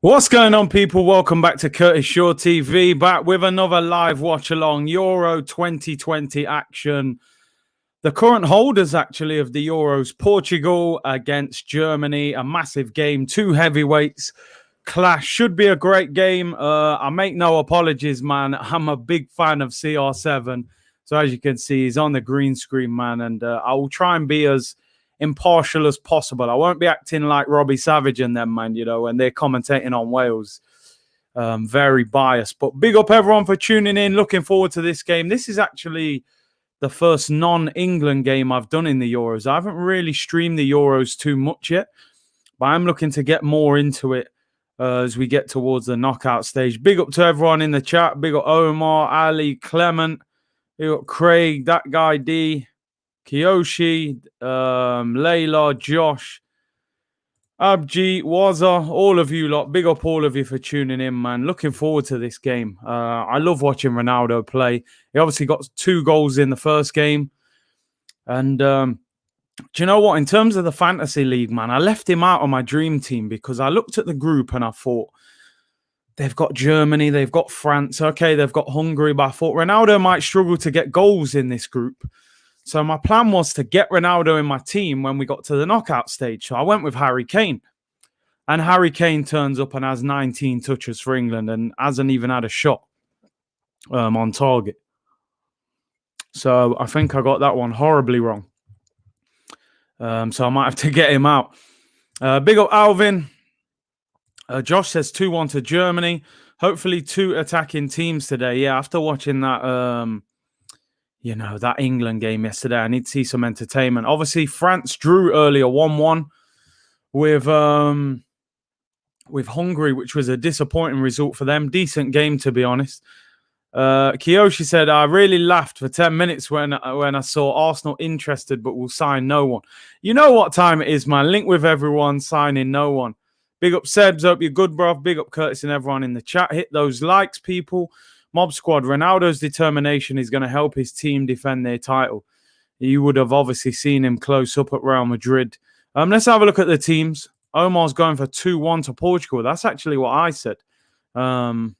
What's going on, people? Welcome back to Curtis Shaw TV, back with another live watch along Euro 2020 action. The current holders, actually, of the Euros, Portugal against Germany, a massive game, two heavyweights clash. Should be a great game. I make no apologies, man. I'm a big fan of CR7. So as you can see, he's on the green screen, man, and I will try and be as impartial as possible. I won't be acting like Robbie Savage and them, man, when they're commentating on Wales. Very biased. But big up everyone for tuning in. Looking forward to this game. This is actually the first non-England game I've done in the Euros. I haven't really streamed the Euros too much yet, but I'm looking to get more into it as we get towards the knockout stage. Big up to everyone in the chat. Big up Omar, Ali, Clement. Big up Craig, that guy D, Kiyoshi, Layla, Josh, Abji, Waza, all of you lot. Big up all of you for tuning in, man. Looking forward to this game. I love watching Ronaldo play. He obviously got 2 goals in the first game. And do you know what? In terms of the fantasy league, man, I left him out of my dream team because I looked at the group and I thought, they've got Germany, they've got France, okay, they've got Hungary, but I thought Ronaldo might struggle to get goals in this group. So my plan was to get Ronaldo in my team when we got to the knockout stage. So I went with Harry Kane. And Harry Kane turns up and has 19 touches for England and hasn't even had a shot on target. So I think I got that one horribly wrong. So I might have to get him out. Big up Alvin. Josh says 2-1 to Germany. Hopefully 2 attacking teams today. Yeah, after watching that... that England game yesterday, I need to see some entertainment. Obviously, France drew earlier 1-1 with Hungary, which was a disappointing result for them. Decent game, to be honest. Kiyoshi said, I really laughed for 10 minutes when I saw Arsenal interested but will sign no one. You know what time it is, man. Link with everyone, signing no one. Big up Sebs, hope you're good, bro. Big up Curtis and everyone in the chat. Hit those likes, people. Mob Squad, Ronaldo's determination is going to help his team defend their title. You would have obviously seen him close up at Real Madrid. Let's have a look at the teams. Omar's going for 2-1 to Portugal. That's actually what I said. But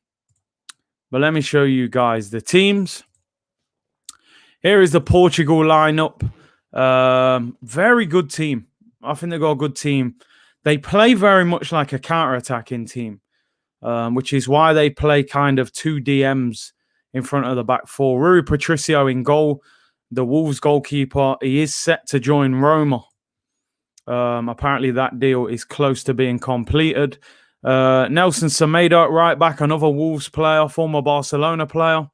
let me show you guys the teams. Here is the Portugal lineup. Very good team. I think they've got a good team. They play very much like a counter-attacking team. Which is why they play kind of 2 DMs in front of the back 4. Rui Patricio in goal, the Wolves goalkeeper. He is set to join Roma. Apparently that deal is close to being completed. Nelson Semedo at right back, another Wolves player, former Barcelona player.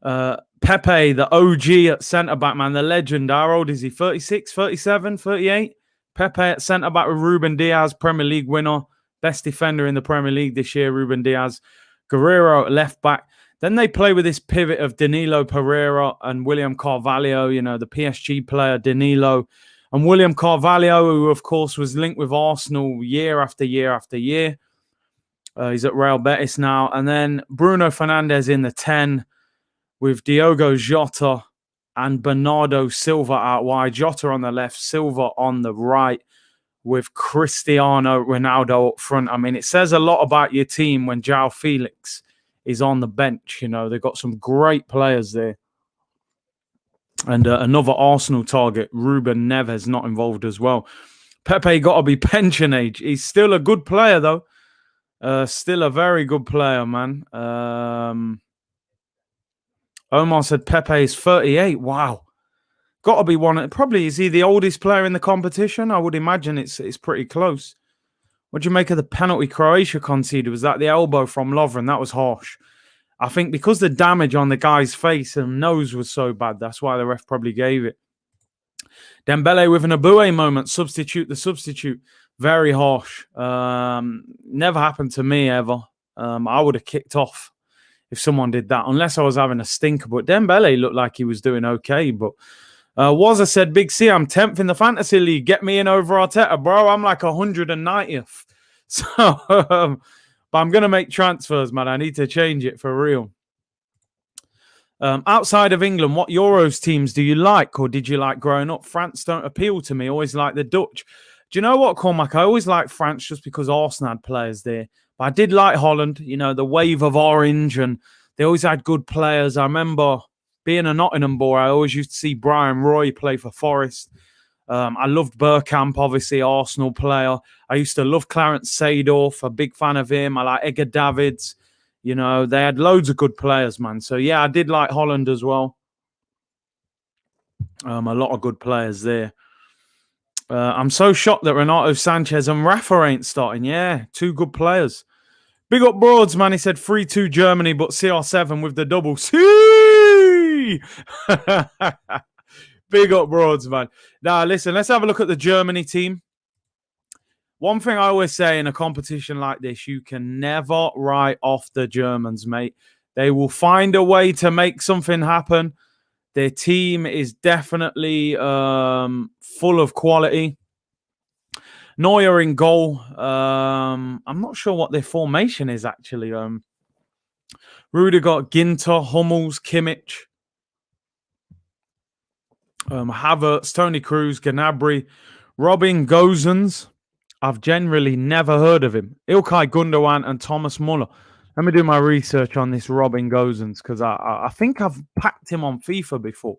Pepe, the OG at centre-back, man, the legend. How old is he? 36, 37, 38? Pepe at centre-back with Ruben Diaz, Premier League winner. Best defender in the Premier League this year, Ruben Diaz. Guerrero at left back. Then they play with this pivot of Danilo Pereira and William Carvalho, the PSG player Danilo. And William Carvalho, who, of course, was linked with Arsenal year after year after year. He's at Real Betis now. And then Bruno Fernandes in the 10 with Diogo Jota and Bernardo Silva out wide. Jota on the left, Silva on the right, with Cristiano Ronaldo up front. I mean, it says a lot about your team when João Felix is on the bench. They've got some great players there. And another Arsenal target, Ruben Neves, not involved as well. Pepe got to be pension age. He's still a good player, though. Still a very good player, man. Omar said Pepe is 38. Wow. Got to be one. Probably is he the oldest player in the competition? I would imagine it's pretty close. What do you make of the penalty Croatia conceded? Was that the elbow from Lovren? That was harsh. I think because the damage on the guy's face and nose was so bad, that's why the ref probably gave it. Dembele with an Abue moment. Substitute the substitute. Very harsh. Never happened to me ever. I would have kicked off if someone did that, unless I was having a stinker. But Dembele looked like he was doing okay. But Wazza said, Big C, I'm 10th in the fantasy league. Get me in over Arteta, bro. I'm like 190th. So, but I'm going to make transfers, man. I need to change it for real. Outside of England, what Euros teams do you like or did you like growing up? France don't appeal to me. Always like the Dutch. Do you know what, Cormac? I always liked France just because Arsenal had players there. But I did like Holland, the wave of orange, and they always had good players. I remember being a Nottingham boy, I always used to see Brian Roy play for Forest. I loved Bergkamp, obviously, Arsenal player. I used to love Clarence Seedorf, a big fan of him. I like Edgar Davids. They had loads of good players, man. So, yeah, I did like Holland as well. A lot of good players there. I'm so shocked that Renato Sanchez and Rafa ain't starting. Yeah, two good players. Big up Broads, man. He said 3-2 Germany, but CR7 with the double. See! Big up Broads, man. Now, listen, let's have a look at the Germany team. One thing I always say in a competition like this, you can never write off the Germans, mate. They will find a way to make something happen. Their team is definitely full of quality. Neuer in goal. I'm not sure what their formation is, actually. Rudiger, Ginter, Hummels, Kimmich, Havertz, Toni Kroos, Gnabry, Robin Gosens. I've generally never heard of him. Ilkay Gundogan and Thomas Muller. Let me do my research on this Robin Gosens because I think I've packed him on FIFA before.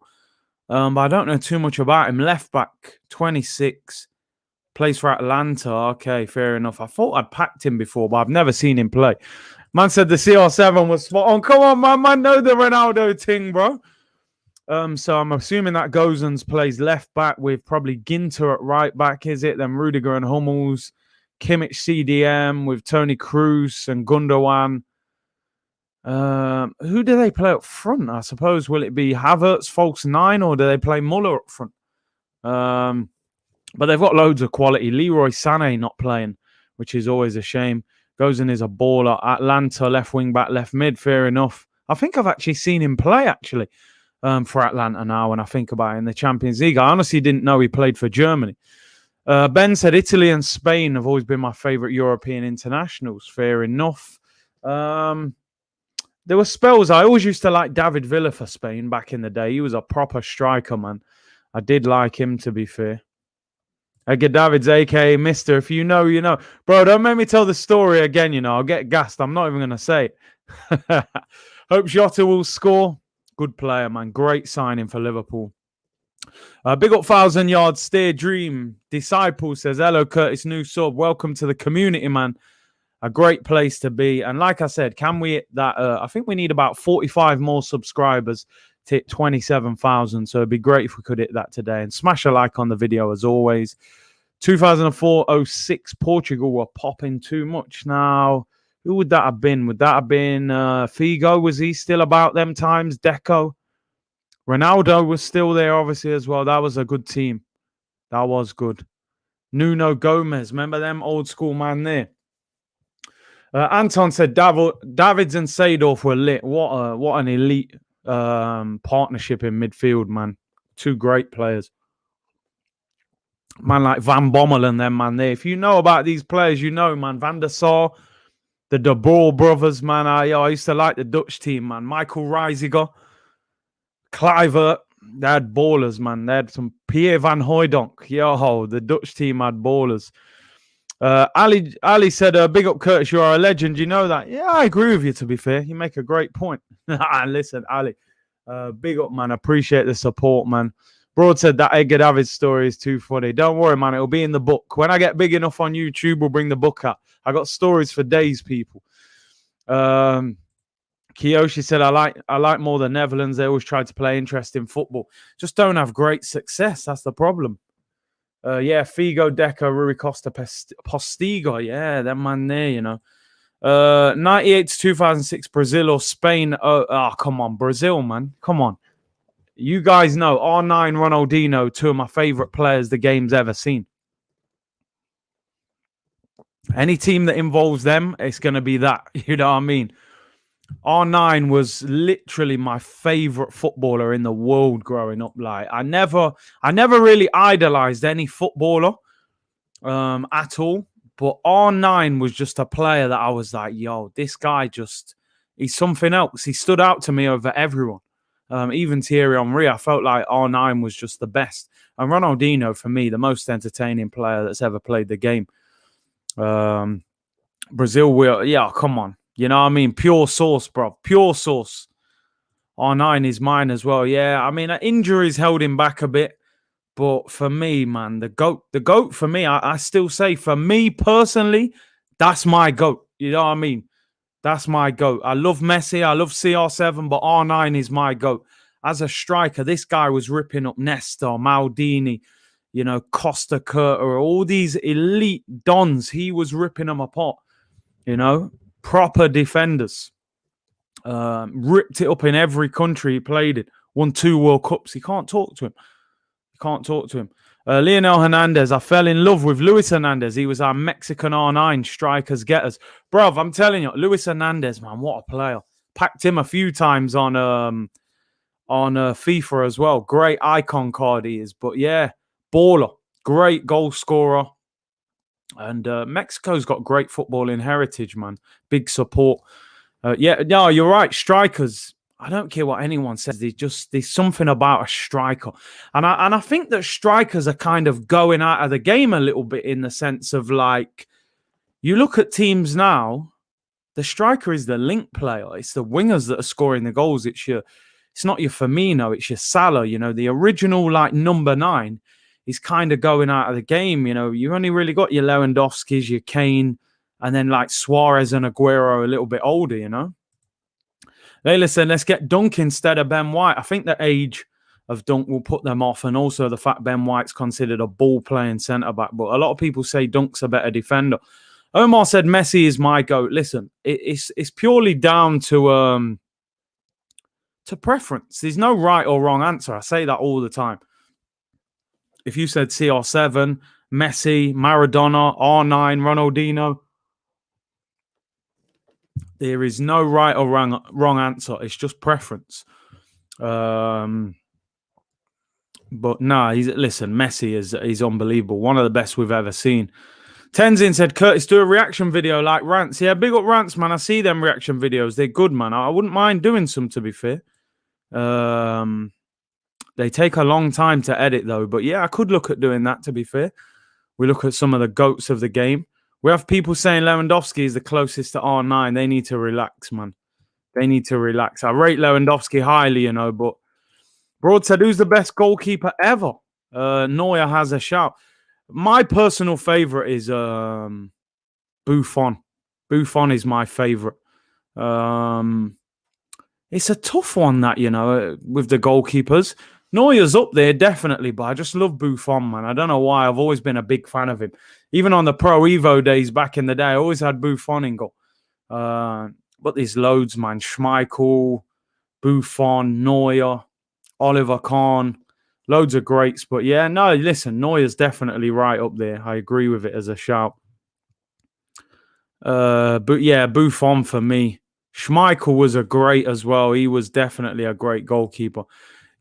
But I don't know too much about him. Left back, 26. Plays for Atlanta. Okay, fair enough. I thought I'd packed him before, but I've never seen him play. Man said the CR7 was spot on. Come on, man. Man, know the Ronaldo thing, bro. So I'm assuming that Gosens plays left back with probably Ginter at right back, is it? Then Rudiger and Hummels. Kimmich CDM with Toni Kroos and Gundogan. Who do they play up front? I suppose, will it be Havertz, false 9, or do they play Muller up front? But they've got loads of quality. Leroy Sané not playing, which is always a shame. Gosens is a baller. Atlanta, left wing back, left mid, fair enough. I think I've actually seen him play, actually, for Atlanta now when I think about it in the Champions League. I honestly didn't know he played for Germany. Ben said Italy and Spain have always been my favourite European internationals. Fair enough. There were spells. I always used to like David Villa for Spain back in the day. He was a proper striker, man. I did like him, to be fair. Edgar Davids, a.k.a. Mister. If you know, you know. Bro, don't make me tell the story again, I'll get gassed. I'm not even going to say it. Hope Jota will score. Good player, man. Great signing for Liverpool. Big up 1,000 yards steer dream. Disciple says, hello, Curtis, new sub. Welcome to the community, man. A great place to be. And like I said, can we hit that? I think we need about 45 more subscribers to hit 27,000. So it'd be great if we could hit that today. And smash a like on the video as always. 2004-06 Portugal were popping too much. Now, who would that have been? Would that have been Figo? Was he still about them times? Deco? Ronaldo was still there, obviously, as well. That was a good team. That was good. Nuno Gomez. Remember them old school man there? Anton said Davids and Seedorf were lit. What an elite partnership in midfield, man. Two great players. Man like Van Bommel and them, man, there. If you know about these players, you know, man. Van der Sar, the De Boer brothers, man. I used to like the Dutch team, man. Michael Reisiger, Kluivert. They had ballers, man. They had some Pierre van Hooijdonk. Yo, the Dutch team had ballers. Ali said, big up Curtis, you are a legend. You know that? Yeah, I agree with you, to be fair. You make a great point. Listen, Ali, big up, man. Appreciate the support, man. Broad said that Edgar Davids story is too funny. Don't worry, man. It'll be in the book. When I get big enough on YouTube, we'll bring the book out. I got stories for days, people. Kiyoshi said, I like more the Netherlands. They always try to play interesting football. Just don't have great success. That's the problem. Yeah, Figo, Deco, Rui Costa, Postigo. Yeah, that man there, 98 to 2006, Brazil or Spain. Oh, come on, Brazil, man. Come on. You guys know R9, Ronaldinho, two of my favorite players the game's ever seen. Any team that involves them, it's going to be that. You know what I mean? R9 was literally my favorite footballer in the world growing up. Like I never really idolized any footballer at all. But R9 was just a player that I was like, yo, this guy he's something else. He stood out to me over everyone. Even Thierry Henry, I felt like R9 was just the best. And Ronaldinho, for me, the most entertaining player that's ever played the game. Brazil, yeah, come on. You know what I mean? Pure sauce, bro. Pure sauce. R9 is mine as well. Yeah, I mean, injuries held him back a bit. But for me, man, the GOAT for me, I still say, for me personally, that's my GOAT. You know what I mean? That's my GOAT. I love Messi. I love CR7, but R9 is my GOAT. As a striker, this guy was ripping up Nesta, Maldini, you know, Costa Curta, all these elite dons. He was ripping them apart, you know, proper defenders. Ripped it up in every country he played in. Won 2 World Cups. You can't talk to him. You can't talk to him. Leonel Hernandez, I fell in love with Luis Hernandez. He was our Mexican R9 strikers getters. Bruv, I'm telling you, Luis Hernandez, man, what a player. Packed him a few times on FIFA as well. Great icon card he is. But yeah, baller. Great goal scorer. And Mexico's got great footballing heritage, man. Big support. Yeah, no, you're right. Strikers, I don't care what anyone says. There's something about a striker, and I think that strikers are kind of going out of the game a little bit in the sense of, like, you look at teams now, the striker is the link player. It's the wingers that are scoring the goals. It's not your Firmino. It's your Salah. You know, the original, like, number 9 is kind of going out of the game. You know, you've only really got your Lewandowskis, your Kane, and then like Suarez and Aguero a little bit older. You know. Layla said, let's get Dunk instead of Ben White. I think the age of Dunk will put them off, and also the fact Ben White's considered a ball-playing centre-back. But a lot of people say Dunk's a better defender. Omar said Messi is my GOAT. Listen, it's purely down to preference. There's no right or wrong answer. I say that all the time. If you said CR7, Messi, Maradona, R9, Ronaldinho, there is no right or wrong answer. It's just preference. But no, listen, Messi is unbelievable. One of the best we've ever seen. Tenzin said, Curtis, do a reaction video like Rants. Yeah, big up Rants, man. I see them reaction videos. They're good, man. I wouldn't mind doing some, to be fair. They take a long time to edit, though. But yeah, I could look at doing that, to be fair. We look at some of the GOATs of the game. We have people saying Lewandowski is the closest to R9. They need to relax, man. They need to relax. I rate Lewandowski highly, you know, but Broad said, who's the best goalkeeper ever? Neuer has a shout. My personal favourite is Buffon. Buffon is my favourite. It's a tough one, that, you know, with the goalkeepers. Neuer's up there, definitely, but I just love Buffon, man. I don't know why. I've always been a big fan of him. Even on the Pro Evo days back in the day, I always had Buffon in goal. But there's loads, man. Schmeichel, Buffon, Neuer, Oliver Kahn. Loads of greats. But yeah, no, listen, Neuer's definitely right up there. I agree with it as a shout. But yeah, Buffon for me. Schmeichel was a great as well. He was definitely a great goalkeeper.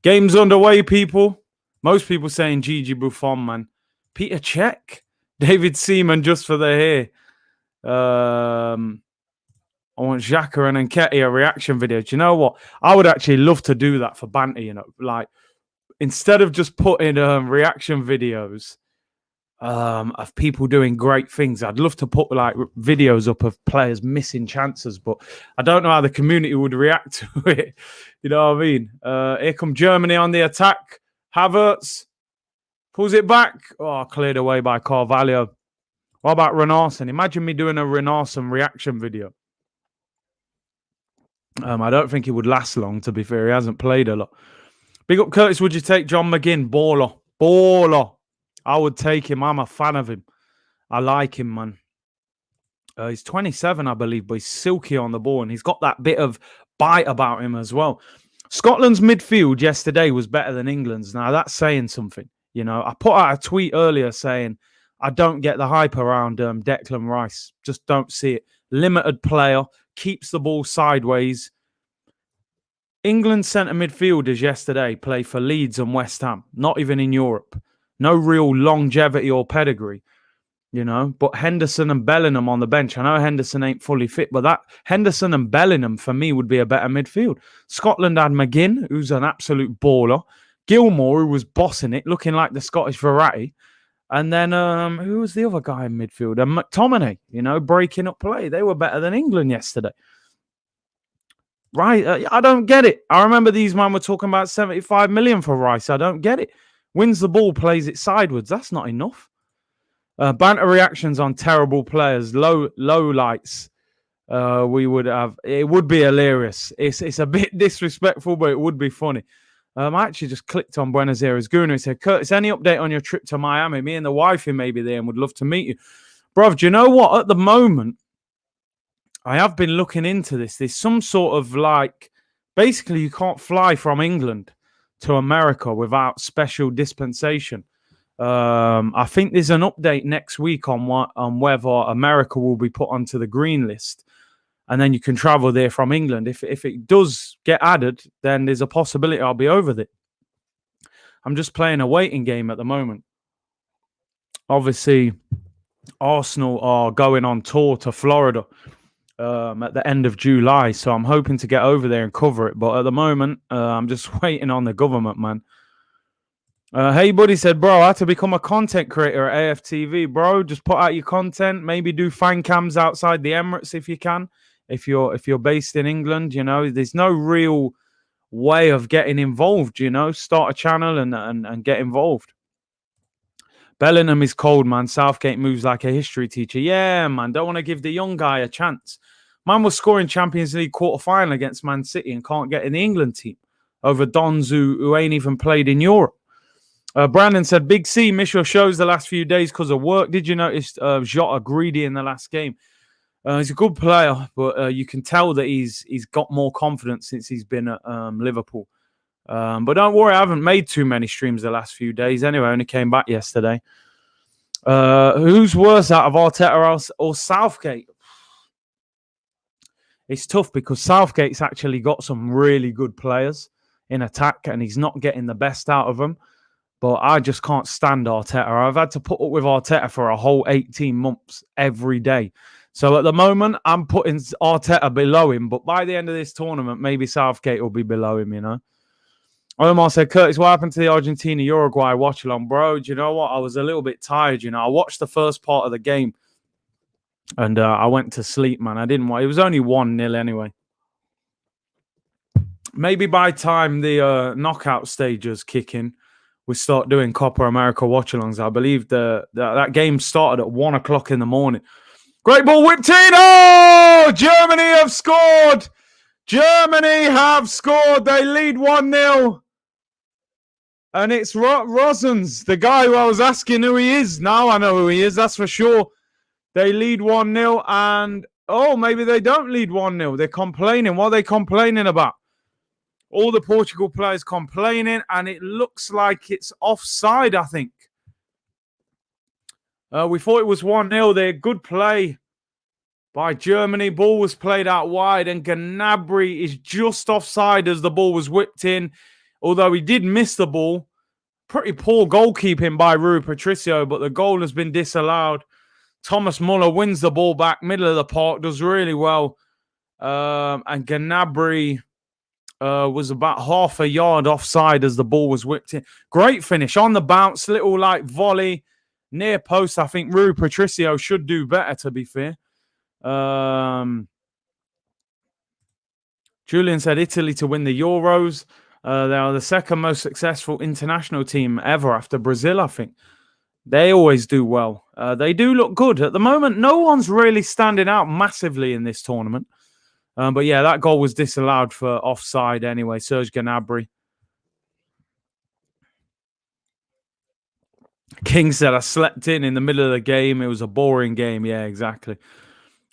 Game's underway, people. Most people saying Gigi Buffon, man. Peter Cech. David Seaman just for the hair. I want Xhaka and Nketiah reaction video. Do you know what? I would actually love to do that for banter, you know. Like, instead of just putting reaction videos of people doing great things, I'd love to put like videos up of players missing chances, but I don't know how the community would react to it. You know what I mean? Here come Germany on the attack. Havertz pulls it back. Oh, cleared away by Carvalho. What about Renarsson? Imagine me doing a Renarsson reaction video. I don't think it would last long, to be fair. He hasn't played a lot. Big up, Curtis. Would you take John McGinn? Baller. Baller. I would take him. I'm a fan of him. I like him, man. He's 27, I believe, but he's silky on the ball, and he's got that bit of bite about him as well. Scotland's midfield yesterday was better than England's. Now, that's saying something. You know, I put out a tweet earlier saying I don't get the hype around Declan Rice. Just don't see it. Limited player, keeps the ball sideways. England's centre midfielders yesterday play for Leeds and West Ham, not even in Europe. No real longevity or pedigree. But Henderson and Bellingham on the bench. I know Henderson ain't fully fit, but that Henderson and Bellingham for me would be a better midfield. Scotland had McGinn, who's an absolute baller. Gilmour, who was bossing it, looking like the Scottish Verratti. And then who was the other guy in midfield? And McTominay, breaking up play. They were better than England yesterday. Right? I don't get it. I remember these men were talking about 75 million for Rice. I don't get it. Wins the ball, plays it sideways. That's not enough. Banter reactions on terrible players, low lights. We would have. It would be hilarious. It's a bit disrespectful, but it would be funny. I actually just clicked on Buenos Aires. Gunnar said, Curtis, any update on your trip to Miami? Me and the wifey may be there and would love to meet you. Bruv, do you know what? At the moment, I have been looking into this. There's some sort of basically you can't fly from England to America without special dispensation. I think there's an update next week on whether America will be put onto the green list, and then you can travel there from England. If it does get added, then there's a possibility I'll be over there. I'm just playing a waiting game at the moment. Obviously, Arsenal are going on tour to Florida at the end of July, so I'm hoping to get over there and cover it. But at the moment, I'm just waiting on the government, man. Hey Buddy said, bro, I had to become a content creator at AFTV. Bro, just put out your content. Maybe do fan cams outside the Emirates if you can. If you're based in England, there's no real way of getting involved. Start a channel and get involved. Bellingham is cold, man. Southgate moves like a history teacher. Yeah, man. Don't want to give the young guy a chance. Man was scoring Champions League quarter-final against Man City and can't get in the England team over Dons who ain't even played in Europe. Brandon said, Big C, miss your shows the last few days because of work. Did you notice Jota greedy in the last game? He's a good player, but you can tell that he's got more confidence since he's been at Liverpool. But don't worry, I haven't made too many streams the last few days. Anyway, I only came back yesterday. Who's worse out of Arteta or Southgate? It's tough because Southgate's actually got some really good players in attack and he's not getting the best out of them. But I just can't stand Arteta. I've had to put up with Arteta for a whole 18 months every day. So at the moment, I'm putting Arteta below him. But by the end of this tournament, maybe Southgate will be below him, Omar said, Curtis, what happened to the Argentina-Uruguay watch-along? Bro, do you know what? I was a little bit tired, I watched the first part of the game. And I went to sleep, man. I didn't want... It was only 1-0 anyway. Maybe by time the knockout stages kick in, we start doing Copa America watch-alongs. I believe that game started at 1 o'clock in the morning. Great ball whipped in. Oh! Germany have scored. Germany have scored. They lead 1-0. And it's Rosens, the guy who I was asking who he is. Now I know who he is, that's for sure. They lead 1-0 and, maybe they don't lead 1-0. They're complaining. What are they complaining about? All the Portugal players complaining, and it looks like it's offside, I think. We thought it was 1-0 there. Good play by Germany. Ball was played out wide, and Gnabry is just offside as the ball was whipped in. Although he did miss the ball. Pretty poor goalkeeping by Rui Patricio, but the goal has been disallowed. Thomas Muller wins the ball back, middle of the park, does really well. And Gnabry... was about half a yard offside as the ball was whipped in. Great finish on the bounce, little volley near post. I think Rui Patricio should do better, to be fair. Julian said Italy to win the Euros. They are the second most successful international team ever after Brazil, I think. They always do well. They do look good. At the moment, no one's really standing out massively in this tournament. But yeah, that goal was disallowed for offside anyway. Serge Gnabry. King said, I slept in the middle of the game. It was a boring game. Yeah, exactly.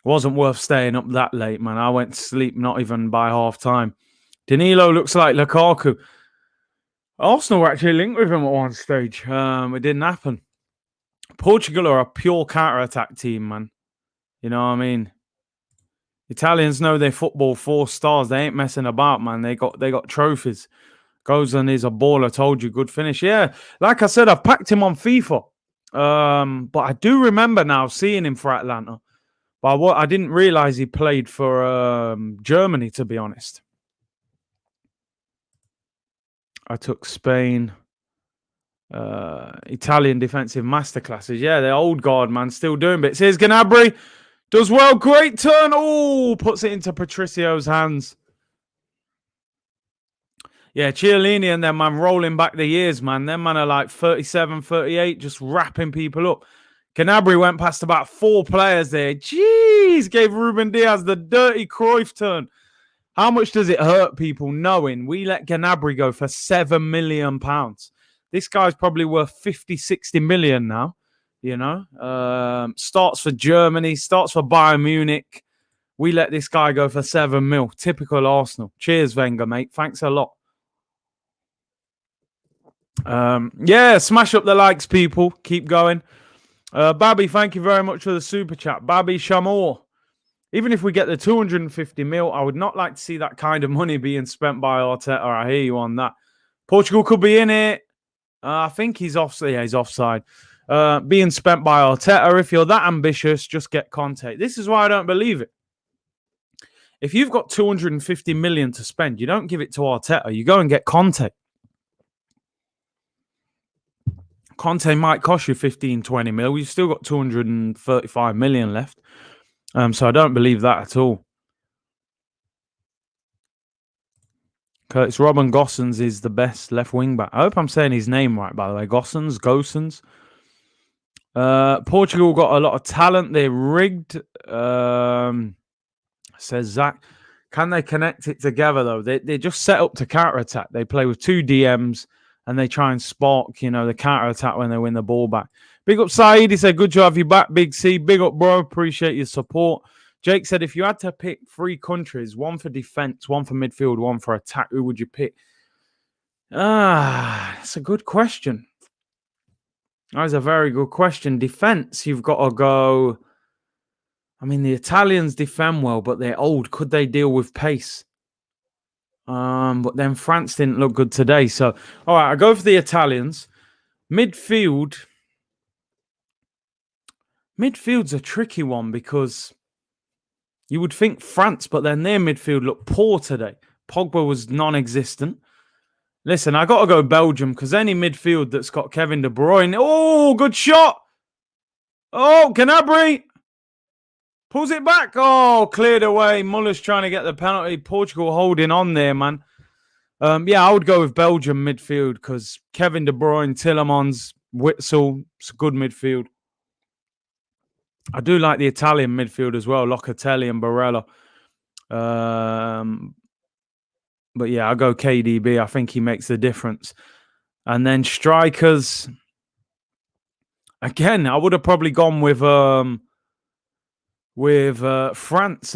Wasn't worth staying up that late, man. I went to sleep not even by half time. Danilo looks like Lukaku. Arsenal were actually linked with him at one stage. It didn't happen. Portugal are a pure counter-attack team, man. You know what I mean? Italians know their football 4 stars. They ain't messing about, man. They got trophies. Gozan is a baller. Told you, good finish. Yeah, like I said, I've packed him on FIFA. But I do remember now seeing him for Atlanta. But I didn't realize he played for Germany, to be honest. I took Spain. Italian defensive masterclasses. Yeah, the old guard, man, still doing bits. Here's Gnabry. Does well. Great turn. Oh, puts it into Patricio's hands. Yeah, Chiellini and them, man, rolling back the years, man. Them, man, are like 37, 38, just wrapping people up. Gnabry went past about 4 players there. Jeez, gave Ruben Diaz the dirty Cruyff turn. How much does it hurt people knowing we let Gnabry go for £7 million? This guy's probably worth 50, 60 million now, you know. Starts for Germany, starts for Bayern Munich. We let this guy go for 7 mil. Typical Arsenal. Cheers, Wenger, mate. Thanks a lot. Yeah, smash up the likes, people. Keep going. Babby, thank you very much for the super chat. Babby Shamor. Even if we get the 250 mil, I would not like to see that kind of money being spent by Arteta. I hear you on that. Portugal could be in it. I think he's offside. Yeah, he's offside. Being spent by Arteta. If you're that ambitious, just get Conte. This is why I don't believe it. If you've got 250 million to spend, you don't give it to Arteta. You go and get Conte. Conte might cost you 15, 20 mil. You've still got 235 million left. So I don't believe that at all. Curtis Robin Gossens is the best left wing back. I hope I'm saying his name right, by the way. Gossens. Portugal got a lot of talent. They're rigged. Says Zach. Can they connect it together, though? They're just set up to counter-attack. They play with 2 DMs and they try and spark, the counter-attack when they win the ball back. Big up, Saeed. He said, good to have you back, Big C. Big up, bro. Appreciate your support. Jake said, if you had to pick 3 countries, one for defense, one for midfield, one for attack, who would you pick? That's a good question. That is a very good question. Defense, you've got to go. I mean, the Italians defend well, but they're old. Could they deal with pace? But then France didn't look good today. So, all right, I go for the Italians. Midfield's a tricky one because you would think France, but then their midfield looked poor today. Pogba was non-existent. Listen, I got to go Belgium because any midfield that's got Kevin De Bruyne. Oh, good shot. Oh, Gnabry pulls it back. Oh, cleared away. Muller's trying to get the penalty. Portugal holding on there, man. Yeah, I would go with Belgium midfield because Kevin De Bruyne, Tillemans, Witsel, it's a good midfield. I do like the Italian midfield as well, Locatelli and Barella. But yeah, I'll go KDB. I think he makes the difference. And then strikers. Again, I would have probably gone with France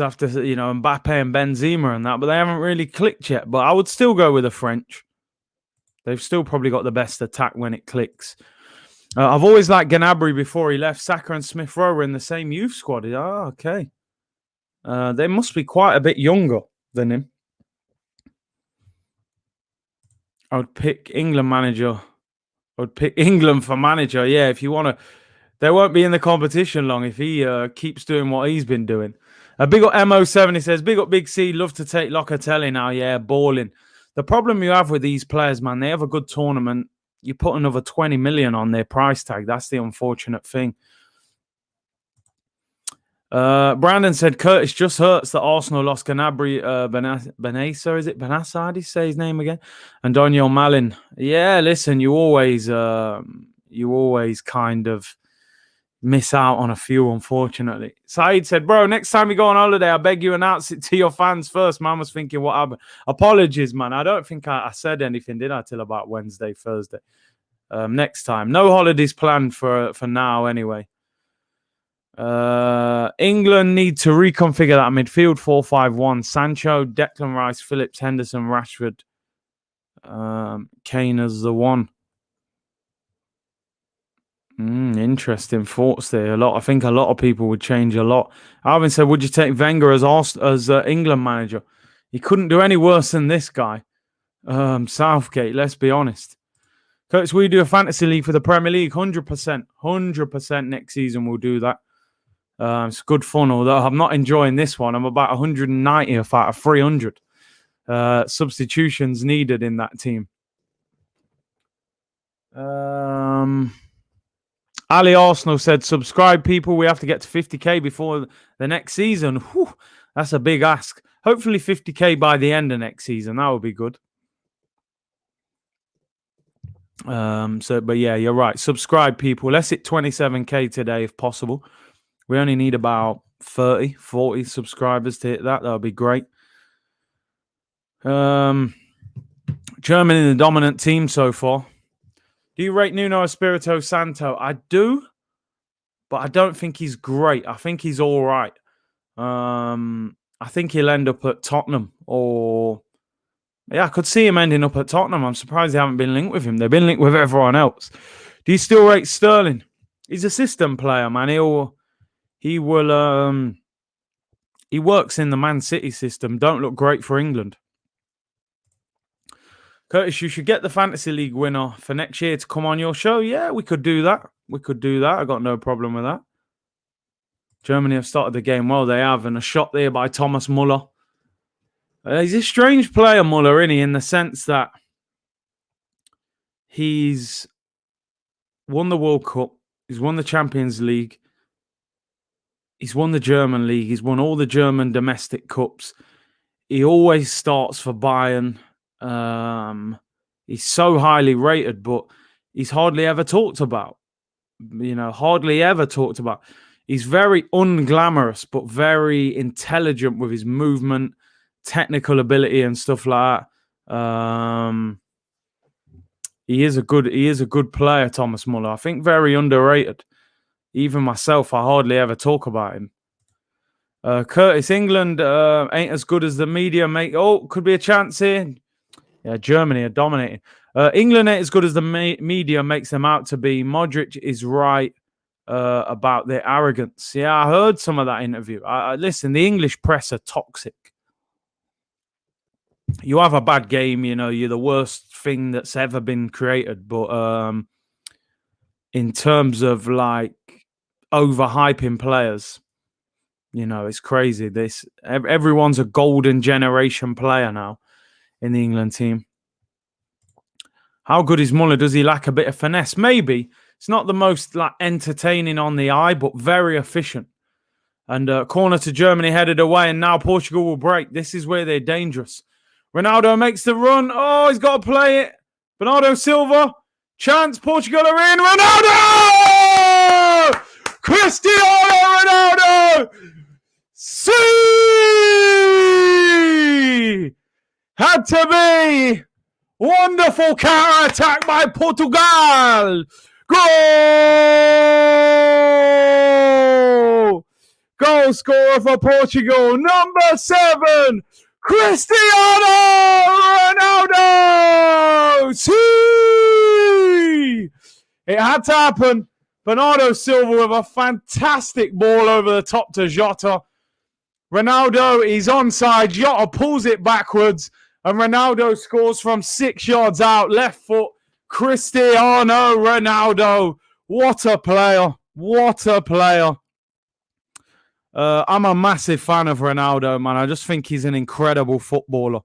after, Mbappe and Benzema and that, but they haven't really clicked yet. But I would still go with the French. They've still probably got the best attack when it clicks. I've always liked Gnabry before he left. Saka and Smith Rowe were in the same youth squad. Oh, okay. They must be quite a bit younger than him. I would pick England manager. I would pick England for manager. Yeah, if you want to. They won't be in the competition long if he keeps doing what he's been doing. Big up MO7, he says, big up Big C, love to take Locatelli now. Yeah, balling. The problem you have with these players, man, they have a good tournament. You put another 20 million on their price tag. That's the unfortunate thing. Brandon said, Curtis just hurts that Arsenal lost Gnabry, Benassa, is it? Benassa, how do you say his name again? And Daniel Malin. Yeah, listen, you always kind of miss out on a few, unfortunately. Saeed said, bro, next time you go on holiday, I beg you announce it to your fans first. Man was thinking, what happened? Apologies, man. I don't think I said anything, did I, till about Wednesday, Thursday. Next time. No holidays planned for now anyway. England need to reconfigure that midfield 4-5-1. Sancho, Declan Rice, Phillips, Henderson, Rashford. Kane as the one. Interesting thoughts there. I think a lot of people would change a lot. Alvin said, would you take Wenger as England manager? He couldn't do any worse than this guy. Southgate, let's be honest. Curtis, we do a fantasy league for the Premier League, 100%. 100% next season we'll do that. It's good fun, although I'm not enjoying this one. I'm about 190 out of 300. Substitutions needed in that team. Ali Arsenal said, subscribe, people. We have to get to 50k before the next season. Whew, that's a big ask. Hopefully 50k by the end of next season. That would be good. But yeah, you're right. Subscribe, people. Let's hit 27k today if possible. We only need about 30, 40 subscribers to hit that. That would be great. Germany, the dominant team so far. Do you rate Nuno Espirito Santo? I do, but I don't think he's great. I think he's all right. I think he'll end up at Tottenham, or yeah, I could see him ending up at Tottenham. I'm surprised they haven't been linked with him. They've been linked with everyone else. Do you still rate Sterling? He's a system player, man. He works in the Man City system. Don't look great for England. Curtis, you should get the Fantasy League winner for next year to come on your show. Yeah, we could do that. I got no problem with that. Germany have started the game well. They have. And a shot there by Thomas Muller. He's a strange player, Muller, isn't he? In the sense that he's won the World Cup. He's won the Champions League. He's won the German League. He's won all the German domestic cups. He always starts for Bayern. He's so highly rated, but he's hardly ever talked about. Hardly ever talked about. He's very unglamorous, but very intelligent with his movement, technical ability, and stuff like that. He is a good player, Thomas Muller. I think very underrated. Even myself, I hardly ever talk about him. Curtis, England ain't as good as the media make. Oh, could be a chance here. Yeah, Germany are dominating. England ain't as good as the media makes them out to be. Modric is right about their arrogance. Yeah, I heard some of that interview. Listen, the English press are toxic. You have a bad game, you're the worst thing that's ever been created. But in terms of like overhyping players, it's crazy. Everyone's a golden generation player now in the England team. How good is Muller? Does he lack a bit of finesse? Maybe. It's not the most entertaining on the eye, but very efficient. And corner to Germany headed away, and now Portugal will break. This is where they're dangerous. Ronaldo makes the run. Oh, he's got to play it. Bernardo Silva. Chance. Portugal are in. Ronaldo! Cristiano Ronaldo! See! Had to be. Wonderful counter-attack by Portugal. Goal! Goal scorer for Portugal. Number 7. Cristiano Ronaldo! See! It had to happen. Bernardo Silva with a fantastic ball over the top to Jota. Ronaldo is onside. Jota pulls it backwards. And Ronaldo scores from 6 yards out. Left foot. Cristiano Ronaldo. What a player. What a player. I'm a massive fan of Ronaldo, man. I just think he's an incredible footballer.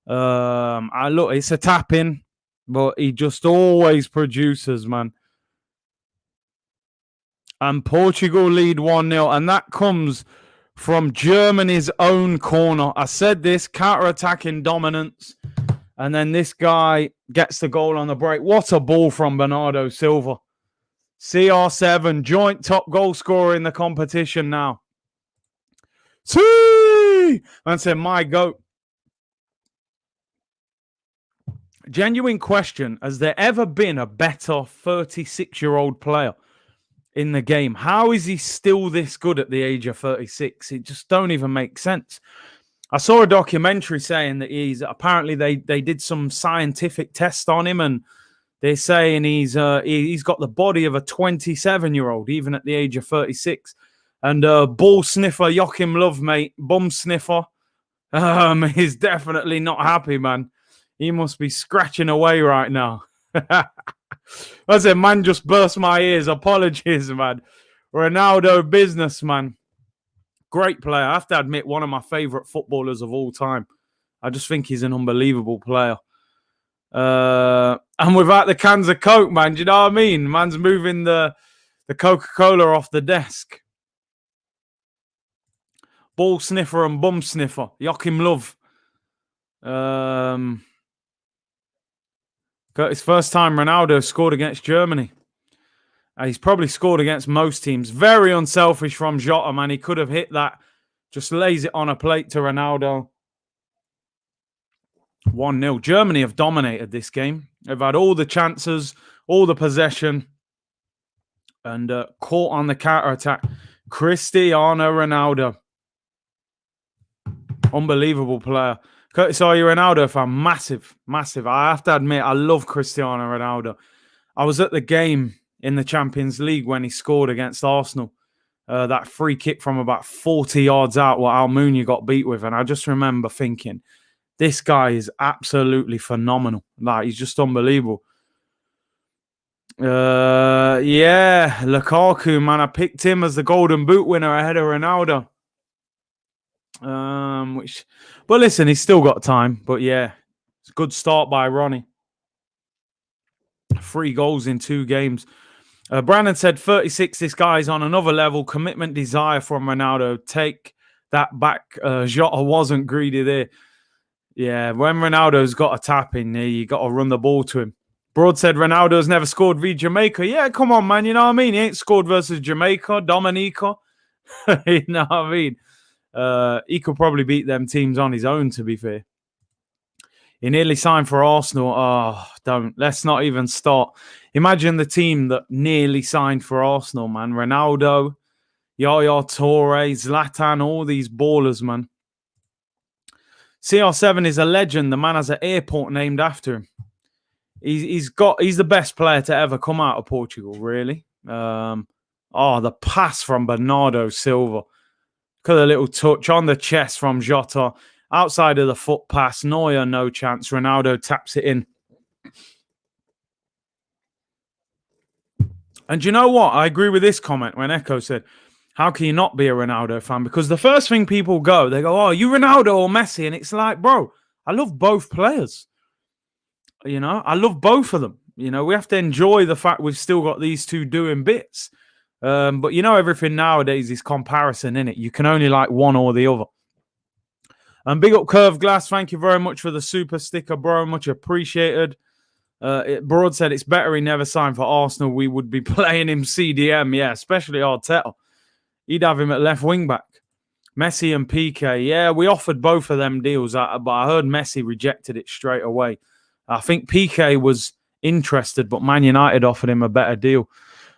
Look, it's a tap-in, but he just always produces, man. And Portugal lead 1-0, and that comes from Germany's own corner. I said this, counter-attacking dominance, and then this guy gets the goal on the break. What a ball from Bernardo Silva. CR7, joint top goal scorer in the competition now. See! And said, my goat. Genuine question. Has there ever been a better 36-year-old player in the game? How is he still this good at the age of 36? It just don't even make sense. I saw a documentary saying that apparently they did some scientific test on him, and they're saying he's got the body of a 27-year-old, even at the age of 36. And ball sniffer Joachim Löw, mate, bum sniffer, is definitely not happy, man. He must be scratching away right now. I said, man, just burst my ears. Apologies, man. Ronaldo, businessman. Great player. I have to admit, one of my favourite footballers of all time. I just think he's an unbelievable player. And without the cans of Coke, man, do you know what I mean? Man's moving the Coca-Cola off the desk. Ball sniffer and bum sniffer. Joachim Love. It's first time Ronaldo scored against Germany. He's probably scored against most teams. Very unselfish from Jota, man. He could have hit that. Just lays it on a plate to Ronaldo. 1-0. Germany have dominated this game. They've had all the chances, all the possession, and caught on the counter-attack. Cristiano Ronaldo. Unbelievable player. Curtis, are you a Ronaldo fan? Massive, massive. I have to admit, I love Cristiano Ronaldo. I was at the game in the Champions League when he scored against Arsenal. That free kick from about 40 yards out, what Almunia got beat with. And I just remember thinking, this guy is absolutely phenomenal. Like, he's just unbelievable. Yeah, Lukaku, man. I picked him as the Golden Boot winner ahead of Ronaldo. But listen, he's still got time. But yeah, it's a good start by Ronnie. 3 goals in 2 games. Brandon said 36, this guy's on another level. Commitment, desire from Ronaldo. Take that back. Jota wasn't greedy there. Yeah, when Ronaldo's got a tap in there, you got to run the ball to him. Broad said Ronaldo's never scored v Jamaica. Yeah, come on, man. You know what I mean? He ain't scored versus Jamaica, Dominica. You know what I mean? He could probably beat them teams on his own, to be fair. He nearly signed for Arsenal. Oh, don't. Let's not even start. Imagine the team that nearly signed for Arsenal, man. Ronaldo, Yaya Toure, Zlatan, all these ballers, man. CR7 is a legend. The man has an airport named after him. He's the best player to ever come out of Portugal, really. The pass from Bernardo Silva. Look at the little touch on the chest from Jota. Outside of the foot pass, Neuer, no chance. Ronaldo taps it in. And you know what? I agree with this comment when Echo said, how can you not be a Ronaldo fan? Because the first thing people they go, oh, you Ronaldo or Messi? And it's like, bro, I love both players. You know, I love both of them. You know, we have to enjoy the fact we've still got these two doing bits. But you know, everything nowadays is comparison, innit? You can only like one or the other. And big up Curved Glass. Thank you very much for the super sticker, bro. Much appreciated. Broad said it's better he never signed for Arsenal. We would be playing him CDM. Yeah, especially Arteta. He'd have him at left wing back. Messi and PK. Yeah, we offered both of them deals, but I heard Messi rejected it straight away. I think PK was interested, but Man United offered him a better deal.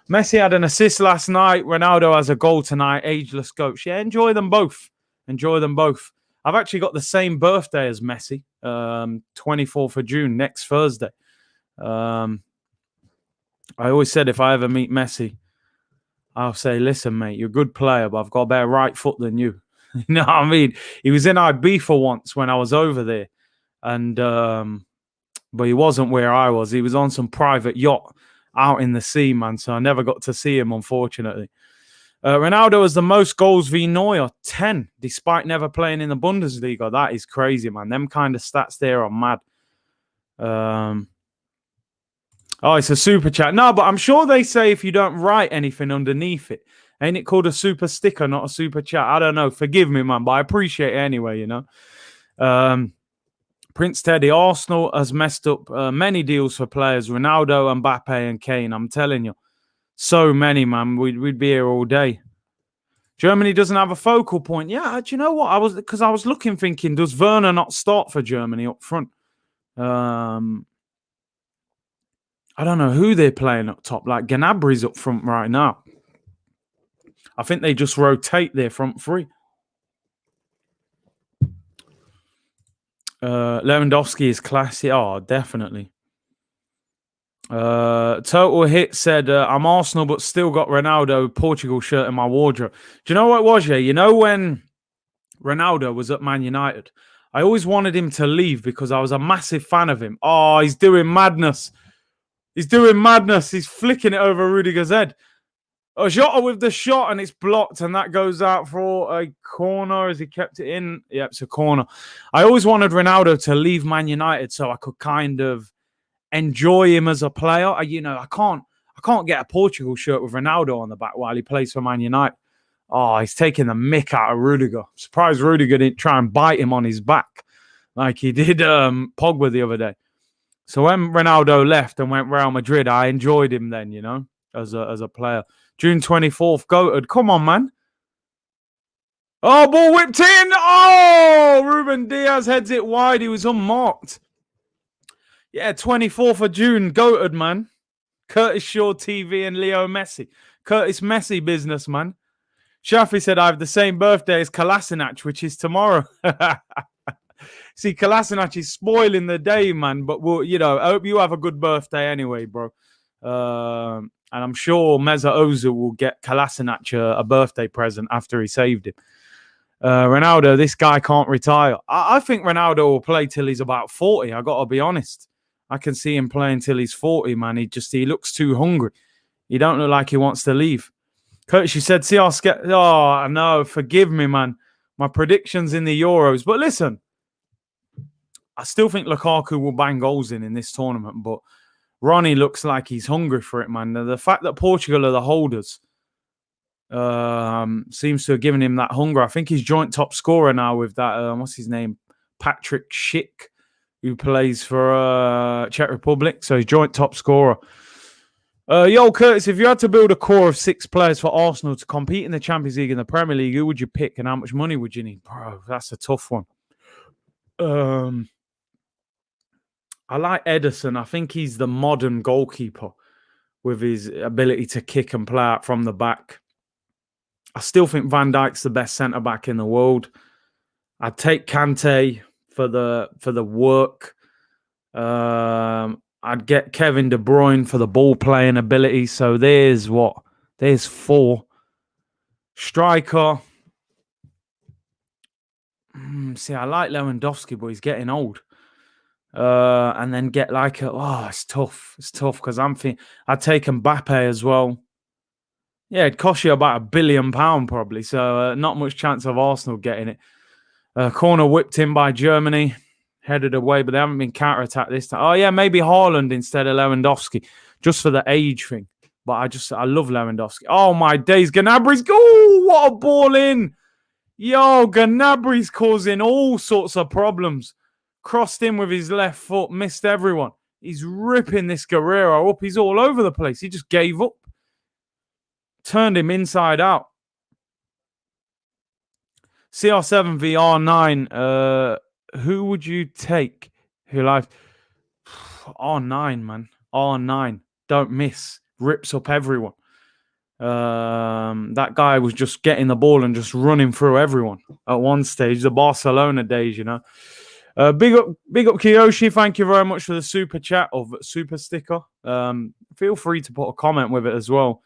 Messi had an assist last night. Ronaldo has a goal tonight. Ageless goats. Yeah, enjoy them both. Enjoy them both. I've actually got the same birthday as Messi, 24th of June, next Thursday. I always said if I ever meet Messi, I'll say, listen, mate, you're a good player, but I've got a better right foot than you. You know what I mean? He was in Ibiza once when I was over there, and but he wasn't where I was. He was on some private yacht out in the sea, man, so I never got to see him, unfortunately. Ronaldo has the most goals v Neuer, 10, despite never playing in the Bundesliga. That is crazy, man. Them kind of stats there are mad. Oh, it's a super chat. No, but I'm sure they say if you don't write anything underneath it, ain't it called a super sticker, not a super chat? I don't know. Forgive me, man, but I appreciate it anyway, you know. Prince Teddy, Arsenal has messed up many deals for players. Ronaldo, Mbappe, and Kane. I'm telling you. So many, man. We'd be here all day. Germany doesn't have a focal point. Yeah, do you know what? I was looking, thinking, does Werner not start for Germany up front? I don't know who they're playing up top. Like Gnabry's up front right now. I think they just rotate their front three. Lewandowski is classy. Oh, definitely. Total Hit said, I'm Arsenal, but still got Ronaldo Portugal shirt in my wardrobe. Do you know what it was, yeah? You know when Ronaldo was at Man United, I always wanted him to leave because I was a massive fan of him. Oh, he's doing madness. He's doing madness. He's flicking it over Rudiger's head. Jota with the shot, and it's blocked, and that goes out for a corner. Has he kept it in? Yeah, it's a corner. I always wanted Ronaldo to leave Man United so I could kind of enjoy him as a player. I can't get a Portugal shirt with Ronaldo on the back while he plays for Man United. Oh, he's taking the mick out of Rudiger. Surprised Rudiger didn't try and bite him on his back like he did Pogba the other day. So when Ronaldo left and went Real Madrid, I enjoyed him then, as a player. June 24th, goated. Come on, man. Oh, ball whipped in. Oh, Ruben Diaz heads it wide. He was unmarked. Yeah, 24th of June, goated, man. Curtis Shaw TV and Leo Messi. Curtis Messi business, man. Shafi said, I have the same birthday as Kolasinac, which is tomorrow. See, Kolasinac is spoiling the day, man. But, I hope you have a good birthday anyway, bro. And I'm sure Meza Ozil will get Kolasinac a birthday present after he saved him. Ronaldo, this guy can't retire. I think Ronaldo will play till he's about 40. I got to be honest. I can see him playing till he's 40, man. He looks too hungry. He don't look like he wants to leave. Coach, you said, oh, no, forgive me, man. My predictions in the Euros. But listen, I still think Lukaku will bang goals in this tournament. But Ronnie looks like he's hungry for it, man. The fact that Portugal are the holders seems to have given him that hunger. I think he's joint top scorer now with that, what's his name? Patrick Schick, who plays for Czech Republic. So he's joint top scorer. Yo, Curtis, if you had to build a core of 6 players for Arsenal to compete in the Champions League and the Premier League, who would you pick and how much money would you need? Bro, that's a tough one. I like Ederson. I think he's the modern goalkeeper with his ability to kick and play out from the back. I still think Van Dijk's the best centre-back in the world. I'd take Kante for the work. I'd get Kevin De Bruyne for the ball-playing ability. So there's 4. Striker. See, I like Lewandowski, but he's getting old. And then get it's tough. It's tough because I'd take Mbappe as well. Yeah, it'd cost you about £1 billion probably. So not much chance of Arsenal getting it. Corner whipped in by Germany. Headed away, but they haven't been counter-attacked this time. Oh, yeah, maybe Haaland instead of Lewandowski. Just for the age thing. But I love Lewandowski. Oh, my days. Gnabry's... Oh, what a ball in. Yo, Gnabry's causing all sorts of problems. Crossed in with his left foot. Missed everyone. He's ripping this Guerrero up. He's all over the place. He just gave up. Turned him inside out. CR7 v R9. Who would you take? R9, man. R9. Don't miss. Rips up everyone. That guy was just getting the ball and just running through everyone at one stage. The Barcelona days, Big up Kiyoshi. Thank you very much for the super chat or super sticker. Feel free to put a comment with it as well.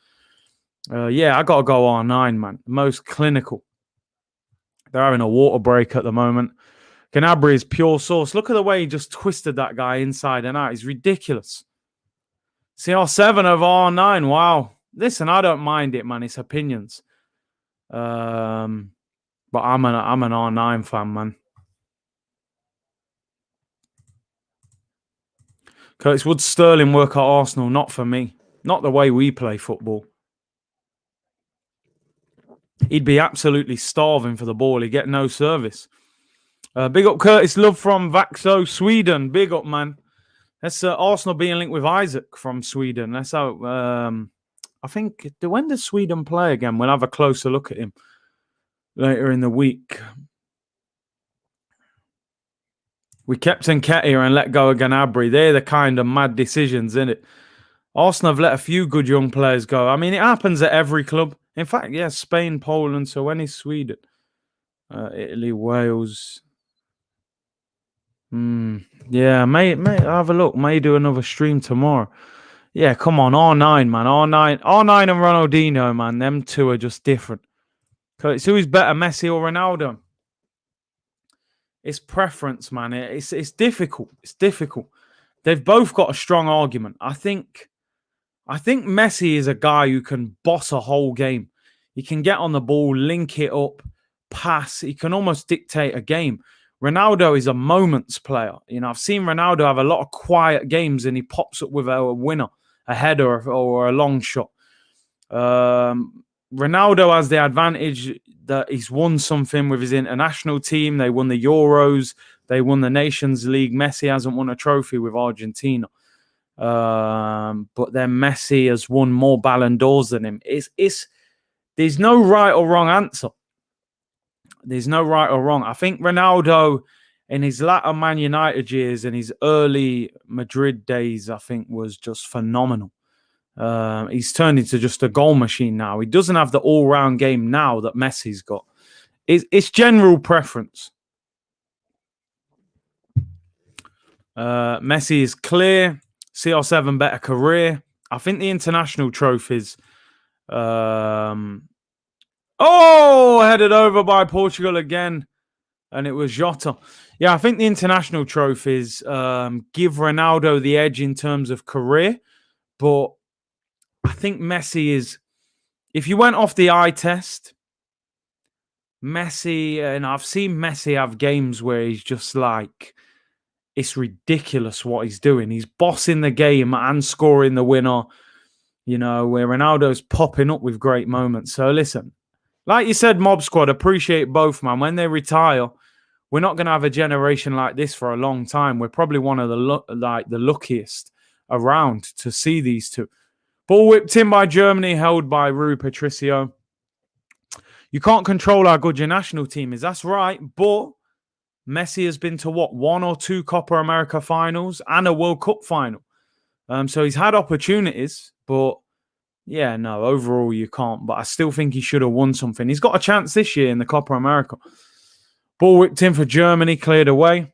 Yeah, I got to go R9, man. Most clinical. They're having a water break at the moment. Gnabry is pure sauce. Look at the way he just twisted that guy inside and out. He's ridiculous. CR7 of R9. Wow. Listen, I don't mind it, man. It's opinions. But I'm an R9 fan, man. Curtis, would Sterling work at Arsenal? Not for me. Not the way we play football. He'd be absolutely starving for the ball. He'd get no service. Big up Curtis Love from Vaxo, Sweden. Big up, man. That's Arsenal being linked with Isaac from Sweden. That's how... I think, when does Sweden play again? We'll have a closer look at him later in the week. We kept Nketiah and let go of Gnabry. They're the kind of mad decisions, isn't it? Arsenal have let a few good young players go. I mean, it happens at every club. In fact, yeah, Spain, Poland. So when is Sweden? Italy, Wales. Yeah, may have a look. May do another stream tomorrow. Yeah, come on, R9, man. R9 and Ronaldinho, man. Them two are just different. So who's better, Messi or Ronaldo? It's preference, man. It's difficult. It's difficult. they've both got a strong argument. I think Messi is a guy who can boss a whole game. He can get on the ball, link it up, pass. He can almost dictate a game. Ronaldo is a moments player. I've seen Ronaldo have a lot of quiet games and he pops up with a winner, a header or a long shot. Ronaldo has the advantage that he's won something with his international team. They won the Euros. They won the Nations League. Messi hasn't won a trophy with Argentina. But then Messi has won more Ballon d'Ors than him. There's no right or wrong answer. There's no right or wrong. I think Ronaldo in his latter Man United years and his early Madrid days, I think, was just phenomenal. He's turned into just a goal machine now. He doesn't have the all-round game now that Messi's got. It's general preference. Messi is clear. CR7 better career. I think the international trophies. Headed over by Portugal again. And it was Jota. Yeah, I think the international trophies give Ronaldo the edge in terms of career. But I think Messi is, if you went off the eye test, Messi, and I've seen Messi have games where he's just like, it's ridiculous what he's doing. He's bossing the game and scoring the winner, where Ronaldo's popping up with great moments. So listen, like you said, Mob Squad, appreciate both, man. When they retire, we're not going to have a generation like this for a long time. We're probably one of the luckiest around to see these two. Ball whipped in by Germany, held by Rui Patricio. You can't control how good your national team is. That's right, but Messi has been to one or two Copa America finals and a World Cup final. So he's had opportunities, but yeah, no, overall you can't. But I still think he should have won something. He's got a chance this year in the Copa America. Ball whipped in for Germany, cleared away.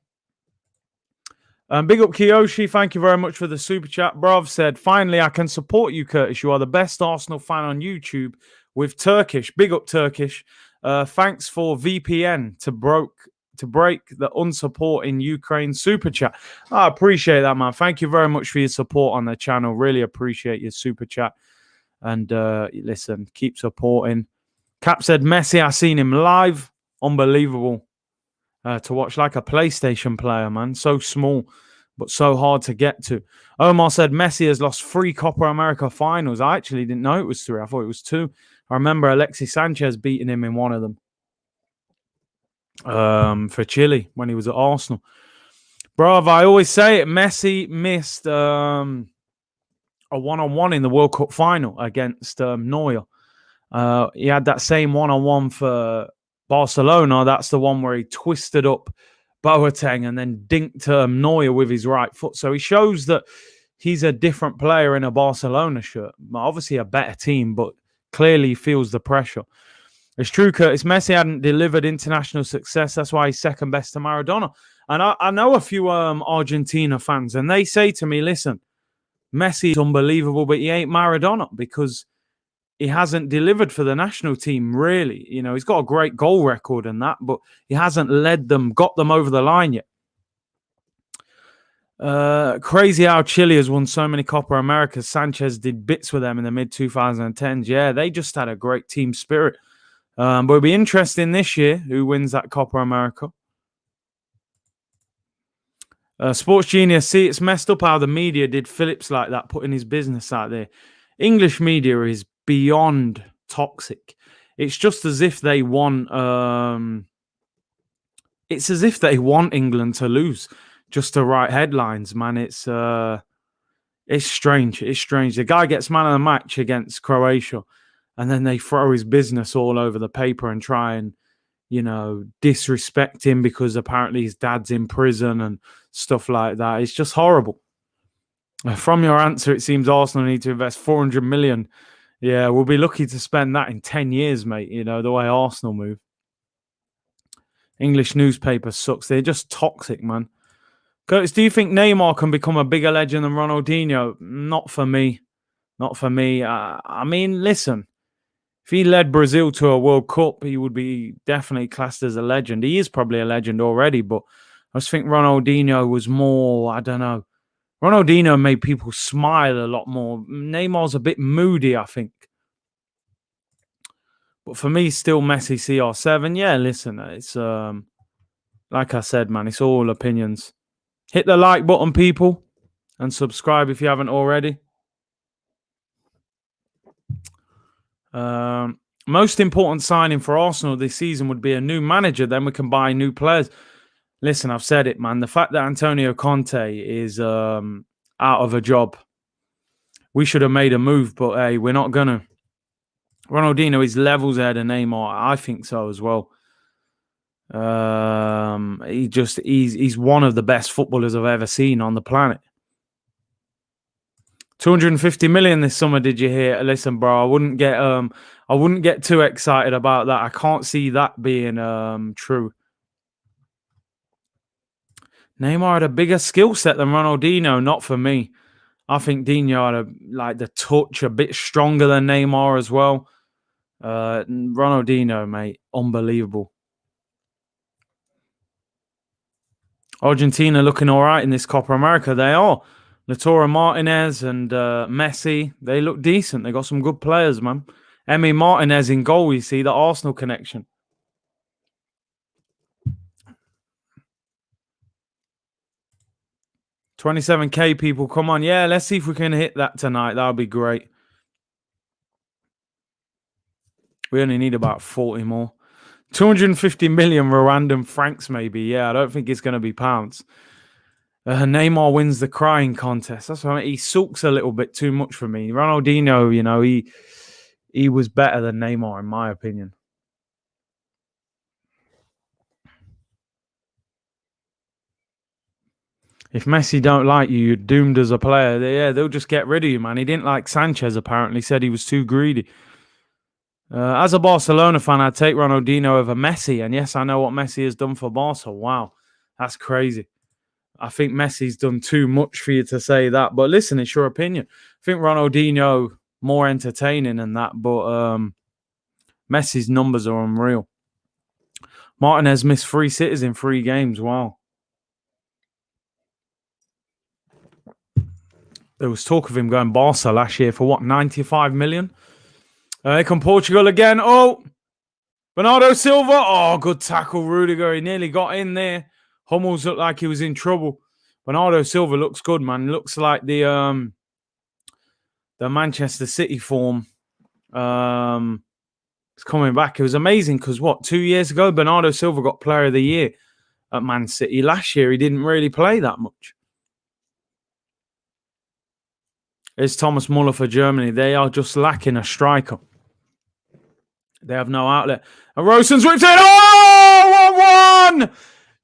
Big up Kiyoshi, thank you very much for the super chat. Bruv said, finally, I can support you, Curtis. You are the best Arsenal fan on YouTube with Turkish. Big up Turkish. Thanks for VPN to break the unsupport in Ukraine super chat. I appreciate that, man. Thank you very much for your support on the channel. Really appreciate your super chat. And listen, keep supporting. Cap said, Messi, I seen him live. Unbelievable. To watch, like a PlayStation player, man. So small, but so hard to get to. Omar said Messi has lost 3 Copa America finals. I actually didn't know it was 3. I thought it was 2. I remember Alexis Sanchez beating him in one of them for Chile when he was at Arsenal. Bruv, I always say it. Messi missed a one-on-one in the World Cup final against Neuer. He had that same one-on-one for Barcelona. That's the one where he twisted up Boateng and then dinked Neuer with his right foot. So he shows that he's a different player in a Barcelona shirt. Obviously a better team, but clearly feels the pressure. It's true, Curtis. Messi hadn't delivered international success. That's why he's second best to Maradona. And I know a few Argentina fans, and they say to me, listen, Messi is unbelievable, but he ain't Maradona because he hasn't delivered for the national team, really. He's got a great goal record and that, but he hasn't got them over the line yet. Crazy how Chile has won so many Copa Americas. Sanchez did bits with them in the mid-2010s. Yeah, they just had a great team spirit. But it'll be interesting this year who wins that Copa America. Sports Genius, see, it's messed up how the media did Phillips like that, putting his business out there. English media is beyond toxic. It's just as if they want England to lose just to write headlines, man. It's strange. It's strange. The guy gets man of the match against Croatia, and then they throw his business all over the paper and try and, disrespect him because apparently his dad's in prison and stuff like that. It's just horrible. From your answer, it seems Arsenal need to invest 400 million. Yeah, we'll be lucky to spend that in 10 years, mate. The way Arsenal move. English newspaper sucks. They're just toxic, man. Curtis, do you think Neymar can become a bigger legend than Ronaldinho? Not for me. Not for me. I mean, listen. If he led Brazil to a World Cup, he would be definitely classed as a legend. He is probably a legend already, but I just think Ronaldinho was more, I don't know, Ronaldinho made people smile a lot more. Neymar's a bit moody, I think. But for me, still Messi CR7. Yeah, listen, it's like I said, man, it's all opinions. Hit the like button, people, and subscribe if you haven't already. Most important signing for Arsenal this season would be a new manager. Then we can buy new players. Listen, I've said it, man. The fact that Antonio Conte is out of a job, we should have made a move, but hey, we're not gonna. Ronaldinho is levels ahead of Neymar. I think so as well. He's one of the best footballers I've ever seen on the planet. 250 million this summer, did you hear? Listen, bro, I wouldn't get too excited about that. I can't see that being true. Neymar had a bigger skill set than Ronaldinho, not for me. I think Dino had the touch a bit stronger than Neymar as well. Ronaldinho, mate, unbelievable. Argentina looking all right in this Copa America. They are. Lautaro Martinez and Messi, they look decent. They got some good players, man. Emi Martinez in goal, you see, the Arsenal connection. $27K people, come on. Yeah, let's see if we can hit that tonight. That would be great. We only need about 40 more. 250 million random francs, maybe. Yeah, I don't think it's going to be pounds. Neymar wins the crying contest. That's what I mean. He sulks a little bit too much for me. Ronaldinho, you know, he was better than Neymar, in my opinion. If Messi don't like you, you're doomed as a player. Yeah, they'll just get rid of you, man. He didn't like Sanchez, apparently. Said he was too greedy. As a Barcelona fan, I'd take Ronaldinho over Messi. And yes, I know what Messi has done for Barca. Wow, that's crazy. I think Messi's done too much for you to say that. But listen, it's your opinion. I think Ronaldinho more entertaining than that. But Messi's numbers are unreal. Martinez missed 3 sitters in 3 games. Wow. There was talk of him going Barca last year for what, 95 million? Here come Portugal again. Oh, Bernardo Silva. Oh, good tackle, Rudiger. He nearly got in there. Hummels looked like he was in trouble. Bernardo Silva looks good, man. Looks like the Manchester City form. It's coming back. It was amazing because 2 years ago, Bernardo Silva got Player of the Year at Man City. Last year, he didn't really play that much. It's Thomas Muller for Germany. They are just lacking a striker. They have no outlet. And Rosen's whipped in. Oh, 1-1!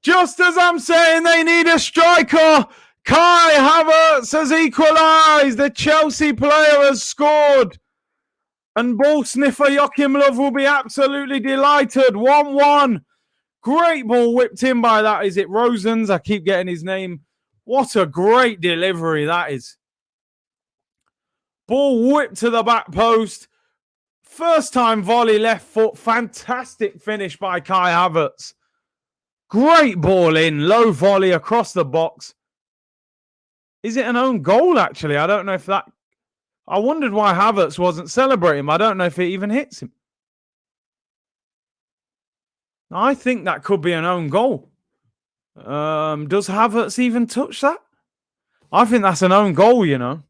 Just as I'm saying they need a striker, Kai Havertz has equalised. The Chelsea player has scored. And ball sniffer Joachim Löw will be absolutely delighted. 1-1. Great ball whipped in by that. Is it Rosens? I keep getting his name. What a great delivery that is. Ball whipped to the back post. First time volley left foot. Fantastic finish by Kai Havertz. Great ball in. Low volley across the box. Is it an own goal, actually? I don't know if that... I wondered why Havertz wasn't celebrating. I don't know if it even hits him. I think that could be an own goal. Does Havertz even touch that? I think that's an own goal, you know.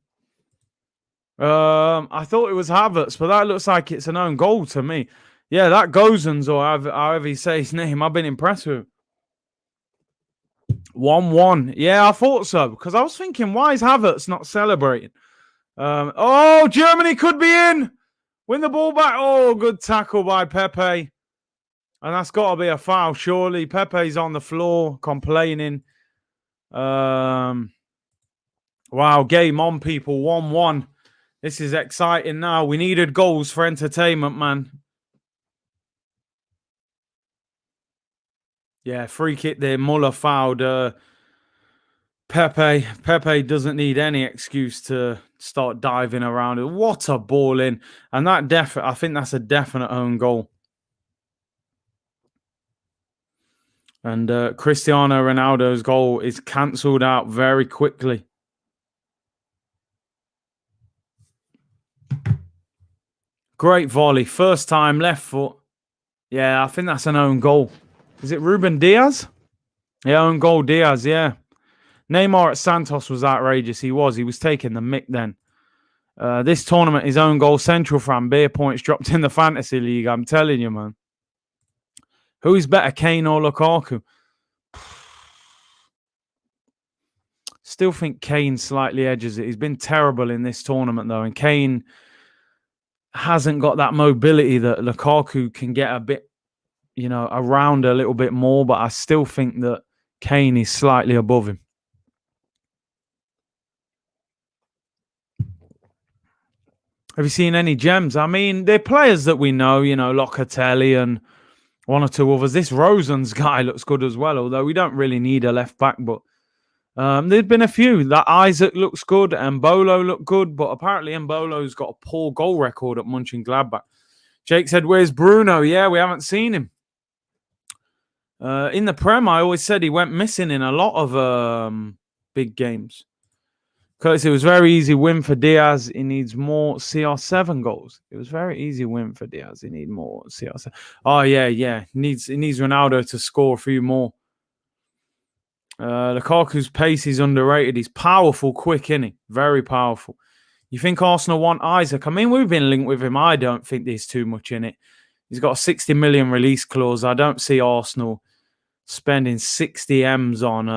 I thought it was Havertz, but that looks like it's an own goal to me. Yeah, that Gozens, or however you say his name, I've been impressed with him. 1-1. Yeah, I thought so, because I was thinking, why is Havertz not celebrating? Oh, Germany could be in. Win the ball back. Oh, good tackle by Pepe. And that's got to be a foul, surely. Pepe's on the floor complaining. Wow, game on, people. 1-1. This is exciting now. We needed goals for entertainment, man. Yeah, free kick there. Muller fouled Pepe. Pepe doesn't need any excuse to start diving around. What a ball in. And that I think that's a definite own goal. And Cristiano Ronaldo's goal is cancelled out very quickly. Great volley. First time, left foot. Yeah, I think that's an own goal. Is it Ruben Diaz? Yeah, own goal Diaz, yeah. Neymar at Santos was outrageous. He was taking the mick then. This tournament, his own goal central from beer points dropped in the fantasy league. I'm telling you, man. Who's better, Kane or Lukaku? Still think Kane slightly edges it. He's been terrible in this tournament, though. And Kane hasn't got that mobility that Lukaku can get a bit, around a little bit more. But I still think that Kane is slightly above him. Have you seen any gems? I mean, they're players that we know, Locatelli and one or two others. This Rosen's guy looks good as well, although we don't really need a left back. But there's been a few. That Isaac looks good, and Mbolo looked good, but apparently Mbolo's got a poor goal record at Mönchengladbach. Jake said, "Where's Bruno?" Yeah, we haven't seen him. In the Prem, I always said he went missing in a lot of big games. Because it was very easy win for Diaz. He needs more CR7 goals. It was very easy win for Diaz. He needs more CR7. Oh, yeah. He needs Ronaldo to score a few more. Lukaku's pace is underrated. He's powerful, quick, isn't he? Very powerful. You think Arsenal want Isaac? I mean, we've been linked with him. I don't think there's too much in it. He's got a 60 million release clause. I don't see Arsenal spending 60 M's on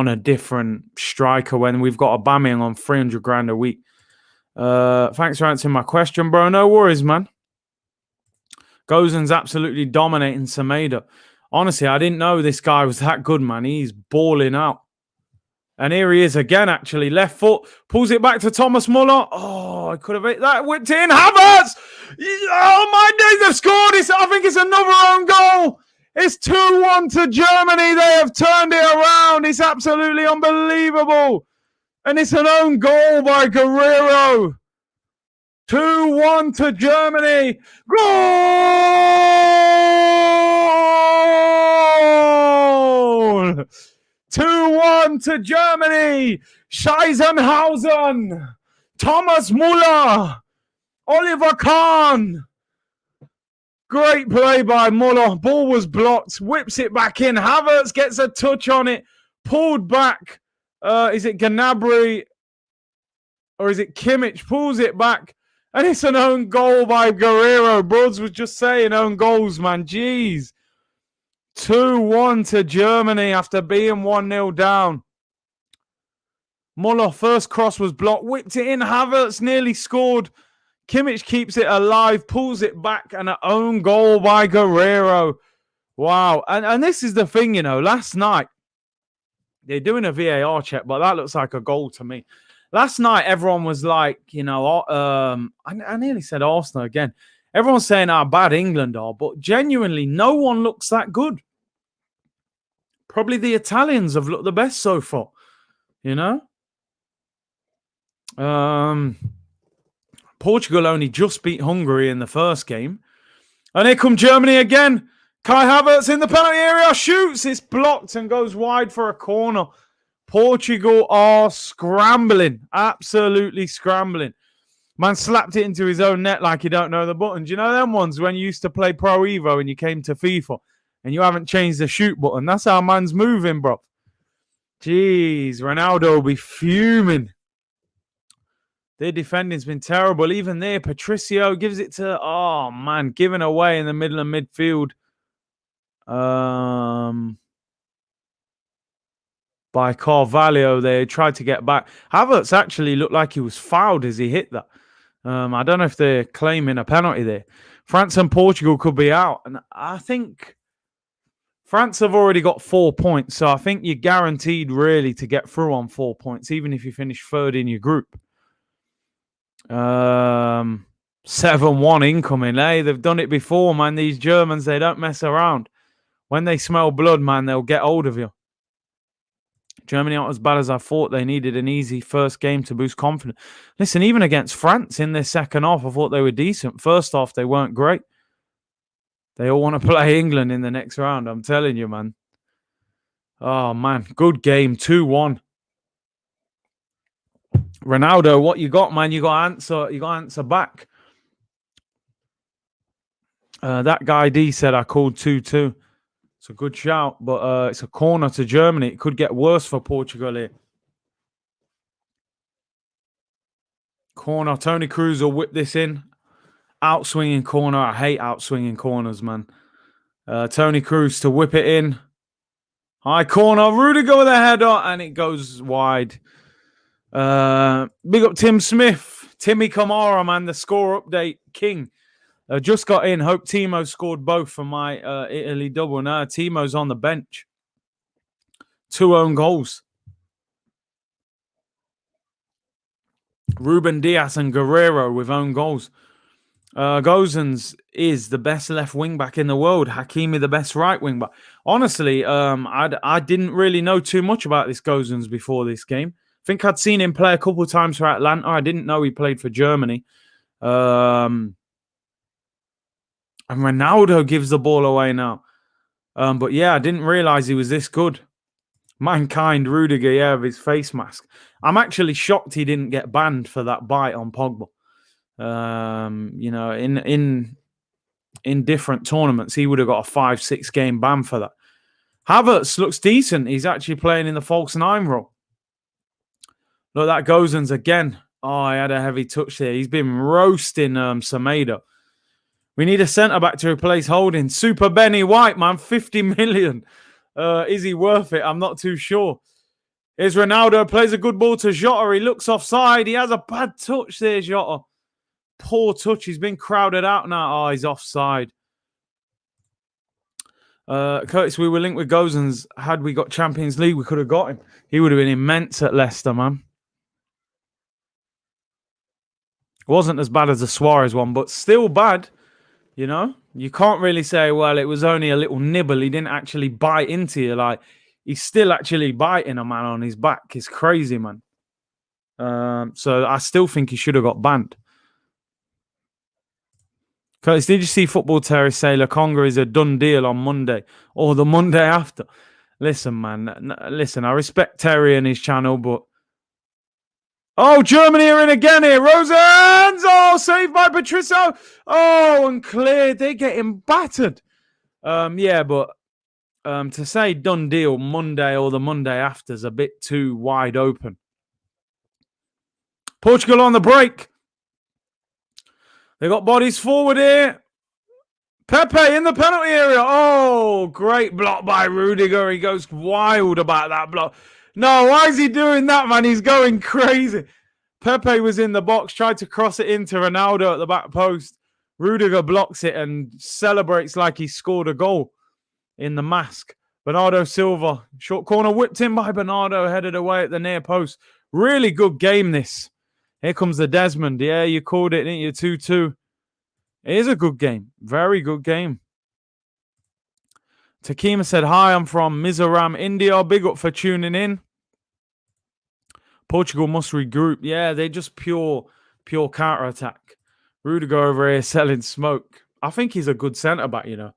a different striker when we've got Aubameyang on 300 grand a week. Thanks for answering my question, bro. No worries, man. Gozan's absolutely dominating Semedo. Honestly, I didn't know this guy was that good, man. He's balling out. And here he is again, actually. Left foot. Pulls it back to Thomas Muller. Oh, I could have hit that. Whipped it in. Havertz! Oh, my days, they've scored. I think it's another own goal. It's 2-1 to Germany. They have turned it around. It's absolutely unbelievable. And it's an own goal by Guerrero. 2-1 to Germany. Goal! 2-1 to Germany. Scheisenhausen. Thomas Muller. Oliver Kahn. Great play by Muller. Ball was blocked. Whips it back in. Havertz gets a touch on it. Pulled back. Is it Gnabry? Or is it Kimmich? Pulls it back. And it's an own goal by Guerrero. Broads was just saying own goals, man. Jeez. 2-1 to Germany after being 1-0 down. Muller, first cross was blocked. Whipped it in. Havertz nearly scored. Kimmich keeps it alive, pulls it back, and an own goal by Guerrero. Wow. And this is the thing, last night, they're doing a VAR check, but that looks like a goal to me. Last night, everyone was like, I nearly said Arsenal again. Everyone's saying how bad England are, but genuinely, no one looks that good. Probably the Italians have looked the best so far, Portugal only just beat Hungary in the first game. And here come Germany again. Kai Havertz in the penalty area. Shoots. It's blocked and goes wide for a corner. Portugal are scrambling. Absolutely scrambling. Man slapped it into his own net like you don't know the buttons. You know them ones when you used to play Pro Evo and you came to FIFA and you haven't changed the shoot button. That's how man's moving, bro. Jeez, Ronaldo will be fuming. Their defending's been terrible. Even there, Patricio gives it to, giving away in the middle of midfield. By Carvalho, they tried to get back. Havertz actually looked like he was fouled as he hit that. I don't know if they're claiming a penalty there. France and Portugal could be out. And I think France have already got 4 points. So I think you're guaranteed really to get through on 4 points, even if you finish third in your group. 7-1 incoming. Hey, they've done it before, man. These Germans, they don't mess around. When they smell blood, man, they'll get hold of you. Germany aren't as bad as I thought. They needed an easy first game to boost confidence. Listen, even against France in their second half, I thought they were decent. First half, they weren't great. They all want to play England in the next round. I'm telling you, man. Oh, man. Good game. 2-1. Ronaldo, what you got, man? You got to answer back. That guy D said I called 2-2. It's a good shout, but it's a corner to Germany. It could get worse for Portugal here. Corner. Tony Cruz will whip this in. Outswinging corner. I hate outswinging corners, man. Tony Cruz to whip it in. High corner. Rudiger with a header, and it goes wide. Big up Tim Smith. Timmy Kamara, man. The score update king. Just got in. Hope Timo scored both for my Italy double. Now Timo's on the bench. 2 own goals. Ruben Diaz and Guerrero with own goals. Gozens is the best left wing back in the world. Hakimi the best right wing back. Honestly, I didn't really know too much about this Gozens before this game. I think I'd seen him play a couple of times for Atlanta. I didn't know he played for Germany. And Ronaldo gives the ball away now. But yeah, I didn't realize he was this good. Mankind, Rudiger, yeah, with his face mask. I'm actually shocked he didn't get banned for that bite on Pogba. You know, in different tournaments, he would have got a 5-6 game ban for that. Havertz looks decent. He's actually playing in the false 9 role. Look, that Gozens again. Oh, he had a heavy touch there. He's been roasting Semedo. We need a centre-back to replace Holding. Super Benny White, man. 50 million. Is he worth it? I'm not too sure. Here's Ronaldo. Plays a good ball to Jota. He looks offside. He has a bad touch there, Jota. Poor touch. He's been crowded out now. Oh, he's offside. Curtis, we were linked with Gozens. Had we got Champions League, we could have got him. He would have been immense at Leicester, man. It wasn't as bad as the Suarez one, but still bad. You know, you can't really say, well, it was only a little nibble. He didn't actually bite into you. Like, he's still actually biting a man on his back. It's crazy, man. So I still think he should have got banned. Curtis, did you see Football Terrace say Lokonga is a done deal on Monday or the Monday after? Listen, man. Listen, I respect Terry and his channel, but... Oh, Germany are in again here. Rosens! Oh, saved by Patricio. Oh, and cleared. They're getting battered. Yeah, but to say done deal Monday or the Monday after is a bit too wide open. Portugal on the break. They got bodies forward here. Pepe in the penalty area. Oh, great block by Rudiger. He goes wild about that block. No, why is he doing that, man? He's going crazy. Pepe was in the box, tried to cross it into Ronaldo at the back post. Rudiger blocks it and celebrates like he scored a goal in the mask. Bernardo Silva, short corner whipped in by Bernardo, headed away at the near post. Really good game, this. Here comes the Desmond. Yeah, you called it, didn't you? 2-2. It is a good game. Very good game. Takima said, hi, I'm from Mizoram, India. Big up for tuning in. Portugal must regroup. Yeah, they're just pure counter-attack. Rudiger over here selling smoke. I think he's a good centre-back, you know.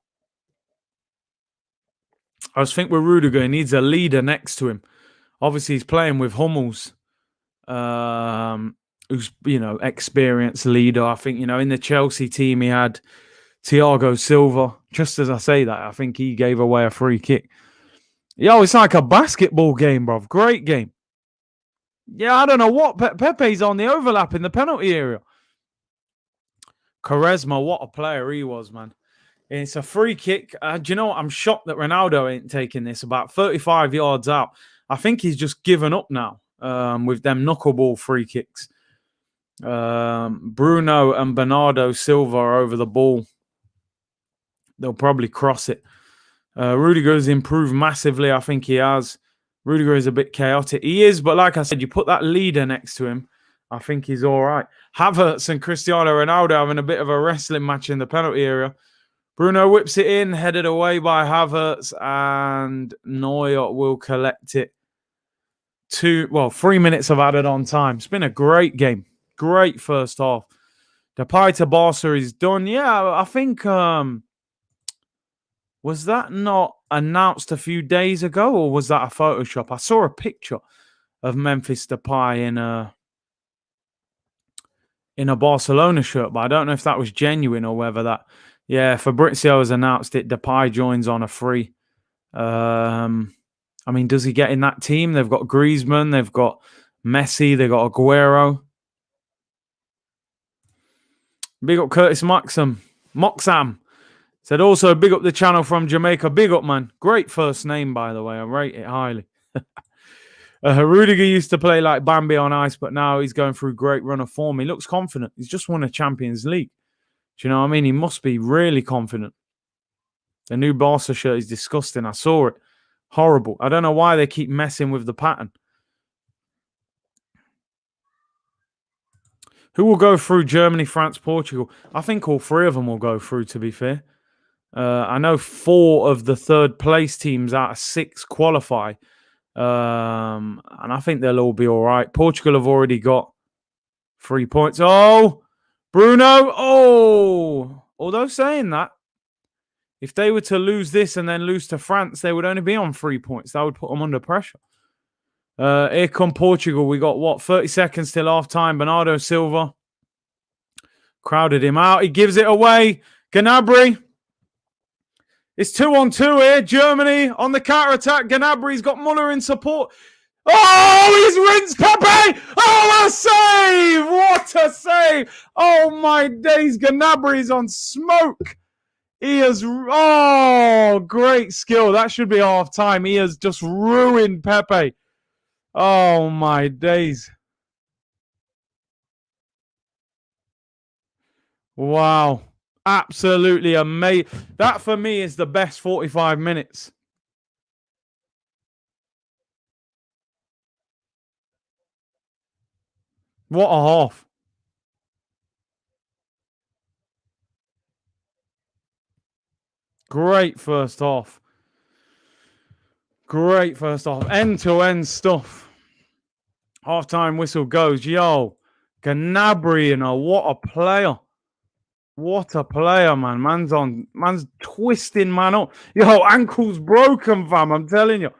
I just think with Rudiger, he needs a leader next to him. Obviously, he's playing with Hummels, who's, you know, experienced leader. I think, you know, in the Chelsea team, he had Thiago Silva. Just as I say that, I think he gave away a free kick. Yo, it's like a basketball game, bro. Great game. Yeah, I don't know what. Pepe's on the overlap in the penalty area. Quaresma, what a player he was, man. It's a free kick. Do you know what? I'm shocked that Ronaldo ain't taking this about 35 yards out. I think he's just given up now with them knuckleball free kicks. Bruno and Bernardo Silva are over the ball. They'll probably cross it. Rudiger's improved massively. I think he has. Rudiger is a bit chaotic. He is, but like I said, you put that leader next to him, I think he's all right. Havertz and Cristiano Ronaldo having a bit of a wrestling match in the penalty area. Bruno whips it in, headed away by Havertz, and Neuer will collect it. 3 minutes of added on time. It's been a great game. Great first half. Depay to Barca is done. Yeah, I think... was that not announced a few days ago, or was that a Photoshop? I saw a picture of Memphis Depay in a Barcelona shirt, but I don't know if that was genuine or whether that Yeah, Fabrizio has announced it. Depay joins on a free. I mean, does he get in that team? They've got Griezmann, they've got Messi, they've got Aguero. Big up Curtis Moxam. Said also big up the channel from Jamaica. Big up, man. Great first name, by the way. I rate it highly. Rudiger used to play like Bambi on ice, but now he's going through a great run of form. He looks confident. He's just won a Champions League. Do you know what I mean? He must be really confident. The new Barca shirt is disgusting. I saw it. Horrible. I don't know why they keep messing with the pattern. Who will go through? Germany, France, Portugal? I think all three of them will go through, to be fair. I know 4 of the third place teams out of 6 qualify. And I think they'll all be all right. Portugal have already got 3 points. Oh, Bruno. Oh, although saying that, if they were to lose this and then lose to France, they would only be on 3 points. That would put them under pressure. Here come Portugal. We got, 30 seconds till half time. Bernardo Silva crowded him out. He gives it away. Gnabry. It's 2-on-2 here. Germany on the counter-attack. Gnabry's got Muller in support. Oh, he's rinsed Pepe. Oh, a save. What a save. Oh, my days. Gnabry's on smoke. He has, great skill. That should be half time. He has just ruined Pepe. Oh, my days. Wow. Absolutely amazing. That for me is the best 45 minutes. What a half. Great first half. Great first half. End-to-end stuff. Half-time whistle goes. Yo, Gnabry, what a player. What a player, man. Man's twisting man up. Yo, ankle's broken, fam. I'm telling you.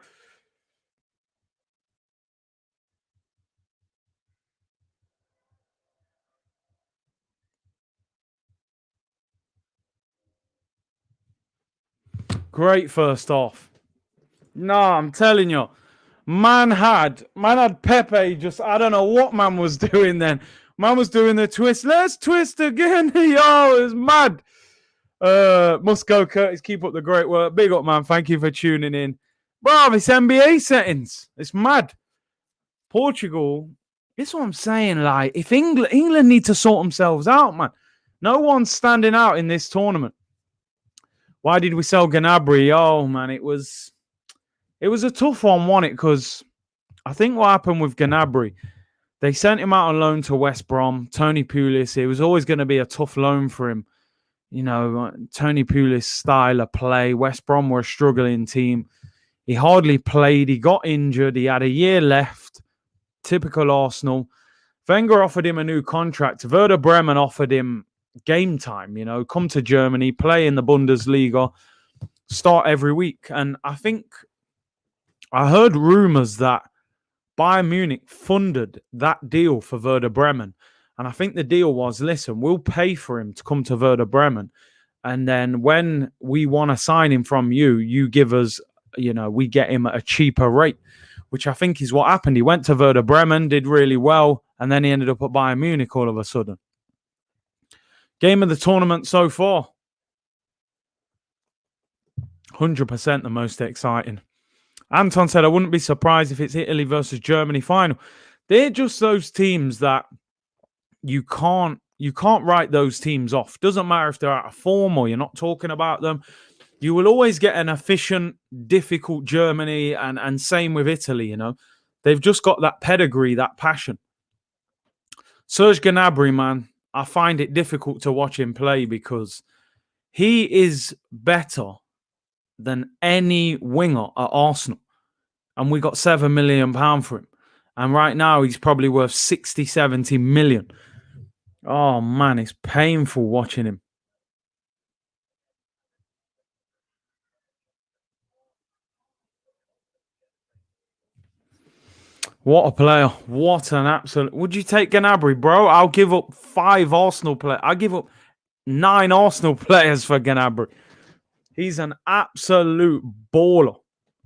Great first half. No, I'm telling you. Man had Pepe just, I don't know what man was doing then. Man was doing the twist. Let's twist again. Yo, it's mad. Must go, Curtis. Keep up the great work. Big up, man. Thank you for tuning in. Bro, it's NBA settings. It's mad. Portugal, this is what I'm saying. Like, if England need to sort themselves out, man. No one's standing out in this tournament. Why did we sell Gnabry? Oh, man, it was a tough one, wasn't it? Because I think what happened with Gnabry, they sent him out on loan to West Brom. Tony Pulis, it was always going to be a tough loan for him. You know, Tony Pulis' style of play. West Brom were a struggling team. He hardly played. He got injured. He had a year left. Typical Arsenal. Wenger offered him a new contract. Werder Bremen offered him game time. You know, come to Germany, play in the Bundesliga, start every week. And I think I heard rumours that Bayern Munich funded that deal for Werder Bremen. And I think the deal was, listen, we'll pay for him to come to Werder Bremen. And then when we want to sign him from you, you give us, we get him at a cheaper rate, which I think is what happened. He went to Werder Bremen, did really well, and then he ended up at Bayern Munich all of a sudden. Game of the tournament so far. 100% the most exciting. Anton said, I wouldn't be surprised if it's Italy versus Germany final. They're just those teams that you can't write those teams off. Doesn't matter if they're out of form or you're not talking about them. You will always get an efficient, difficult Germany, and same with Italy, They've just got that pedigree, that passion. Serge Gnabry, man, I find it difficult to watch him play because he is better than any winger at Arsenal. And we got £7 million for him. And right now he's probably worth 60, 70 million. Oh, man, it's painful watching him. What a player. What an absolute... Would you take Gnabry, bro? I'll give up 5 Arsenal players. I'll give up 9 Arsenal players for Gnabry. He's an absolute baller.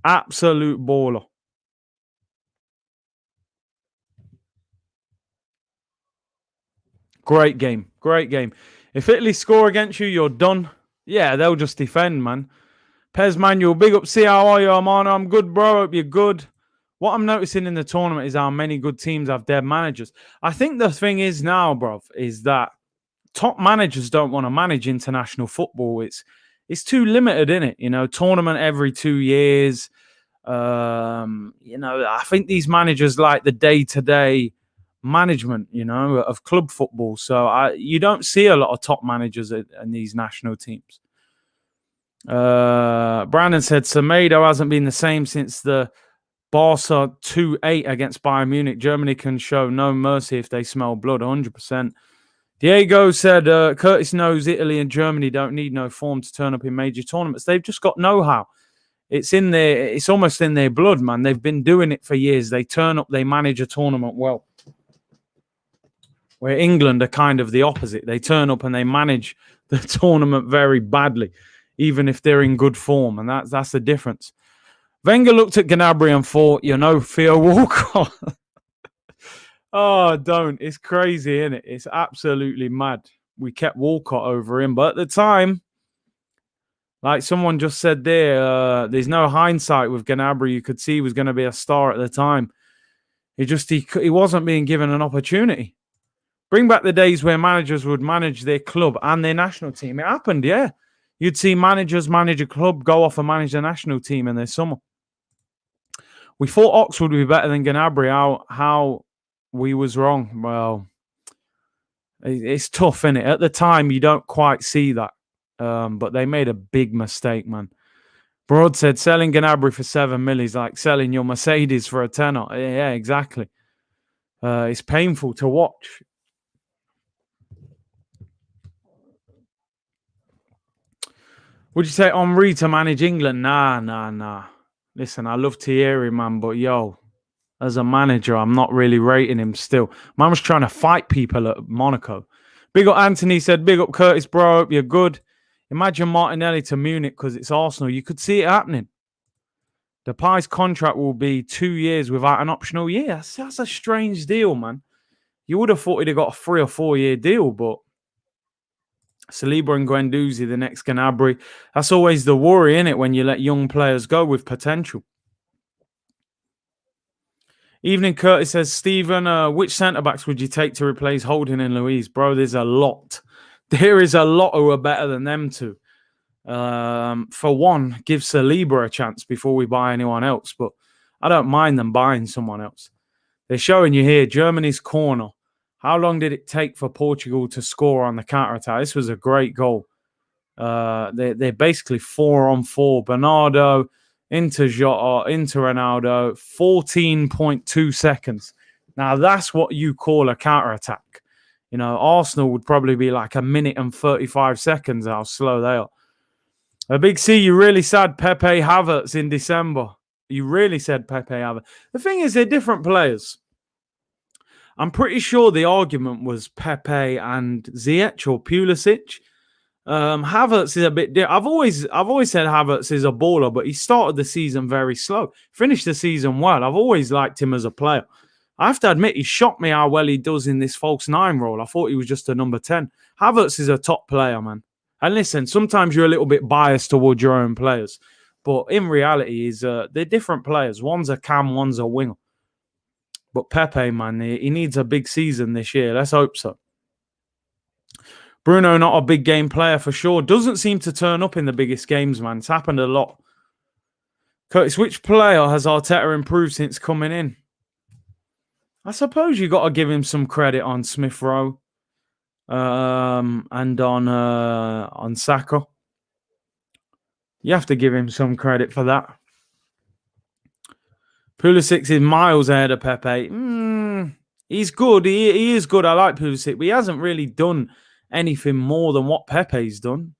Absolute baller. Great game. Great game. If Italy score against you, you're done. Yeah, they'll just defend, man. Pez Manuel, big up. See, how are you, Armano? I'm good, bro. Hope you're good. What I'm noticing in the tournament is how many good teams have dead managers. I think the thing is now, bro, is that top managers don't want to manage international football. It's too limited, isn't it? You know, tournament every 2 years. You know, I think these managers like the day-to-day management, you know, of club football. So you don't see a lot of top managers in these national teams. Brandon said Semedo hasn't been the same since the Barca 2-8 against Bayern Munich. Germany can show no mercy if they smell blood, 100%. Diego said Curtis knows Italy and Germany don't need no form to turn up in major tournaments. They've just got know-how. It's almost in their blood, man. They've been doing it for years. They turn up, they manage a tournament well. Where England are kind of the opposite. They turn up and they manage the tournament very badly, even if they're in good form. And that's the difference. Wenger looked at Gnabry and thought, you know, Theo Walcott. Oh, don't. It's crazy, isn't it? It's absolutely mad. We kept Walcott over him. But at the time, like someone just said there's no hindsight with Gnabry. You could see he was going to be a star at the time. He wasn't being given an opportunity. Bring back the days where managers would manage their club and their national team. It happened, yeah. You'd see managers manage a club, go off and manage the national team in their summer. We thought Oxford would be better than Gnabry. How we was wrong. Well, it's tough, isn't it? At the time, you don't quite see that. But they made a big mistake, man. Broad said selling Gnabry for 7 million is like selling your Mercedes for a tenner. Yeah, exactly. It's painful to watch. Would you say Henry to manage England? Nah. Listen, I love Thierry, man, but yo, as a manager, I'm not really rating him still. Man was trying to fight people at Monaco. Big up Anthony said, big up Curtis, bro. Hope you're good. Imagine Martinelli to Munich because it's Arsenal. You could see it happening. Depay's contract will be 2 years without an optional year. That's a strange deal, man. You would have thought he'd have got a 3 or 4 year deal, but Saliba and Guendouzi, the next Gnabry. That's always the worry, isn't it, when you let young players go with potential. Evening Curtis says, Stephen, which centre-backs would you take to replace Holding and Louise? Bro, there's a lot. There is a lot who are better than them two. For one, give Saliba a chance before we buy anyone else, but I don't mind them buying someone else. They're showing you here, Germany's corner. How long did it take for Portugal to score on the counter-attack? This was a great goal. They're basically 4-on-4. Bernardo into Jota, into Ronaldo, 14.2 seconds. Now, that's what you call a counter-attack. You know, Arsenal would probably be like 1 minute and 35 seconds how slow they are. A big C, you really said Pepe Havertz in December. You really said Pepe Havertz. The thing is, they're different players. I'm pretty sure the argument was Pepe and Ziyech or Pulisic. Havertz is a bit different. I've always said Havertz is a baller, but he started the season very slow. Finished the season well. I've always liked him as a player. I have to admit, he shocked me how well he does in this false 9 role. I thought he was just a number 10. Havertz is a top player, man. And listen, sometimes you're a little bit biased towards your own players. But in reality, they're different players. One's a cam, one's a winger. But Pepe, man, he needs a big season this year. Let's hope so. Bruno, not a big game player for sure. Doesn't seem to turn up in the biggest games, man. It's happened a lot. Curtis, which player has Arteta improved since coming in? I suppose you got to give him some credit on Smith Rowe and on Saka. You have to give him some credit for that. Pulisic is miles ahead of Pepe. He's good. He is good. I like Pulisic, but he hasn't really done anything more than what Pepe's done.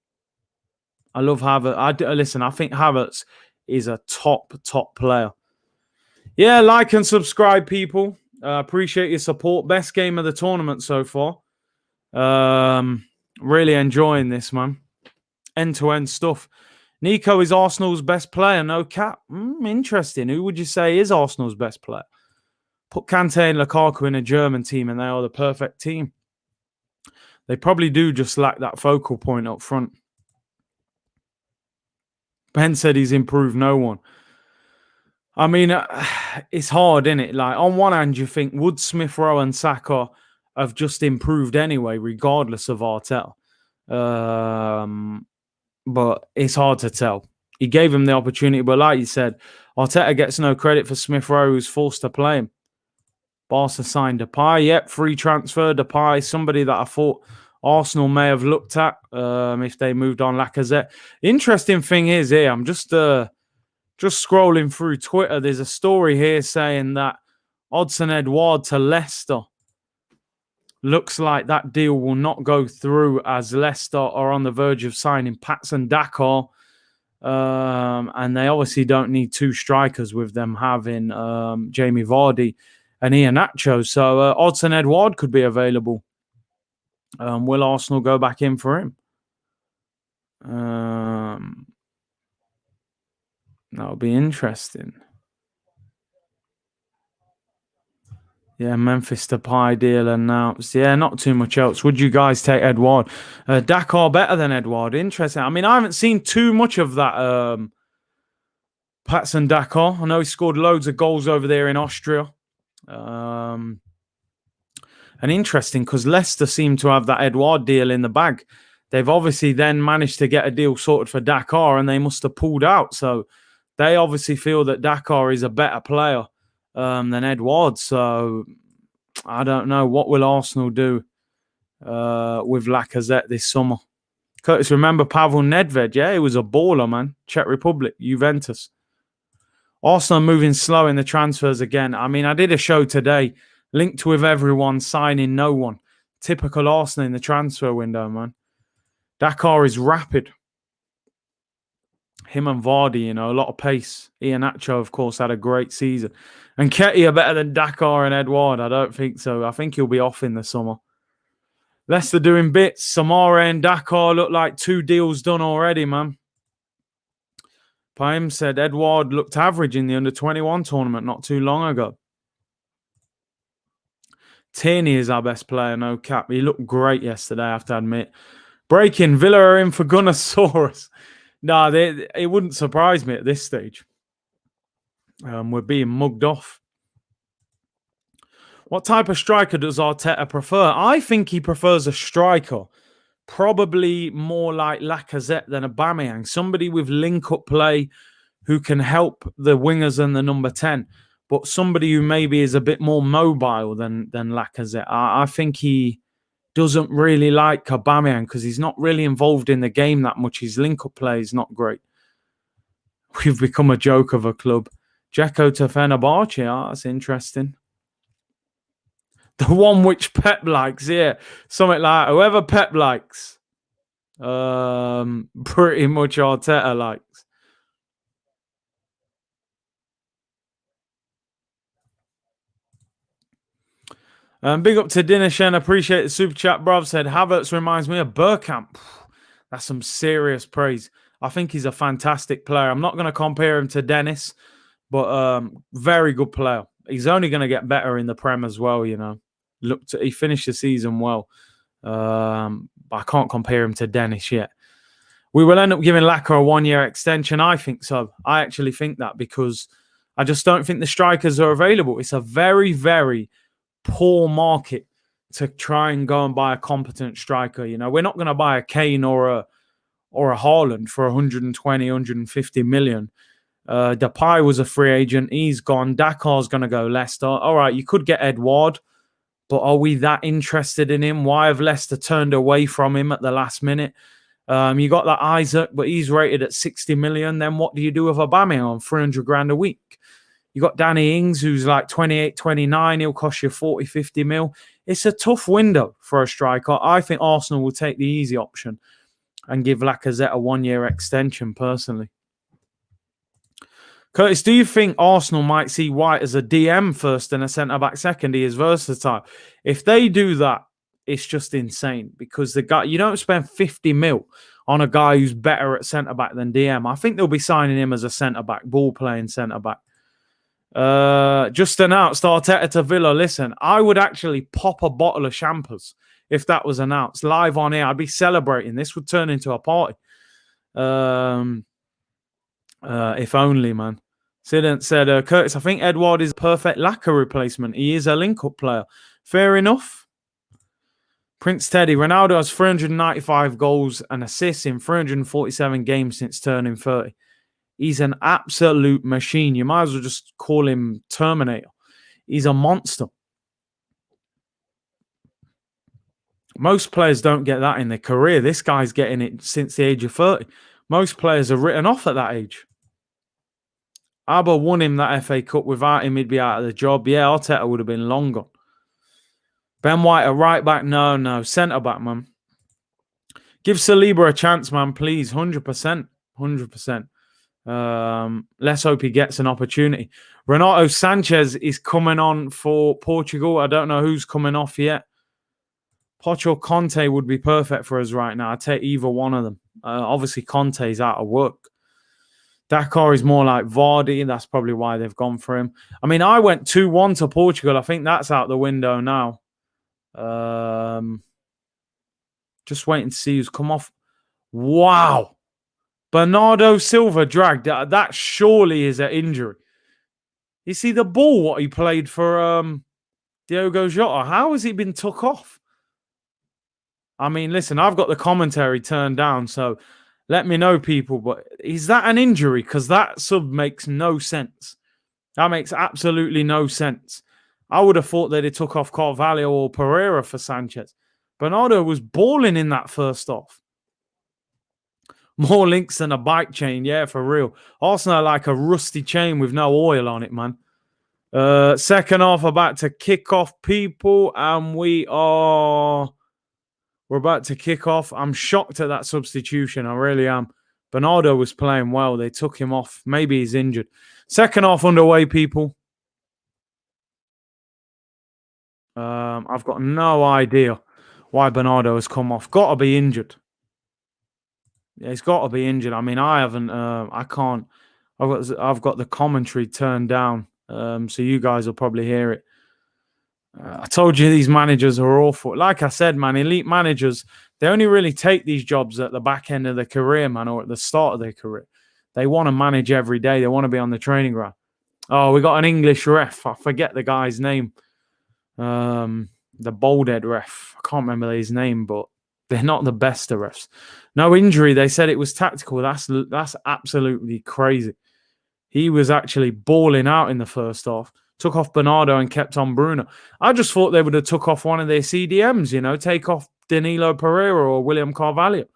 I love Havertz. Listen, I think Havertz is a top player. Yeah, like and subscribe, people. Appreciate your support. Best game of the tournament so far. Really enjoying this, man. End-to-end stuff. Nico is Arsenal's best player, no cap. Interesting. Who would you say is Arsenal's best player? Put Kante and Lukaku in a German team and they are the perfect team. They probably do just lack that focal point up front. Ben said he's improved no one. I mean, it's hard, isn't it? Like, on one hand, you think, would Smith Rowe and Saka have just improved anyway, regardless of Arteta? But it's hard to tell. He gave him the opportunity, but like you said, Arteta gets no credit for Smith Rowe, who's forced to play him. Barca signed Depay. Yep, free transfer. Depay, somebody that I thought Arsenal may have looked at if they moved on Lacazette. Interesting thing is here, I'm just scrolling through Twitter. There's a story here saying that Odsonne Edouard to Leicester. Looks like that deal will not go through as Leicester are on the verge of signing Patson Dakar. And they obviously don't need two strikers with them having Jamie Vardy and Iheanacho. So Odsonne Edouard could be available. Will Arsenal go back in for him? That'll be interesting. Yeah, Memphis Depay deal announced. Yeah, not too much else. Would you guys take Edouard? Dakar better than Edouard. Interesting. I mean, I haven't seen too much of that Patson Dakar. I know he scored loads of goals over there in Austria. And interesting because Leicester seem to have that Edouard deal in the bag. They've obviously then managed to get a deal sorted for Dakar and they must have pulled out. So they obviously feel that Dakar is a better player than Edouard. So I don't know. What will Arsenal do with Lacazette this summer? Curtis, remember Pavel Nedved? Yeah, he was a baller, man. Czech Republic, Juventus. Arsenal moving slow in the transfers again. I mean, I did a show today linked with everyone signing no one. Typical Arsenal in the transfer window, man. Dakar is rapid. Him and Vardy, a lot of pace. Iheanacho, of course, had a great season. And Ketty are better than Dakar and Edouard. I don't think so. I think he'll be off in the summer. Leicester doing bits. Samara and Dakar look like 2 deals done already, man. Paim said Edouard looked average in the under-21 tournament not too long ago. Tierney is our best player, no cap. He looked great yesterday, I have to admit. Breaking, Villa are in for Gunnosaurus. No, it wouldn't surprise me at this stage. We're being mugged off. What type of striker does Arteta prefer? I think he prefers a striker. Probably more like Lacazette than Aubameyang. Somebody with link-up play who can help the wingers and the number 10. But somebody who maybe is a bit more mobile than Lacazette. I think he doesn't really like Aubameyang because he's not really involved in the game that much. His link-up play is not great. We've become a joke of a club. Dzeko to Fenerbahce. That's interesting. The one which Pep likes, yeah. Something like whoever Pep likes. Pretty much Arteta likes. Big up to Dinesh, appreciate the super chat, bruv. Said Havertz reminds me of Bergkamp. That's some serious praise. I think he's a fantastic player. I'm not going to compare him to Dennis, but very good player. He's only going to get better in the Prem as well, He finished the season well. But I can't compare him to Dennis yet. We will end up giving Laka a 1-year extension. I think so. I actually think that because I just don't think the strikers are available. It's a very, very poor market to try and go and buy a competent striker. We're not going to buy a Kane or a Haaland for 120, 150 million. Depay was a free agent. He's gone. Dakar's going to go Leicester. All right, you could get Edouard, but are we that interested in him? Why have Leicester turned away from him at the last minute? You got that Isaac, but he's rated at 60 million. Then what do you do with Aubameyang on 300 grand a week? You got Danny Ings, who's like 28, 29. He'll cost you 40, 50 mil. It's a tough window for a striker. I think Arsenal will take the easy option and give Lacazette a 1-year extension, personally. Curtis, do you think Arsenal might see White as a DM first and a centre-back second? He is versatile. If they do that, it's just insane because the guy, you don't spend 50 mil on a guy who's better at centre back than DM. I think they'll be signing him as a centre back, ball playing centre back. Just announced Arteta to Villa. Listen, I would actually pop a bottle of champers if that was announced live on air. I'd be celebrating. This would turn into a party. If only, man. Sident said, Curtis, I think Edouard is a perfect Lacquer replacement. He is a link-up player. Fair enough. Prince Teddy, Ronaldo has 395 goals and assists in 347 games since turning 30. He's an absolute machine. You might as well just call him Terminator. He's a monster. Most players don't get that in their career. This guy's getting it since the age of 30. Most players are written off at that age. Abba won him that FA Cup. Without him, he'd be out of the job. Yeah, Arteta would have been long gone. Ben White, a right back? No. Centre back, man. Give Saliba a chance, man, please. 100%. 100%. Let's hope he gets an opportunity. Renato Sanchez is coming on for Portugal. I don't know who's coming off yet. Poch or Conte would be perfect for us right now. I'd take either one of them. Obviously, Conte's out of work. Dakar is more like Vardy. That's probably why they've gone for him. I mean, I went 2-1 to Portugal. I think that's out the window now. Just waiting to see who's come off. Wow. Bernardo Silva dragged. That surely is an injury. You see the ball, what he played for Diogo Jota. How has he been took off? I mean, listen, I've got the commentary turned down, so let me know, people. But is that an injury? Because that sub makes no sense. That makes absolutely no sense. I would have thought that they took off Carvalho or Pereira for Sanchez. Bernardo was balling in that first off. More links than a bike chain. Yeah, for real. Arsenal are like a rusty chain with no oil on it, man. Second half about to kick off, people. And we're about to kick off. I'm shocked at that substitution. I really am. Bernardo was playing well. They took him off. Maybe he's injured. Second half underway, people. I've got no idea why Bernardo has come off. Got to be injured. Yeah, he's got to be injured. I mean, I haven't. I can't. I've got the commentary turned down, so you guys will probably hear it. I told you these managers are awful. Like I said, man, elite managers, they only really take these jobs at the back end of their career, man, or at the start of their career. They want to manage every day. They want to be on the training ground. Oh, we got an English ref. I forget the guy's name. The bald-head ref. I can't remember his name, but they're not the best of refs. No injury. They said it was tactical. That's absolutely crazy. He was actually balling out in the first half. Took off Bernardo and kept on Bruno. I just thought they would have took off one of their CDMs, you know, take off Danilo Pereira or William Carvalho.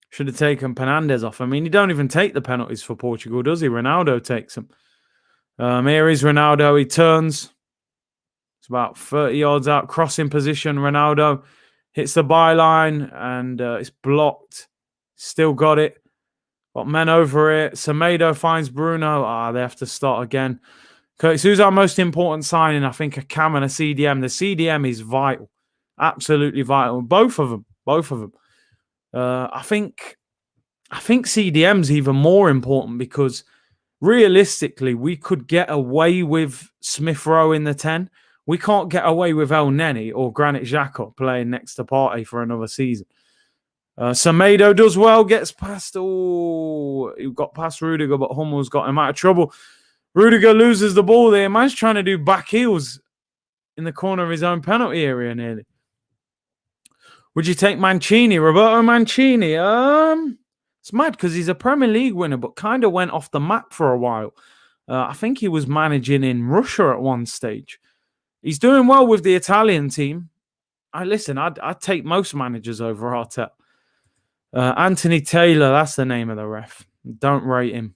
Should have taken Fernandes off. I mean, he don't even take the penalties for Portugal, does he? Ronaldo takes them. Here is Ronaldo. He turns. It's about 30 yards out. Crossing position. Ronaldo hits the byline and it's blocked. Still got it. Got men over it. Semedo finds Bruno. They have to start again. Curtis, who's our most important signing? I think a Cam and a CDM. The CDM is vital. Absolutely vital. Both of them. I think CDM's even more important because realistically, we could get away with Smith Rowe in the 10. We can't get away with El Neni or Granit Xhaka playing next to Partey for another season. Semedo does well, gets past. Oh, he got past Rudiger, but Hummel's got him out of trouble. Rudiger loses the ball there. Man's trying to do back heels in the corner of his own penalty area nearly. Would you take Mancini? Roberto Mancini? It's mad because he's a Premier League winner, but kind of went off the map for a while. I think he was managing in Russia at one stage. He's doing well with the Italian team. I'd take most managers over Arteta. Anthony Taylor, that's the name of the ref. Don't rate him.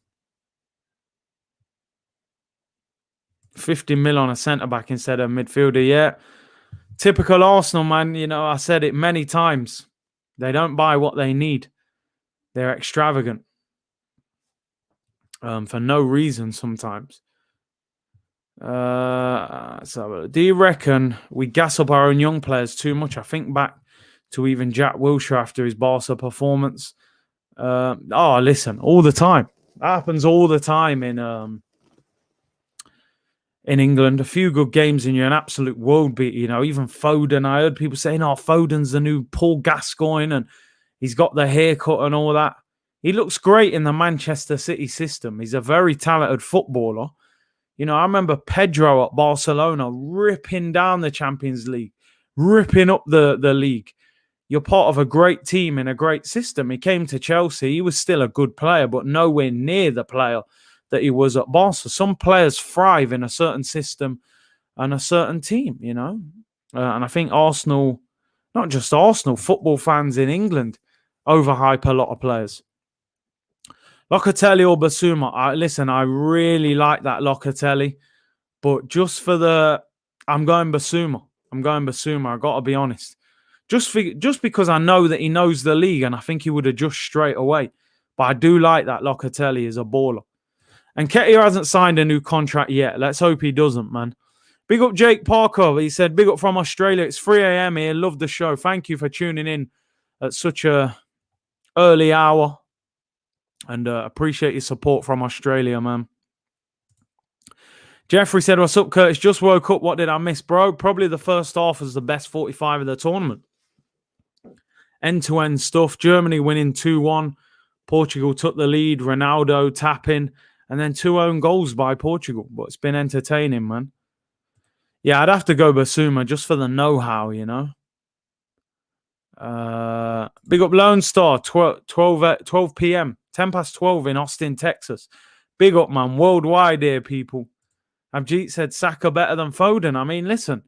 50 mil on a centre-back instead of midfielder, yeah. Typical Arsenal, man. You know, I said it many times. They don't buy what they need. They're extravagant. For no reason sometimes. So do you reckon we gas up our own young players too much? I think back to even Jack Wilshere after his Barca performance. Listen, all the time. That happens all the time in England. A few good games and you're an absolute world beat. You know, even Foden. I heard people saying, "Oh, Foden's the new Paul Gascoigne and he's got the haircut and all that." He looks great in the Manchester City system. He's a very talented footballer. You know, I remember Pedro at Barcelona ripping down the Champions League, ripping up the league. You're part of a great team in a great system. He came to Chelsea. He was still a good player, but nowhere near the player that he was at Barca. Some players thrive in a certain system and a certain team, you know. And I think Arsenal, not just Arsenal, football fans in England overhype a lot of players. Locatelli or Basuma. I really like that Locatelli, but just for I'm going Basuma. I got to be honest. Just because I know that he knows the league and I think he would adjust straight away. But I do like that Locatelli is a baller. And Ketia hasn't signed a new contract yet. Let's hope he doesn't, man. Big up Jake Parker. He said, big up from Australia. It's 3 a.m. here. Love the show. Thank you for tuning in at such a early hour. And appreciate your support from Australia, man. Jeffrey said, what's up, Curtis? Just woke up. What did I miss, bro? Probably the first half was the best 45 of the tournament. End-to-end stuff. Germany winning 2-1. Portugal took the lead. Ronaldo tapping. And then 2 own goals by Portugal. But it's been entertaining, man. Yeah, I'd have to go Basuma just for the know-how, you know. Big up Lone Star, 12 p.m. 10 past 12 in Austin, Texas. Big up, man. Worldwide here, people. Abjeet said Saka better than Foden. I mean, listen.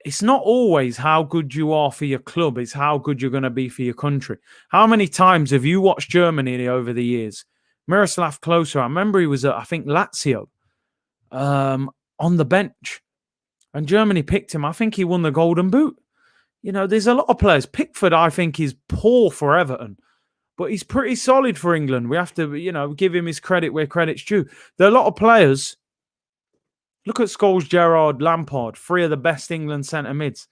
It's not always how good you are for your club. It's how good you're going to be for your country. How many times have you watched Germany over the years? Miroslav Klose, I remember he was at, I think, Lazio on the bench. And Germany picked him. I think he won the Golden Boot. You know, there's a lot of players. Pickford, I think, is poor for Everton. But he's pretty solid for England. We have to, you know, give him his credit where credit's due. There are a lot of players. Look at Scholes, Gerrard, Lampard, 3 of the best England centre mids.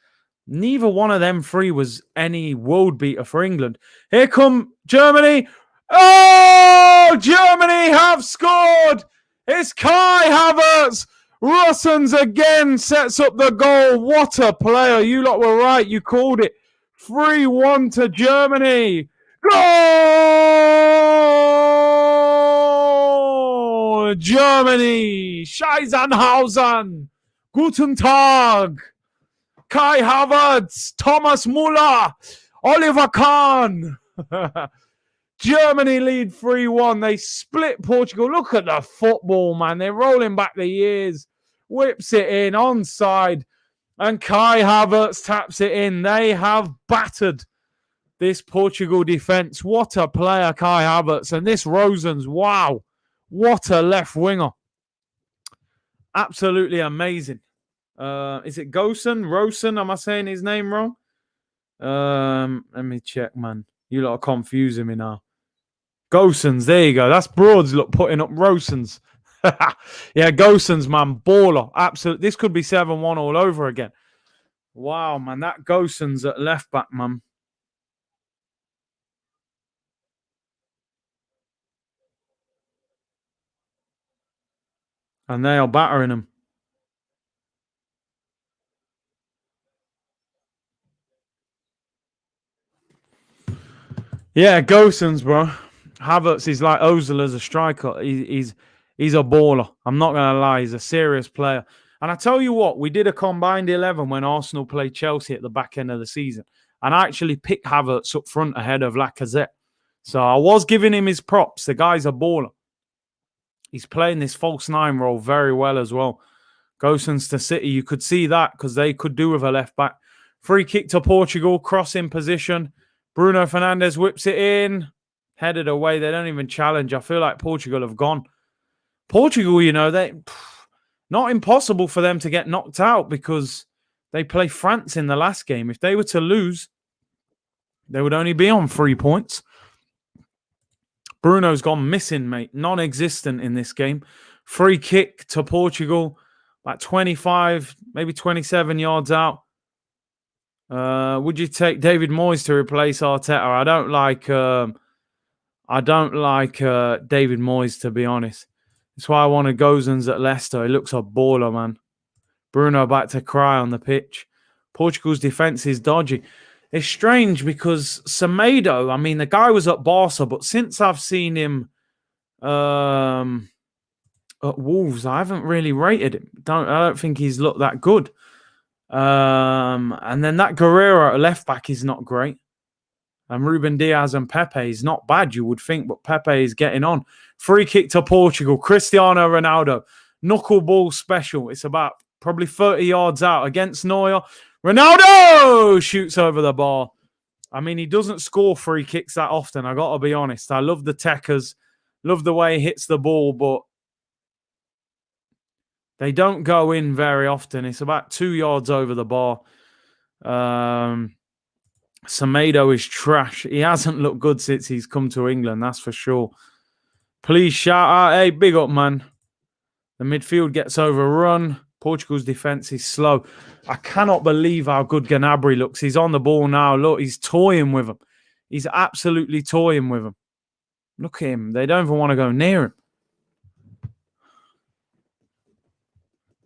Neither one of them 3 was any world beater for England. Here come Germany. Oh, Germany have scored. It's Kai Havertz. Rossens again sets up the goal. What a player. You lot were right. You called it. 3-1 to Germany. Goal! Germany. Scheißenhausen. Guten Tag. Kai Havertz. Thomas Müller. Oliver Kahn. Germany lead 3-1. They split Portugal. Look at the football, man. They're rolling back the years. Whips it in, onside. And Kai Havertz taps it in. They have battered this Portugal defence. What a player, Kai Havertz. And this Rosens, wow. What a left winger. Absolutely amazing. Is it Rosen? Am I saying his name wrong? Let me check, man. You lot are confusing me now. Gosens, there you go. That's Broads, look, putting up Rosens. Yeah, Gosens, man, baller. Absolutely. This could be 7-1 all over again. Wow, man, that Gosens at left back, man. And they are battering him. Yeah, Gosens, bro. Havertz is like Ozil as a striker. He's a baller. I'm not going to lie. He's a serious player. And I tell you what, we did a combined 11 when Arsenal played Chelsea at the back end of the season. And I actually picked Havertz up front ahead of Lacazette. So I was giving him his props. The guy's a baller. He's playing this false 9 role very well as well. Gosens to City, you could see that because they could do with a left back. Free kick to Portugal, cross in position. Bruno Fernandes whips it in. Headed away. They don't even challenge. I feel like Portugal have gone. Portugal, you know, they not impossible for them to get knocked out because they play France in the last game. If they were to lose, they would only be on 3 points. Bruno's gone missing, mate. Non-existent in this game. Free kick to Portugal, about 25, maybe 27 yards out. Would you take David Moyes to replace Arteta? I don't like David Moyes, to be honest. That's why I wanted Gozens at Leicester. He looks a baller, man. Bruno back to cry on the pitch. Portugal's defence is dodgy. It's strange because Semedo, I mean, the guy was at Barca, but since I've seen him at Wolves, I haven't really rated him. I don't think he's looked that good. And then that Guerrero at left back is not great. And Ruben Diaz and Pepe is not bad, you would think, but Pepe is getting on. Free kick to Portugal. Cristiano Ronaldo. Knuckleball special. It's about probably 30 yards out against Neuer. Ronaldo shoots over the bar. I mean, he doesn't score free kicks that often, I got to be honest. I love the techers. Love the way he hits the ball, but they don't go in very often. It's about 2 yards over the bar. Semedo is trash. He hasn't looked good since he's come to England, that's for sure. Please shout out, hey, big up, man. The midfield gets overrun. Portugal's defence is slow. I cannot believe how good Gnabry looks. He's on the ball now. Look, he's toying with him. He's absolutely toying with him. Look at him. They don't even want to go near him.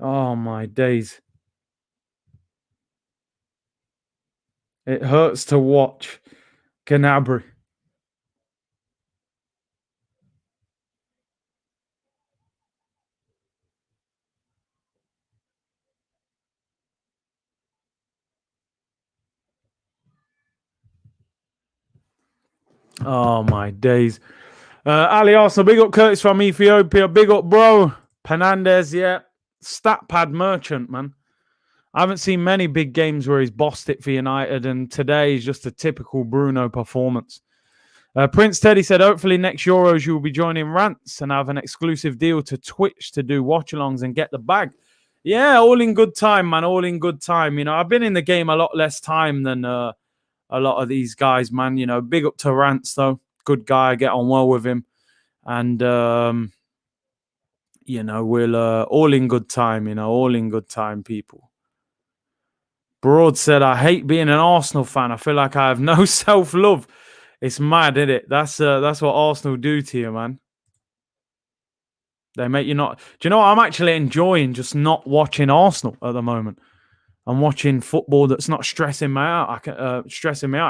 Oh, my days. It hurts to watch Gnabry. Oh, my days. Ali Arsenal, big up Curtis from Ethiopia. Big up, bro. Penandes, yeah. Stat pad merchant, man. I haven't seen many big games where he's bossed it for United, and today is just a typical Bruno performance. Prince Teddy said, hopefully next Euros you will be joining Rants and have an exclusive deal to Twitch to do watch-alongs and get the bag. Yeah, all in good time, man. All in good time. You know, I've been in the game a lot less time than a lot of these guys, man. You know, big up to Rants, though. Good guy. I get on well with him. And, you know, we'll all in good time, you know, all in good time, people. Broad said, I hate being an Arsenal fan. I feel like I have no self-love. It's mad, isn't it? That's what Arsenal do to you, man. They make you not... Do you know what? I'm actually enjoying just not watching Arsenal at the moment. I'm watching football that's not stressing me out. I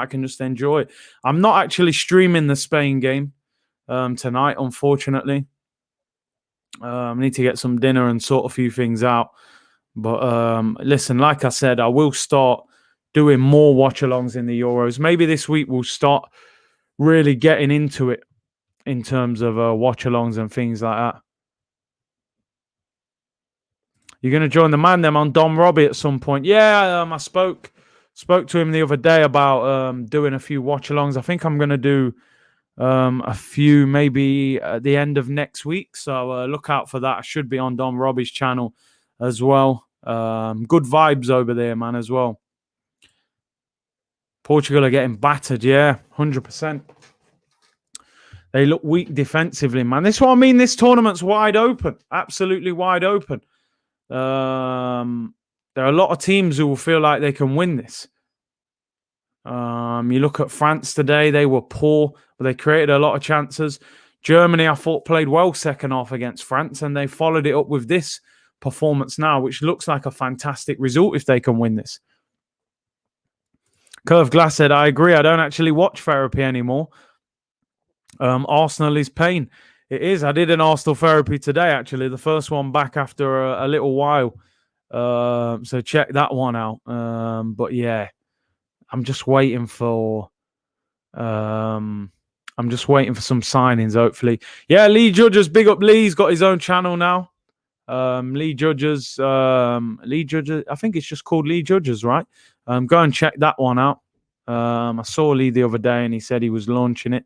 can just enjoy it. I'm not actually streaming the Spain game tonight, unfortunately. I need to get some dinner and sort a few things out. But listen, like I said, I will start doing more watch-alongs in the Euros. Maybe this week we'll start really getting into it in terms of watch-alongs and things like that. You're going to join the man them on Dom Robbie at some point. Yeah, I spoke to him the other day about doing a few watch-alongs. I think I'm going to do a few maybe at the end of next week. So look out for that. I should be on Dom Robbie's channel as well. Good vibes over there, man, as well. Portugal are getting battered, yeah, 100%. They look weak defensively, man. This is what I mean. This tournament's wide open, absolutely wide open. There are a lot of teams who will feel like they can win this. You look at France today, they were poor, but they created a lot of chances. Germany, I thought, played well second half against France, and they followed it up with this performance now, which looks like a fantastic result if they can win this. Curve Glass said, I agree. I don't actually watch therapy anymore. Arsenal is pain. It is. I did an Arsenal therapy today, actually. The first one back after a little while. So check that one out. But yeah, I'm just waiting for some signings, hopefully. Yeah, Lee Judges, big up Lee. He's got his own channel now. Lee Judges, I think it's just called Lee Judges, right? Go and check that one out. I saw Lee the other day and he said he was launching it.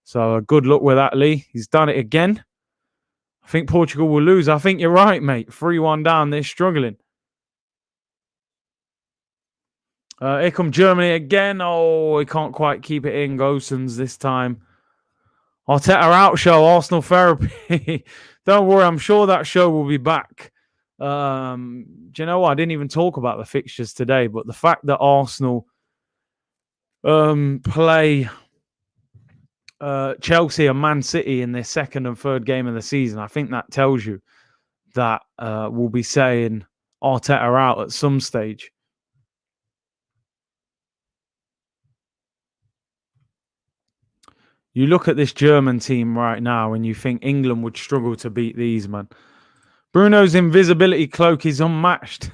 So good luck with that, Lee. He's done it again. I think Portugal will lose. I think you're right, mate. 3-1 down. They're struggling. Here come Germany again. Oh, he can't quite keep it in. Gosens this time. Arteta out show, Arsenal therapy. Don't worry, I'm sure that show will be back. Do you know what? I didn't even talk about the fixtures today, but the fact that Arsenal play Chelsea and Man City in their second and third game of the season, I think that tells you that we'll be saying Arteta out at some stage. You look at this German team right now and you think England would struggle to beat these, man. Bruno's invisibility cloak is unmatched.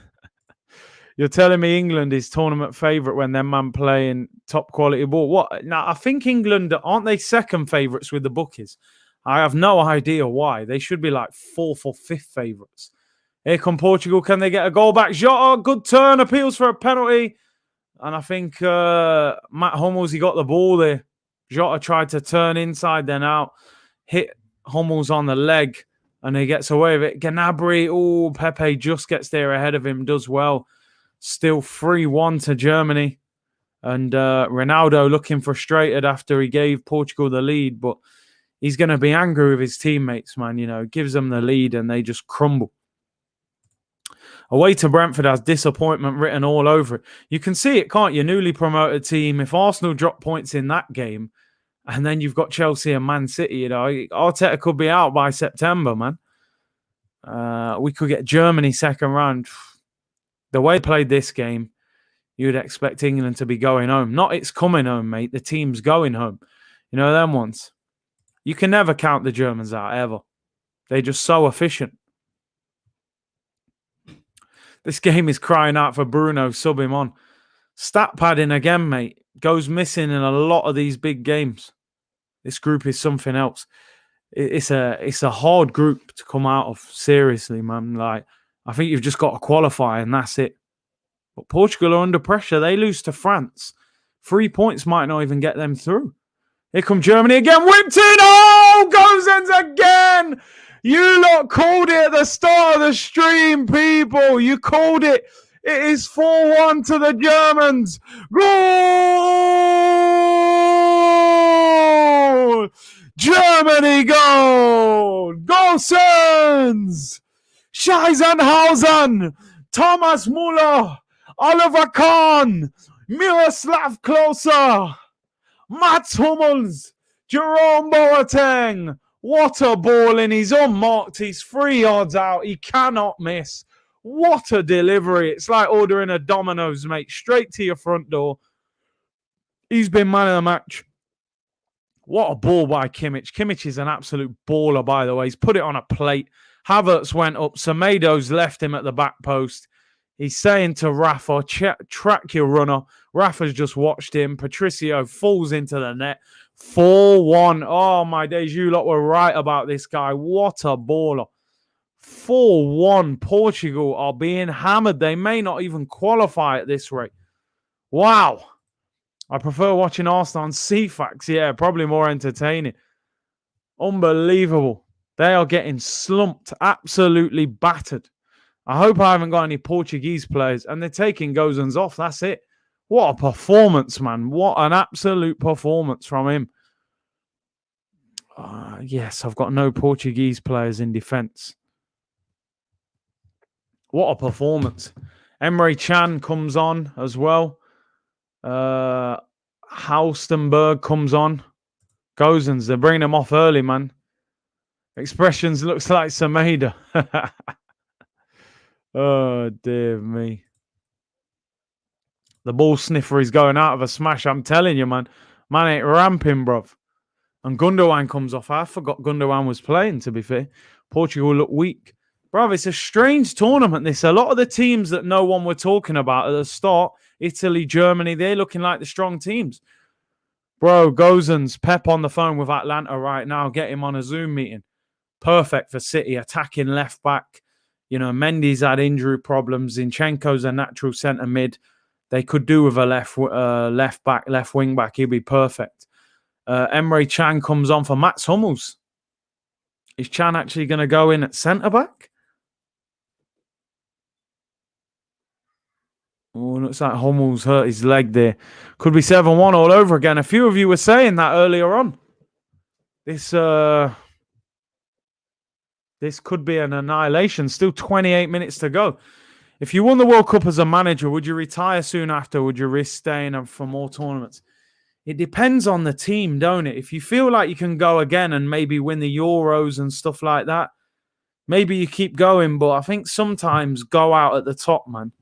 You're telling me England is tournament favourite when their man playing top quality ball? What? Now, I think England, aren't they second favourites with the bookies? I have no idea why. They should be like fourth or fifth favourites. Here come Portugal. Can they get a goal back? Jota, good turn, appeals for a penalty. And I think Matt Hummels, he got the ball there. Jota tried to turn inside, then out, hit Hummels on the leg, and he gets away with it. Gnabry, Pepe just gets there ahead of him, does well. Still 3-1 to Germany. And Ronaldo looking frustrated after he gave Portugal the lead, but he's going to be angry with his teammates, man. You know, gives them the lead and they just crumble. Away to Brentford has disappointment written all over it. You can see it, can't you? Newly promoted team. If Arsenal drop points in that game, and then you've got Chelsea and Man City, you know, Arteta could be out by September, man. We could get Germany second round. The way they played this game, you'd expect England to be going home. Not it's coming home, mate. The team's going home. You know them ones. You can never count the Germans out, ever. They're just so efficient. This game is crying out for Bruno. Sub him on. Stat padding again, mate. Goes missing in a lot of these big games. This group is something else. It's a hard group to come out of. Seriously, man. Like, I think you've just got to qualify and that's it. But Portugal are under pressure. They lose to France. 3 points might not even get them through. Here come Germany again. Whipped in. Oh, Gosens again. You lot called it at the start of the stream, people. You called it. It is 4-1 to the Germans. Goal! Germany goal! Gosens! Scheisenhausen! Thomas Müller! Oliver Kahn! Miroslav Klose! Mats Hummels! Jerome Boateng! What a ball, and he's unmarked. He's 3 yards out. He cannot miss. What a delivery. It's like ordering a Domino's, mate. Straight to your front door. He's been man of the match. What a ball by Kimmich. Kimmich is an absolute baller, by the way. He's put it on a plate. Havertz went up. Semedo's left him at the back post. He's saying to Rafa, track your runner. Rafa's just watched him. Patricio falls into the net. 4-1. Oh, my days. You lot were right about this guy. What a baller. 4-1. Portugal are being hammered. They may not even qualify at this rate. Wow. I prefer watching Arsenal on CFAX. Yeah, probably more entertaining. Unbelievable. They are getting slumped. Absolutely battered. I hope I haven't got any Portuguese players. And they're taking Gosens off. That's it. What a performance, man. What an absolute performance from him. Yes, I've got no Portuguese players in defence. What a performance. Emre Can comes on as well. Halstenberg comes on. Gosens, they're bringing him off early, man. Expressions looks like Semedo. Oh, dear me. The ball sniffer is going out of a smash. I'm telling you, man. Man ain't ramping, bruv. And Gundogan comes off. I forgot Gundogan was playing, to be fair. Portugal look weak. Bruv, it's a strange tournament, this. A lot of the teams that no one were talking about at the start, Italy, Germany, they're looking like the strong teams. Bro, Gosens, Pep on the phone with Atlanta right now. Get him on a Zoom meeting. Perfect for City. Attacking left back. You know, Mendy's had injury problems. Zinchenko's a natural centre mid. They could do with a left back, left wing back. He'd be perfect. Emre Can comes on for Mats Hummels. Is Can actually going to go in at centre back? Oh, looks like Hummels hurt his leg there. Could be 7-1 all over again. A few of you were saying that earlier on. This this could be an annihilation. Still 28 minutes to go. If you won the World Cup as a manager, would you retire soon after? Would you risk staying for more tournaments? It depends on the team, don't it? If you feel like you can go again and maybe win the Euros and stuff like that, maybe you keep going. But I think sometimes go out at the top, man.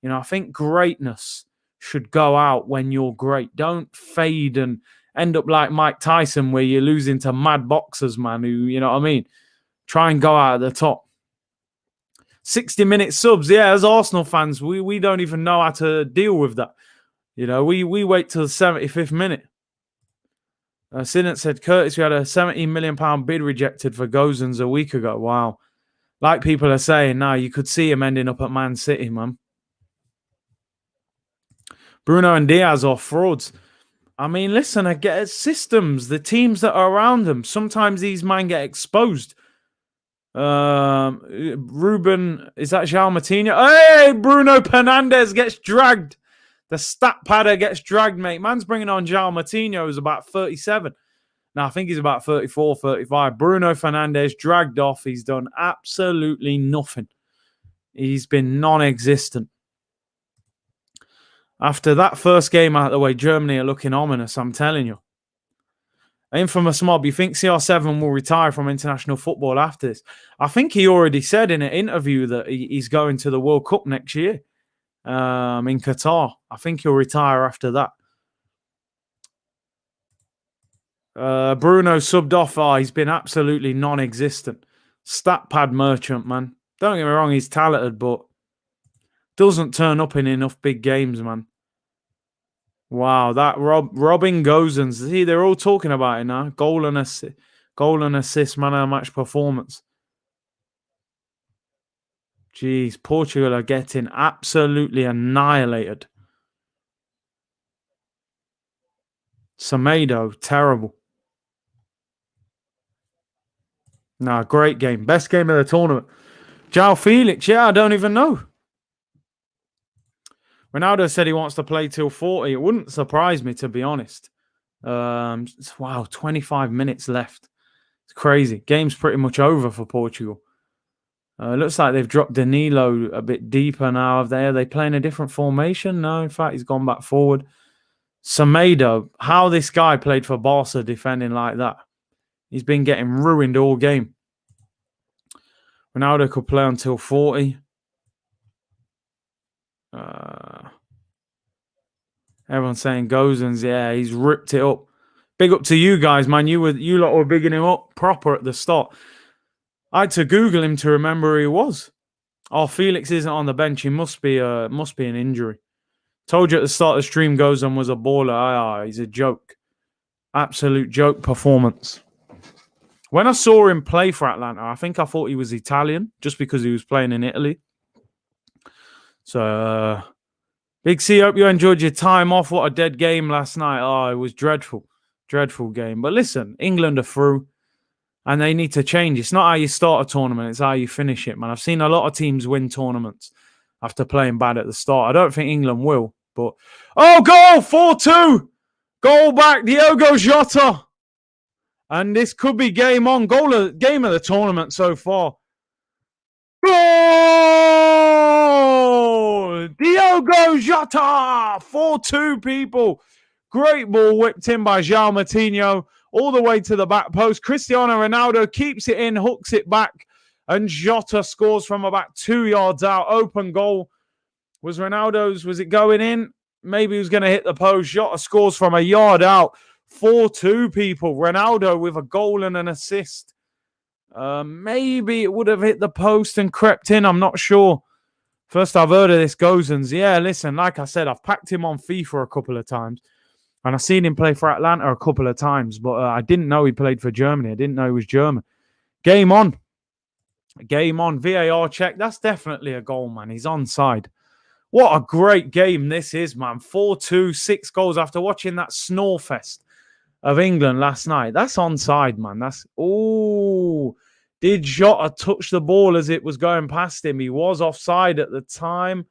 You know, I think greatness should go out when you're great. Don't fade and end up like Mike Tyson where you're losing to mad boxers, man, who, you know what I mean? Try and go out at the top. 60-minute subs. Yeah, as Arsenal fans, we don't even know how to deal with that. You know, we wait till the 75th minute. Sinnott said, Curtis, we had a £17 million bid rejected for Gozens a week ago. Wow. Like people are saying now, you could see him ending up at Man City, man. Bruno and Diaz are frauds. I mean, listen, I get systems, the teams that are around them. Sometimes these men get exposed. Ruben, is that João Matinho? Hey, Bruno Fernandes gets dragged. The stat padder gets dragged, mate. Man's bringing on João Matinho, who's about 37. Now, I think he's about 34, 35. Bruno Fernandes dragged off. He's done absolutely nothing. He's been non-existent. After that first game out of the way, Germany are looking ominous, I'm telling you. Infamous Mob, you think CR7 will retire from international football after this? I think he already said in an interview that he's going to the World Cup next year in Qatar. I think he'll retire after that. Bruno subbed off. Oh, he's been absolutely non-existent. Stat pad merchant, man. Don't get me wrong, he's talented, but doesn't turn up in enough big games, man. Wow, that Robin Gozens. See, they're all talking about it now. Goal and assist, man of the match performance. Jeez, Portugal are getting absolutely annihilated. Semedo, terrible. Nah, great game. Best game of the tournament. João Felix, yeah, I don't even know. Ronaldo said he wants to play till 40. It wouldn't surprise me, to be honest. Wow, 25 minutes left. It's crazy. Game's pretty much over for Portugal. Looks like they've dropped Danilo a bit deeper now. Are they playing a different formation? No, in fact, he's gone back forward. Semedo, how this guy played for Barca defending like that. He's been getting ruined all game. Ronaldo could play until 40. Everyone's saying Gozens, yeah, he's ripped it up. Big up to you guys, man. You lot were bigging him up proper at the start. I had to Google him to remember who he was. Oh, Felix isn't on the bench. He must be an injury. Told you at the start of the stream, Gozens was a baller. He's a joke. Absolute joke performance. When I saw him play for Atlanta, I think I thought he was Italian just because he was playing in Italy. So, Big C, hope you enjoyed your time off. What a dead game last night. Oh, it was dreadful. Dreadful game. But listen, England are through and they need to change. It's not how you start a tournament. It's how you finish it, man. I've seen a lot of teams win tournaments after playing bad at the start. I don't think England will. But, oh, goal! 4-2! Goal back, Diogo Jota. And this could be game on. Game of the tournament so far. Goal! Diogo Jota! 4-2, people. Great ball whipped in by João Matinho all the way to the back post. Cristiano Ronaldo keeps it in, hooks it back, and Jota scores from about 2 yards out. Open goal. Was Ronaldo's, was it going in? Maybe he was going to hit the post. Jota scores from a yard out. 4-2, people. Ronaldo with a goal and an assist. Maybe it would have hit the post and crept in. I'm not sure. First I've heard of this Gozens. Yeah, listen, like I said, I've packed him on FIFA a couple of times. And I've seen him play for Atlanta a couple of times. But I didn't know he played for Germany. I didn't know he was German. Game on. Game on. VAR check. That's definitely a goal, man. He's onside. What a great game this is, man. 4-2, 6 goals after watching that snore fest of England last night. That's onside, man. That's... Oh, did Jota touch the ball as it was going past him? He was offside at the time.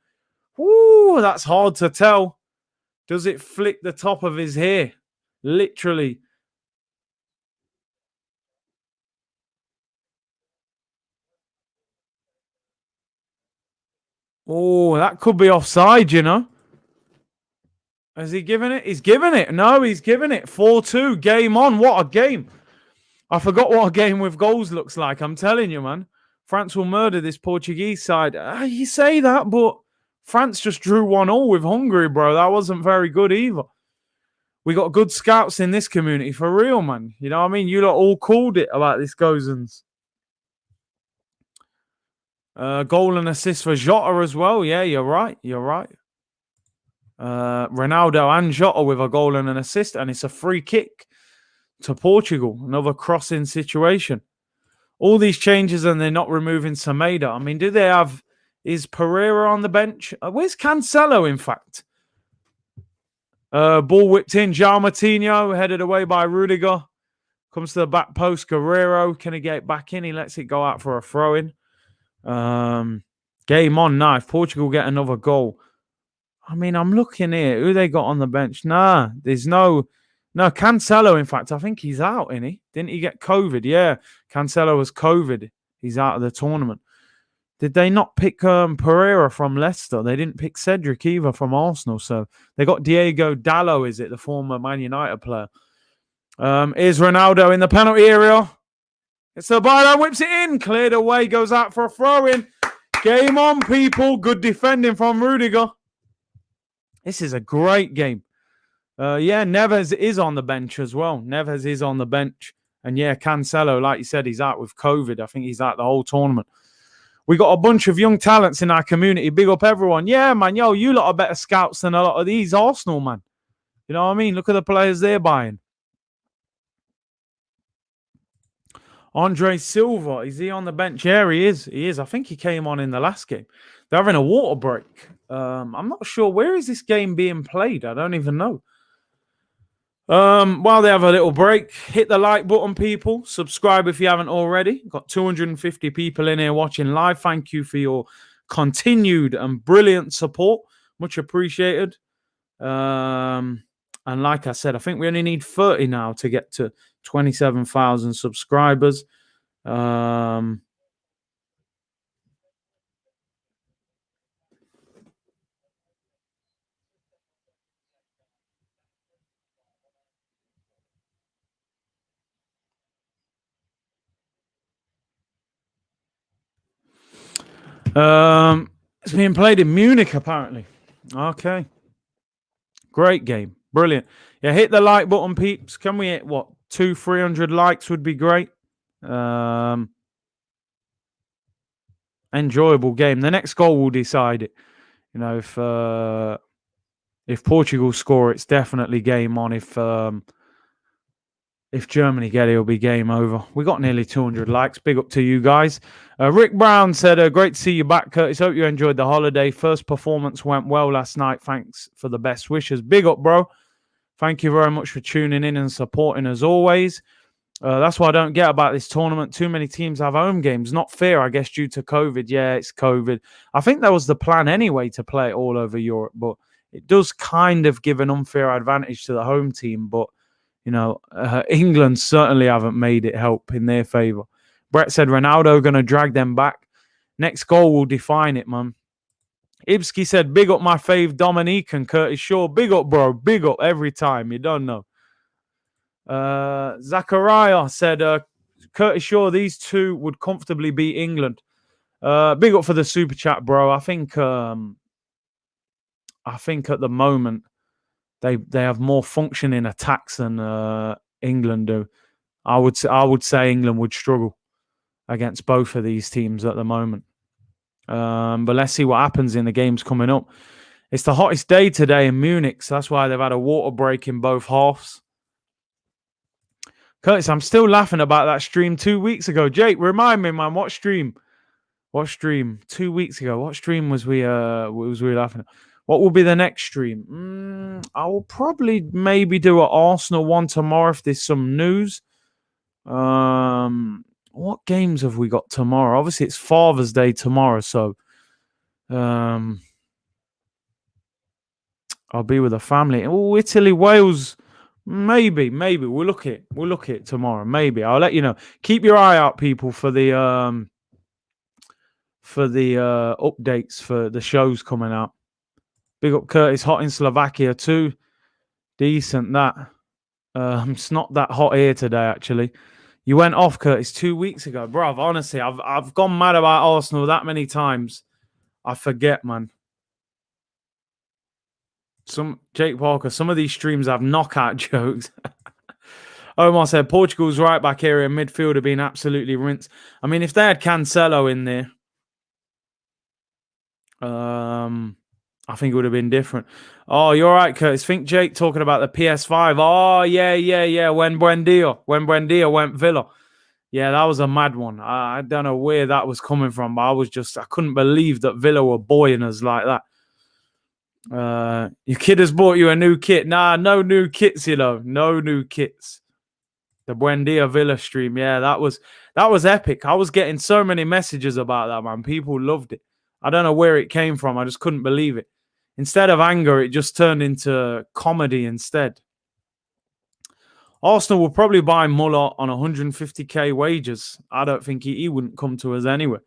Ooh, that's hard to tell. Does it flick the top of his hair? Literally. Oh, that could be offside, you know. Has he given it? He's given it. No, he's given it. 4-2. Game on. What a game. I forgot what a game with goals looks like. I'm telling you, man. France will murder this Portuguese side. You say that, but France just drew 1-1 with Hungary, bro. That wasn't very good either. We got good scouts in this community, for real, man. You know what I mean? You lot all called it about this Gozens. Goal and assist for Jota as well. Yeah, you're right. You're right. Ronaldo and Jota with a goal and an assist, and it's a free kick to Portugal. Another crossing situation. All these changes, and they're not removing Semedo. I mean, do they have... Is Pereira on the bench? Where's Cancelo, in fact? Ball whipped in. João Moutinho, headed away by Rudiger. Comes to the back post. Guerrero, can he get it back in? He lets it go out for a throw-in. Game on now. If Portugal get another goal. I mean, I'm looking here. Who they got on the bench? Nah, there's no... No, Cancelo, in fact, I think he's out, isn't he? Didn't he get COVID? Yeah, Cancelo was COVID. He's out of the tournament. Did they not pick Pereira from Leicester? They didn't pick Cedric either from Arsenal. So they got Diego Dallo, is it? The former Man United player. Is Ronaldo in the penalty area? It's the Bayern, whips it in. Cleared away, goes out for a throw-in. Game on, people. Good defending from Rudiger. This is a great game. Yeah, Neves is on the bench as well. Neves is on the bench. And yeah, Cancelo, like you said, he's out with COVID. I think he's out the whole tournament. We got a bunch of young talents in our community. Big up everyone. Yeah, man. Yo, you lot are better scouts than a lot of these Arsenal, man. You know what I mean? Look at the players they're buying. Andre Silva, is he on the bench? Yeah, he is. He is. I think he came on in the last game. They're having a water break. I'm not sure. Where is this game being played? I don't even know. While they have a little break, hit the like button, people. Subscribe if you haven't already. Got 250 people in here watching live. Thank you for your continued and brilliant support. Much appreciated. And like I said, I think we only need 30 now to get to 27,000 subscribers. It's being played in Munich, apparently. Okay. Great game. Brilliant. Yeah, hit the like button, peeps. Can we hit, 200-300 likes would be great. Enjoyable game. The next goal will decide it. You know, if Portugal score, it's definitely game on. If Germany get it, it'll be game over. We got nearly 200 likes. Big up to you guys. Rick Brown said, great to see you back, Curtis. Hope you enjoyed the holiday. First performance went well last night. Thanks for the best wishes. Big up, bro. Thank you very much for tuning in and supporting as always. That's what I don't get about this tournament. Too many teams have home games. Not fair, I guess, due to COVID. Yeah, it's COVID. I think that was the plan anyway, to play it all over Europe. But it does kind of give an unfair advantage to the home team. But, you know, England certainly haven't made it help in their favour. Brett said Ronaldo going to drag them back. Next goal will define it, man. Ibski said, big up my fave Dominique and Curtis Shaw. Big up, bro. Big up every time. You don't know. Zachariah said, Curtis Shaw, these two would comfortably beat England. Big up for the super chat, bro. I think at the moment they have more functioning attacks than England do. I would say England would struggle against both of these teams at the moment. But let's see what happens in the games coming up. It's the hottest day today in Munich, so that's why they've had a water break in both halves. Curtis, I'm still laughing about that stream 2 weeks ago. Jake, remind me, man, what stream? What stream? 2 weeks ago. What stream was we laughing at? What will be the next stream? I will probably maybe do an Arsenal one tomorrow if there's some news. What games have we got tomorrow? Obviously, it's Father's Day tomorrow, so I'll be with the family. Oh, Italy, Wales, maybe. We'll look at it tomorrow. Maybe I'll let you know. Keep your eye out, people, for the for the updates for the shows coming out. Big up Curtis, hot in Slovakia too. Decent that. It's not that hot here today, actually. You went off, Curtis, 2 weeks ago. Bruv, honestly, I've gone mad about Arsenal that many times. I forget, man. Jake Parker, some of these streams have knockout jokes. Omar said, Portugal's right back area midfield have been absolutely rinsed. I mean, if they had Cancelo in there, I think it would have been different. Oh, you're right, Curtis. Think Jake talking about the PS5. Oh, yeah. When Buendia went Villa. Yeah, that was a mad one. I don't know where that was coming from, but I couldn't believe that Villa were buoying us like that. Your kid has bought you a new kit. Nah, no new kits, no new kits. The Buendia Villa stream, yeah, that was epic. I was getting so many messages about that, man. People loved it. I don't know where it came from. I just couldn't believe it. Instead of anger, it just turned into comedy instead. Arsenal will probably buy Muller on 150k wages. I don't think he wouldn't come to us anyway.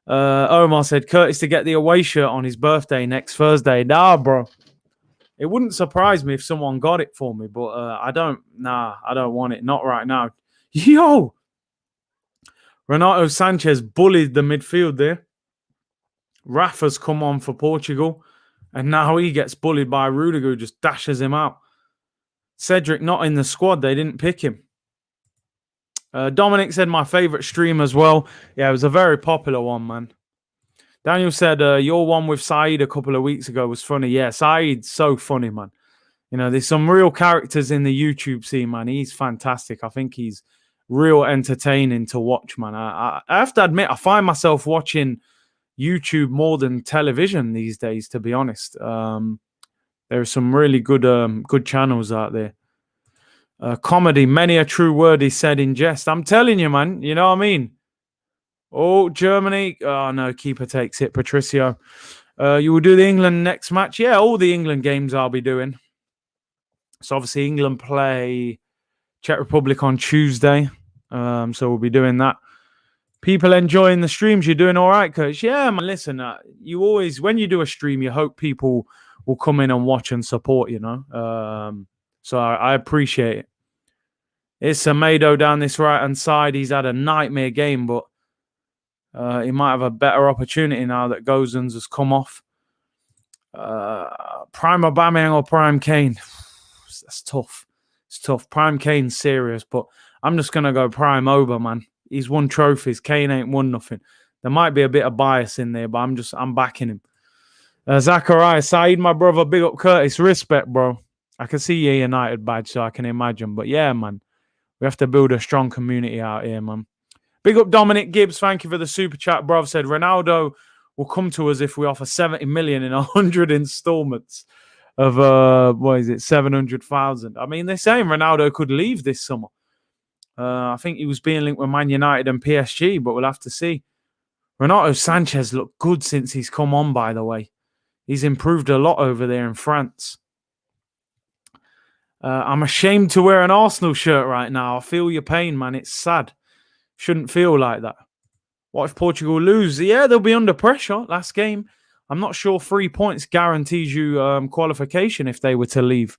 Omar said, Curtis to get the away shirt on his birthday next Thursday. Nah, bro. It wouldn't surprise me if someone got it for me, but I don't want it. Not right now. Yo! Renato Sanchez bullied the midfield there. Rafa's come on for Portugal, and now he gets bullied by Rudiger, who just dashes him out. Cedric not in the squad. They didn't pick him. Dominic said my favourite stream as well. Yeah, it was a very popular one, man. Daniel said your one with Saeed a couple of weeks ago was funny. Yeah, Saeed's so funny, man. You know, there's some real characters in the YouTube scene, man. He's fantastic. I think he's real entertaining to watch, man. I have to admit, I find myself watching YouTube more than television these days, to be honest. There are some really good channels out there. Comedy, many a true word is said in jest. I'm telling you, man. You know what I mean? Oh, Germany. Oh, no, keeper takes it. Patricio. You will do the England next match? Yeah, all the England games I'll be doing. So, obviously, England play Czech Republic on Tuesday. So, we'll be doing that. People enjoying the streams. You're doing all right, Coach? Yeah, man. Listen, you always, when you do a stream, you hope people will come in and watch and support, you know. So, I appreciate it. It's Semedo down this right-hand side. He's had a nightmare game, but he might have a better opportunity now that Gozens has come off. Prime Aubameyang or Prime Kane? That's tough. It's tough. Prime Kane's serious, but I'm just going to go Prime Oba, man. He's won trophies. Kane ain't won nothing. There might be a bit of bias in there, but I'm backing him. Zachariah, Saeed, my brother, big up Curtis. Respect, bro. I can see your United badge, so I can imagine. But yeah, man. We have to build a strong community out here, man. Big up Dominic Gibbs. Thank you for the super chat, bro. Said Ronaldo will come to us if we offer 70 million in 100 installments of 700,000. I mean, they're saying Ronaldo could leave this summer. I think he was being linked with Man United and PSG, but we'll have to see. Renato Sanchez looked good since he's come on, by the way. He's improved a lot over there in France. I'm ashamed to wear an Arsenal shirt right now. I feel your pain, man. It's sad. Shouldn't feel like that. What if Portugal lose? Yeah, they'll be under pressure. Last game. I'm not sure 3 points guarantees you qualification if they were to leave.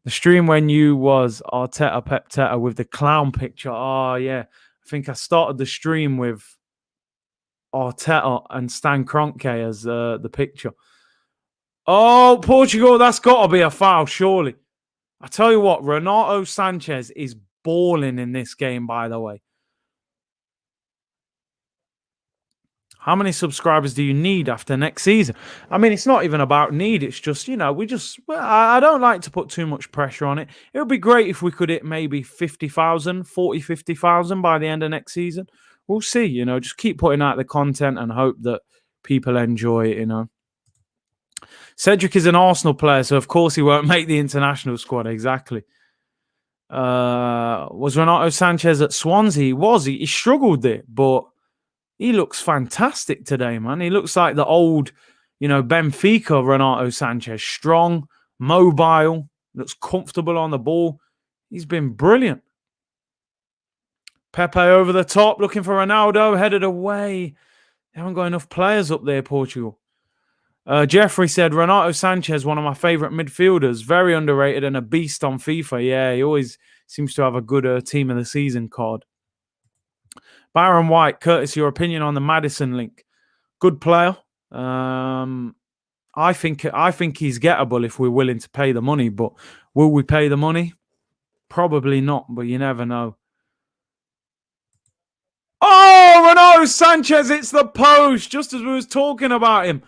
The stream when you was Arteta, Pep Teta with the clown picture. Oh, yeah. I think I started the stream with Arteta and Stan Kroenke as the picture. Oh, Portugal, that's got to be a foul, surely. I tell you what, Renato Sanchez is balling in this game, by the way. How many subscribers do you need after next season? I mean, it's not even about need. It's just, you know, I don't like to put too much pressure on it. It would be great if we could hit maybe 50,000 by the end of next season. We'll see, you know, just keep putting out the content and hope that people enjoy it, you know. Cedric is an Arsenal player, so of course he won't make the international squad. Exactly. Was Renato Sanchez at Swansea? He was. He struggled there, but he looks fantastic today, man. He looks like the old, you know, Benfica Renato Sanchez. Strong, mobile, looks comfortable on the ball. He's been brilliant. Pepe over the top, looking for Ronaldo, headed away. They haven't got enough players up there, Portugal. Jeffrey said, Renato Sanchez, one of my favourite midfielders, very underrated and a beast on FIFA. Yeah, he always seems to have a good team of the season card. Byron White, Curtis, your opinion on the Maddison link? Good player. I think he's gettable if we're willing to pay the money, but will we pay the money? Probably not, but you never know. Oh, Renato Sanchez, it's the post, just as we was talking about him.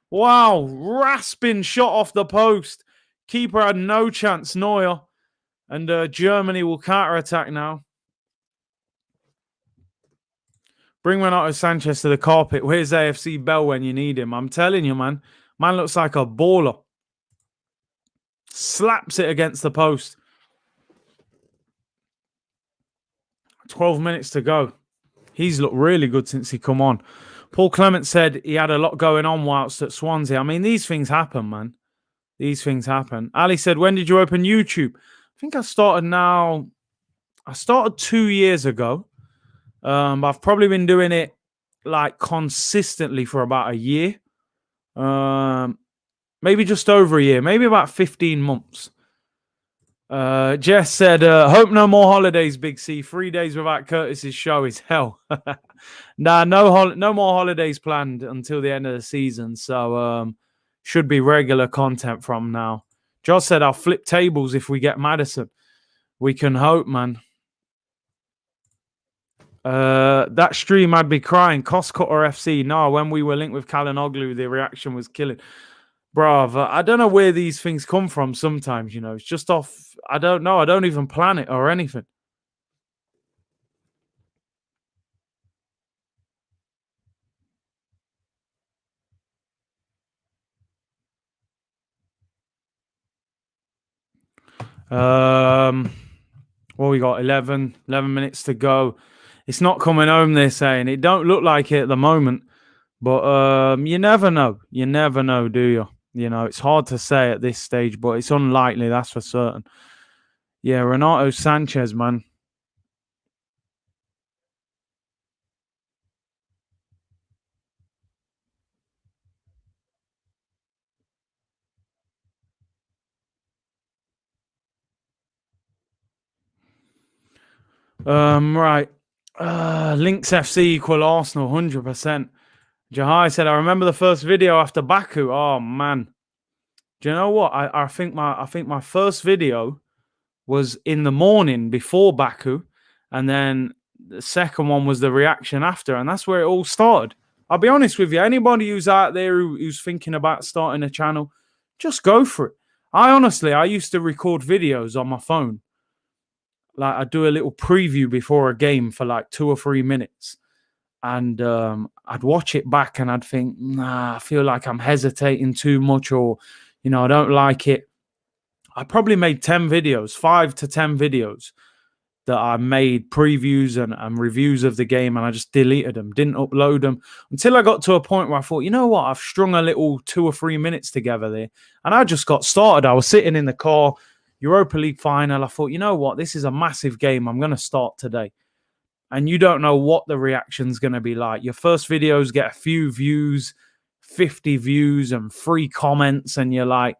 Wow, rasping shot off the post. Keeper had no chance, Neuer. And Germany will counter-attack now. Bring Renato Sanchez to the carpet. Where's AFC Bell when you need him? I'm telling you, man. Man looks like a baller. Slaps it against the post. 12 minutes to go. He's looked really good since he come on. Paul Clement said he had a lot going on whilst at Swansea. I mean, these things happen, man. These things happen. Ali said, when did you open YouTube? I think I started 2 years ago. I've probably been doing it like consistently for about a year. Maybe just over a year. Maybe about 15 months. Jess said, hope no more holidays, Big C. 3 days without Curtis's show is hell. Nah, no more holidays planned until the end of the season. So should be regular content from now. Josh said, I'll flip tables if we get Maddison. We can hope, man. That stream I'd be crying. Cost Cutter FC. No, when we were linked with Kalinoglu, the reaction was killing. Bruv, I don't know where these things come from sometimes, you know. It's just off. I don't know. I don't even plan it or anything. Well, we got 11 minutes to go. It's not coming home, they're saying. It don't look like it at the moment. But you never know. You never know, do you? You know, it's hard to say at this stage, but it's unlikely, that's for certain. Yeah, Renato Sanchez, man. Right. Lynx FC equal Arsenal, 100%. Jahai said, I remember the first video after Baku. Oh, man. Do you know what? I think my first video was in the morning before Baku, and then the second one was the reaction after, and that's where it all started. I'll be honest with you. Anybody who's out there who's thinking about starting a channel, just go for it. I used to record videos on my phone. Like, I'd do a little preview before a game for like 2 or 3 minutes. And I'd watch it back and I'd think, nah, I feel like I'm hesitating too much, or, you know, I don't like it. I probably made 10 videos, 5 to 10 videos that I made previews and reviews of the game, and I just deleted them, didn't upload them until I got to a point where I thought, you know what, I've strung a little 2 or 3 minutes together there, and I just got started. I was sitting in the car, Europa League final. I thought, you know what, this is a massive game. I'm going to start today. And you don't know what the reaction's going to be like. Your first videos get a few views, 50 views and 3 comments, and you're like,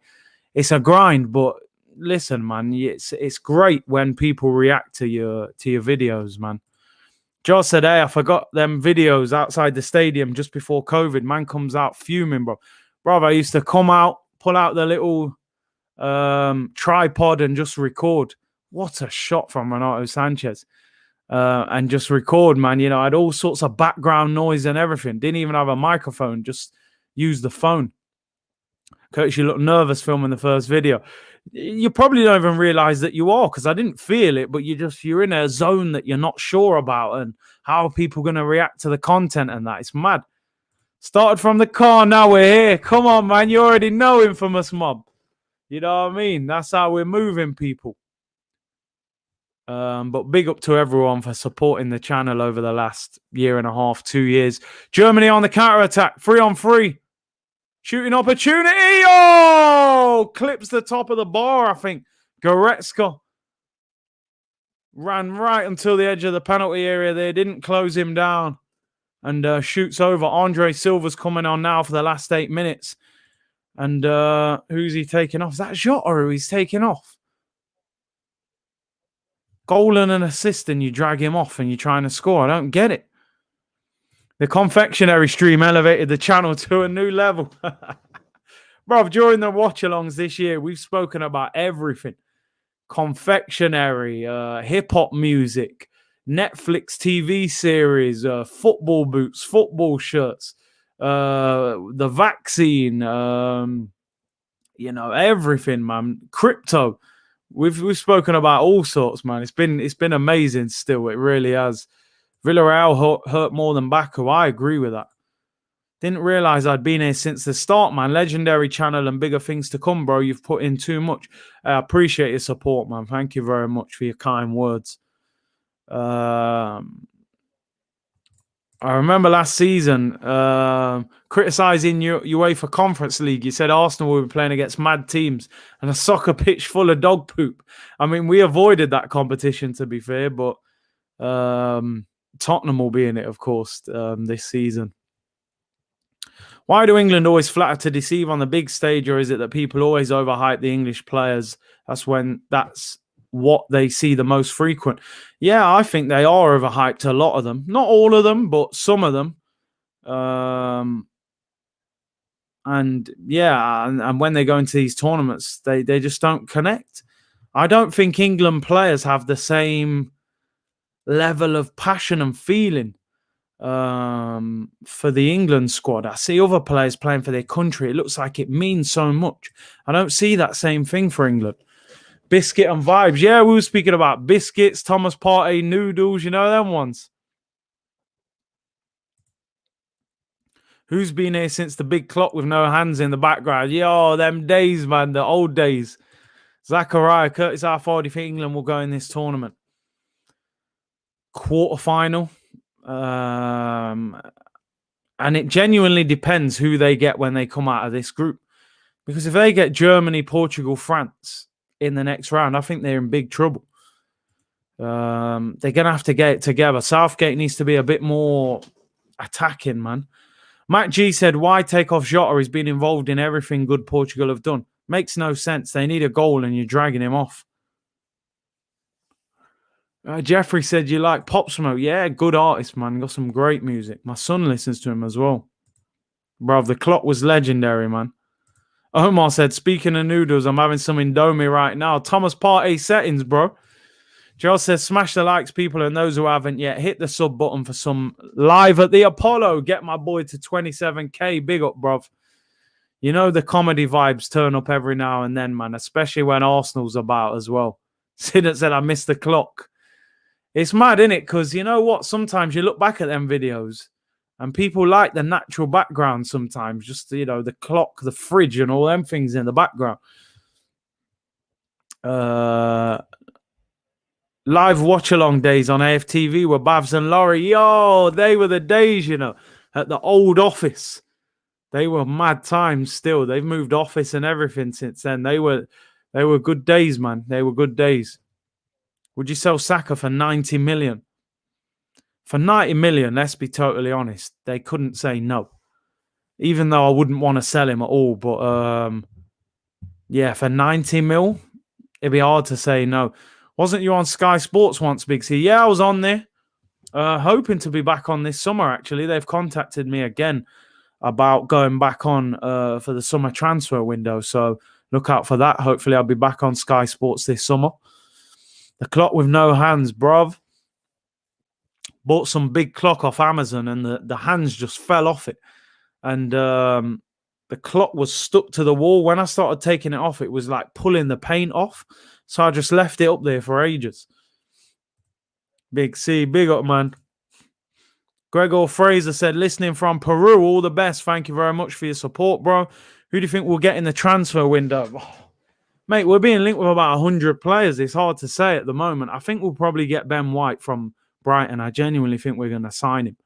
it's a grind. But listen, man, it's great when people react to your videos, man. Josh said, hey, I forgot them videos outside the stadium just before COVID. Man comes out fuming, bro. Bro, I used to come out, pull out the little tripod and just record. What a shot from Renato Sanchez. And just record, man. You know, I had all sorts of background noise and everything. Didn't even have a microphone, just used the phone. Curtis, you look nervous filming the first video. You probably don't even realize that you are, because I didn't feel it, but you're in a zone that you're not sure about, and how are people going to react to the content and that. It's mad. Started from the car, now we're here. Come on, man. You already know Infamous Mob. You know what I mean? That's how we're moving, people. But big up to everyone for supporting the channel over the last 1.5 years, 2 years. Germany on the counter-attack, 3-on-3. Shooting opportunity. Oh! Clips the top of the bar, I think. Goretzka ran right until the edge of the penalty area there. Didn't close him down. and shoots over. Andre Silva's coming on now for the last 8 minutes. And who's he taking off? Is that Jota who he's taking off? Goal and an assist, and you drag him off and you're trying to score. I don't get it. The confectionery stream elevated the channel to a new level. Bro, during the watch-alongs this year, we've spoken about everything. Confectionery, hip-hop music, Netflix TV series, football boots, football shirts, the vaccine, everything, man. Crypto. We've spoken about all sorts, man. It's been amazing still. It really has. Villarreal hurt more than Baku. I agree with that. Didn't realize I'd been here since the start, man. Legendary channel and bigger things to come, bro. You've put in too much. I appreciate your support, man. Thank you very much for your kind words. I remember last season criticising UEFA Conference League. You said Arsenal will be playing against mad teams and a soccer pitch full of dog poop. I mean, we avoided that competition, to be fair, but Tottenham will be in it, of course, this season. Why do England always flatter to deceive on the big stage, or is it that people always overhype the English players? That's what they see the most frequent. Yeah, I think they are overhyped, a lot of them. Not all of them, but some of them. And when they go into these tournaments, they just don't connect. I don't think England players have the same level of passion and feeling for the England squad. I see other players playing for their country. It looks like it means so much. I don't see that same thing for England. Biscuit and vibes. Yeah, we were speaking about biscuits, Thomas Partey, noodles, you know them ones. Who's been here since the big clock with no hands in the background? Yo, them days, man, the old days. Zachariah, Curtis, how far do you think England will go in this tournament? Quarterfinal. And it genuinely depends who they get when they come out of this group. Because if they get Germany, Portugal, France in the next round, I think they're in big trouble. They're going to have to get it together. Southgate needs to be a bit more attacking, man. Matt G said, why take off Jota? He's been involved in everything good Portugal have done. Makes no sense. They need a goal and you're dragging him off. Jeffrey said, you like Pop Smoke? Yeah, good artist, man. Got some great music. My son listens to him as well. Bro, the clock was legendary, man. Omar said, speaking of noodles, I'm having some Indomie right now. Thomas Partey settings, bro. Joel says, smash the likes, people, and those who haven't yet, hit the sub button for some live at the Apollo. Get my boy to 27K. Big up, bruv. You know the comedy vibes turn up every now and then, man, especially when Arsenal's about as well. Sid said, I missed the clock. It's mad, innit? Because you know what? Sometimes you look back at them videos and people like the natural background sometimes. Just, the clock, the fridge and all them things in the background. Live watch-along days on AFTV were Bavs and Laurie. Yo, they were the days, at the old office. They were mad times still. They've moved office and everything since then. They were good days, man. They were good days. Would you sell Saka for 90 million? For 90 million, let's be totally honest, they couldn't say no. Even though I wouldn't want to sell him at all. But, for 90 mil, it'd be hard to say no. Wasn't you on Sky Sports once, Big C? Yeah, I was on there. Hoping to be back on this summer, actually. They've contacted me again about going back on for the summer transfer window. So look out for that. Hopefully I'll be back on Sky Sports this summer. The clock with no hands, bruv. Bought some big clock off Amazon and the hands just fell off it. And the clock was stuck to the wall. When I started taking it off, it was like pulling the paint off. So I just left it up there for ages. Big C, big up, man. Gregor Fraser said, listening from Peru, all the best. Thank you very much for your support, bro. Who do you think will get in the transfer window? Oh, mate, we're being linked with about 100 players. It's hard to say at the moment. I think we'll probably get Ben White from Brighton. I genuinely think we're going to sign him.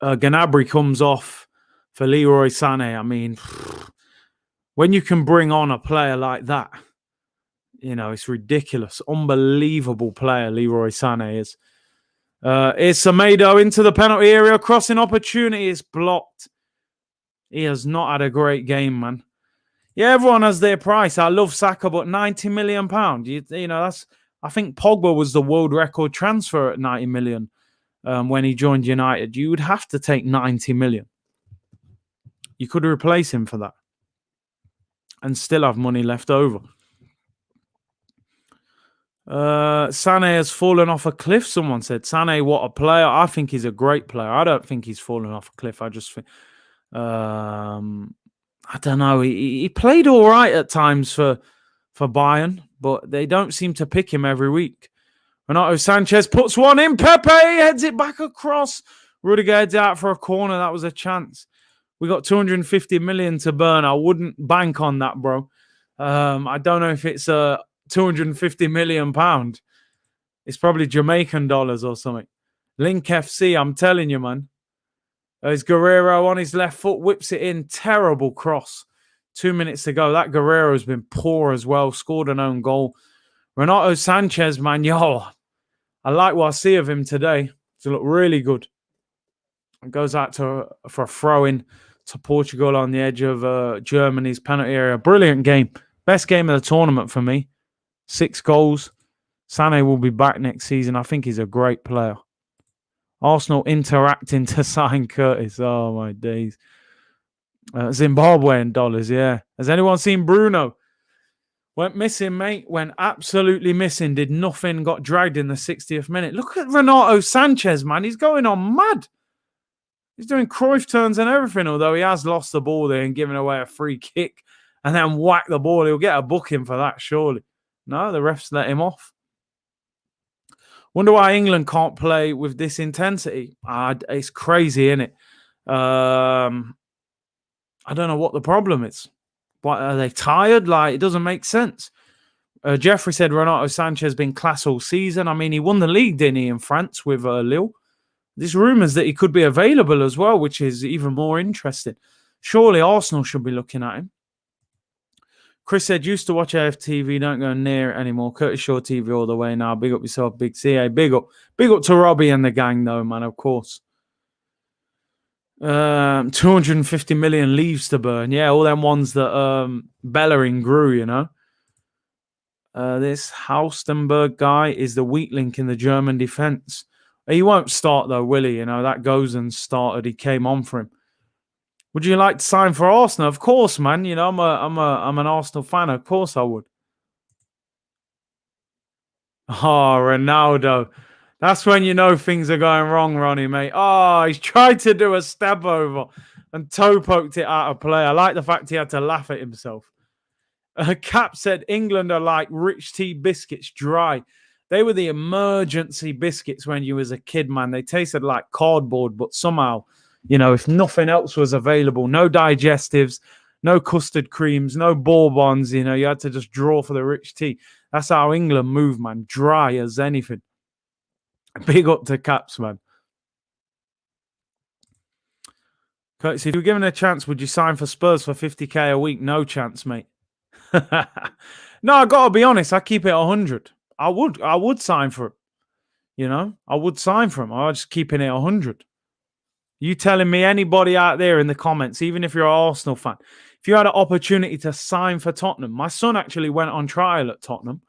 Gnabry comes off for Leroy Sané. I mean, when you can bring on a player like that, it's ridiculous. Unbelievable player Leroy Sané is. Here's Semedo into the penalty area. Crossing opportunity is blocked. He has not had a great game, man. Yeah, everyone has their price. I love Saka, but £90 million. You know, that's. I think Pogba was the world record transfer at 90 million when he joined United. You would have to take 90 million. You could replace him for that and still have money left over. Sané has fallen off a cliff, someone said. Sané, what a player. I think he's a great player. I don't think he's fallen off a cliff. I just think... I don't know. He played all right at times for Bayern, but they don't seem to pick him every week. Renato Sanchez puts one in. Pepe heads it back across. Rudiger heads out for a corner. That was a chance. We got 250 million to burn. I wouldn't bank on that, bro. I don't know if it's 250 million pound. It's probably Jamaican dollars or something. Link FC, I'm telling you, man. There's Guerrero on his left foot, whips it in. Terrible cross. 2 minutes to go. That Guerrero has been poor as well. Scored an own goal. Renato Sanchez, man, yo, I like what I see of him today. He looked really good. It goes out for a throw-in to Portugal on the edge of Germany's penalty area. Brilliant game. Best game of the tournament for me. 6 goals. Sané will be back next season. I think he's a great player. Arsenal interacting to sign Curtis. Oh, my days. Zimbabwean dollars, yeah. Has anyone seen Bruno? Went missing, mate. Went absolutely missing. Did nothing. Got dragged in the 60th minute. Look at Renato Sanchez, man. He's going on mad. He's doing Cruyff turns and everything, although he has lost the ball there and given away a free kick and then whack the ball. He'll get a booking for that, surely. No, the refs let him off. Wonder why England can't play with this intensity. It's crazy, isn't it? I don't know what the problem is. What, are they tired? Like, it doesn't make sense. Jeffrey said Renato Sanchez has been class all season. I mean, he won the league, didn't he, in France with Lille? There's rumours that he could be available as well, which is even more interesting. Surely Arsenal should be looking at him. Chris said, used to watch AFTV, don't go near it anymore. Curtis Shaw TV all the way now. Big up yourself, Big CA. Big up to Robbie and the gang, though, man, of course. 250 million leaves to burn. Yeah, all them ones that Bellerin grew, you know. This Haustenberg guy is the weak link in the German defence. He won't start, though, will he? You know, that Gozan started. He came on for him. Would you like to sign for Arsenal? Of course, man. You know, I'm an Arsenal fan. Of course I would. Oh, Ronaldo. That's when you know things are going wrong, Ronnie, mate. Oh, he's tried to do a step over and toe poked it out of play. I like the fact he had to laugh at himself. Cap said England are like rich tea biscuits, dry. They were the emergency biscuits when you was a kid, man. They tasted like cardboard, but somehow, you know, if nothing else was available, no digestives, no custard creams, no bourbons, you know, you had to just draw for the rich tea. That's how England moved, man. Dry as anything. Big up to Caps, man. Curtis, if you were given a chance, would you sign for Spurs for 50k a week? No chance, mate. No, I got to be honest. I keep it 100. I would sign for him. You know, I would sign for him. I'm just keeping it 100. You telling me anybody out there in the comments, even if you're an Arsenal fan, if you had an opportunity to sign for Tottenham, my son actually went on trial at Tottenham.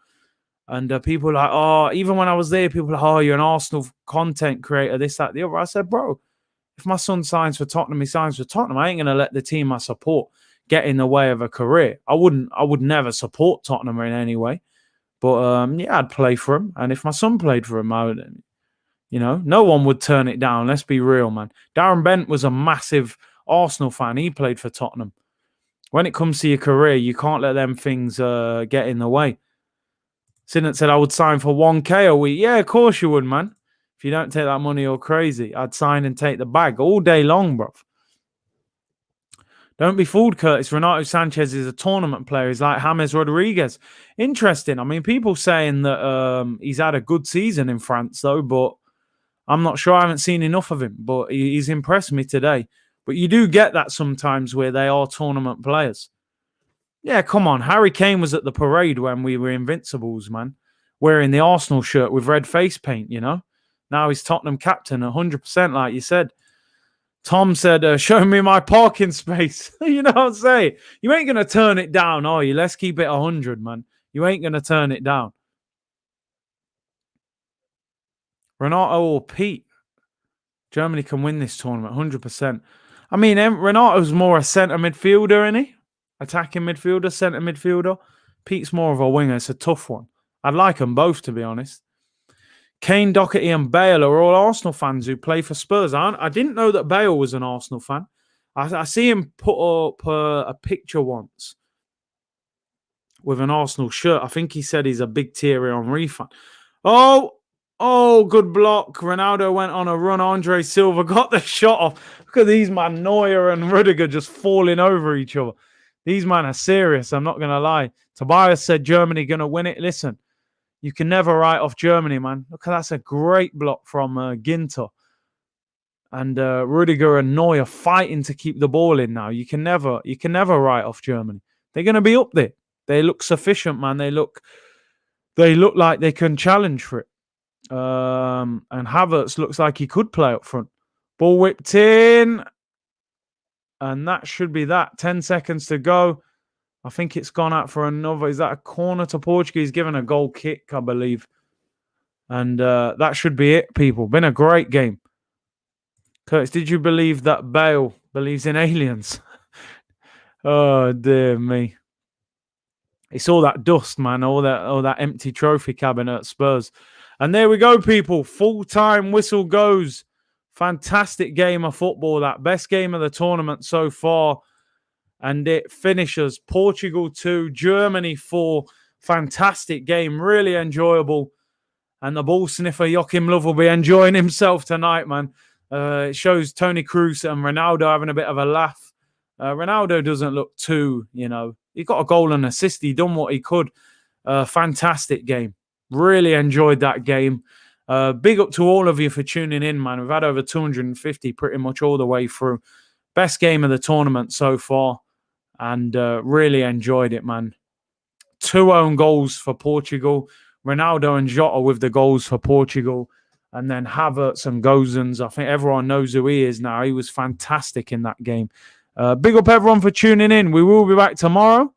And people were like, oh, even when I was there, people were like, oh, you're an Arsenal content creator, this, that, the other. I said, bro, if my son signs for Tottenham, he signs for Tottenham. I ain't going to let the team I support get in the way of a career. I would never support Tottenham in any way. But, yeah, I'd play for him. And if my son played for him, I would, you know, no one would turn it down. Let's be real, man. Darren Bent was a massive Arsenal fan. He played for Tottenham. When it comes to your career, you can't let them things get in the way. Sinnott said, I would sign for 1k a week. Yeah, of course you would, man. If you don't take that money, you're crazy. I'd sign and take the bag all day long, bro. Don't be fooled, Curtis. Renato Sanchez is a tournament player. He's like James Rodriguez. Interesting. I mean, people saying that he's had a good season in France, though, but I'm not sure. I haven't seen enough of him, but he's impressed me today. But you do get that sometimes where they are tournament players. Yeah, come on. Harry Kane was at the parade when we were Invincibles, man. Wearing the Arsenal shirt with red face paint, you know? Now he's Tottenham captain, 100%, like you said. Tom said, show me my parking space. You know what I'm saying? You ain't going to turn it down, are you? Let's keep it 100, man. You ain't going to turn it down. Renato or Pete? Germany can win this tournament, 100%. I mean, Renato's more a centre midfielder, isn't he? Attacking midfielder, centre midfielder. Pete's more of a winger. It's a tough one. I'd like them both, to be honest. Kane, Doherty and Bale are all Arsenal fans who play for Spurs. I didn't know that Bale was an Arsenal fan. I see him put up a picture once with an Arsenal shirt. I think he said he's a big Thierry Henry fan. Oh, good block. Ronaldo went on a run. Andre Silva got the shot off. Look at these, man. Neuer and Rudiger just falling over each other. These men are serious. I'm not going to lie. Tobias said Germany going to win it. Listen, you can never write off Germany, man. Look, that's a great block from Ginter. And Rudiger and Neuer fighting to keep the ball in now. You can never write off Germany. They're going to be up there. They look sufficient, man. They look like they can challenge for it. And Havertz looks like he could play up front. Ball whipped in. And that should be that. 10 seconds to go. I think it's gone out for another. Is that a corner to Portugal? He's given a goal kick, I believe. And that should be it, people. Been a great game. Curtis, did you believe that Bale believes in aliens? Oh, dear me. It's all that dust, man. All that empty trophy cabinet at Spurs. And there we go, people. Full-time whistle goes. Fantastic game of football. That best game of the tournament so far. And it finishes Portugal 2, Germany 4. Fantastic game. Really enjoyable. And the ball sniffer, Joachim Löw, will be enjoying himself tonight, man. It shows Toni Kroos and Ronaldo having a bit of a laugh. Ronaldo doesn't look too, he got a goal and assist. He done what he could. Fantastic game. Really enjoyed that game. Big up to all of you for tuning in, man. We've had over 250 pretty much all the way through. Best game of the tournament so far. And really enjoyed it, man. 2 own goals for Portugal. Ronaldo and Jota with the goals for Portugal. And then Havertz and Gozens. I think everyone knows who he is now. He was fantastic in that game. Big up everyone for tuning in. We will be back tomorrow.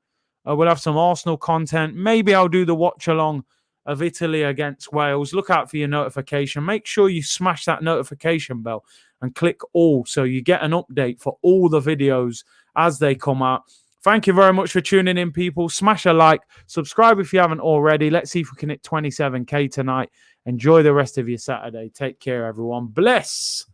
We'll have some Arsenal content. Maybe I'll do the watch-along of Italy against Wales. Look out for your notification. Make sure you smash that notification bell and click all so you get an update for all the videos as they come out. Thank you very much for tuning in, people. Smash a like. Subscribe if you haven't already. Let's see if we can hit 27K tonight. Enjoy the rest of your Saturday. Take care, everyone. Bless.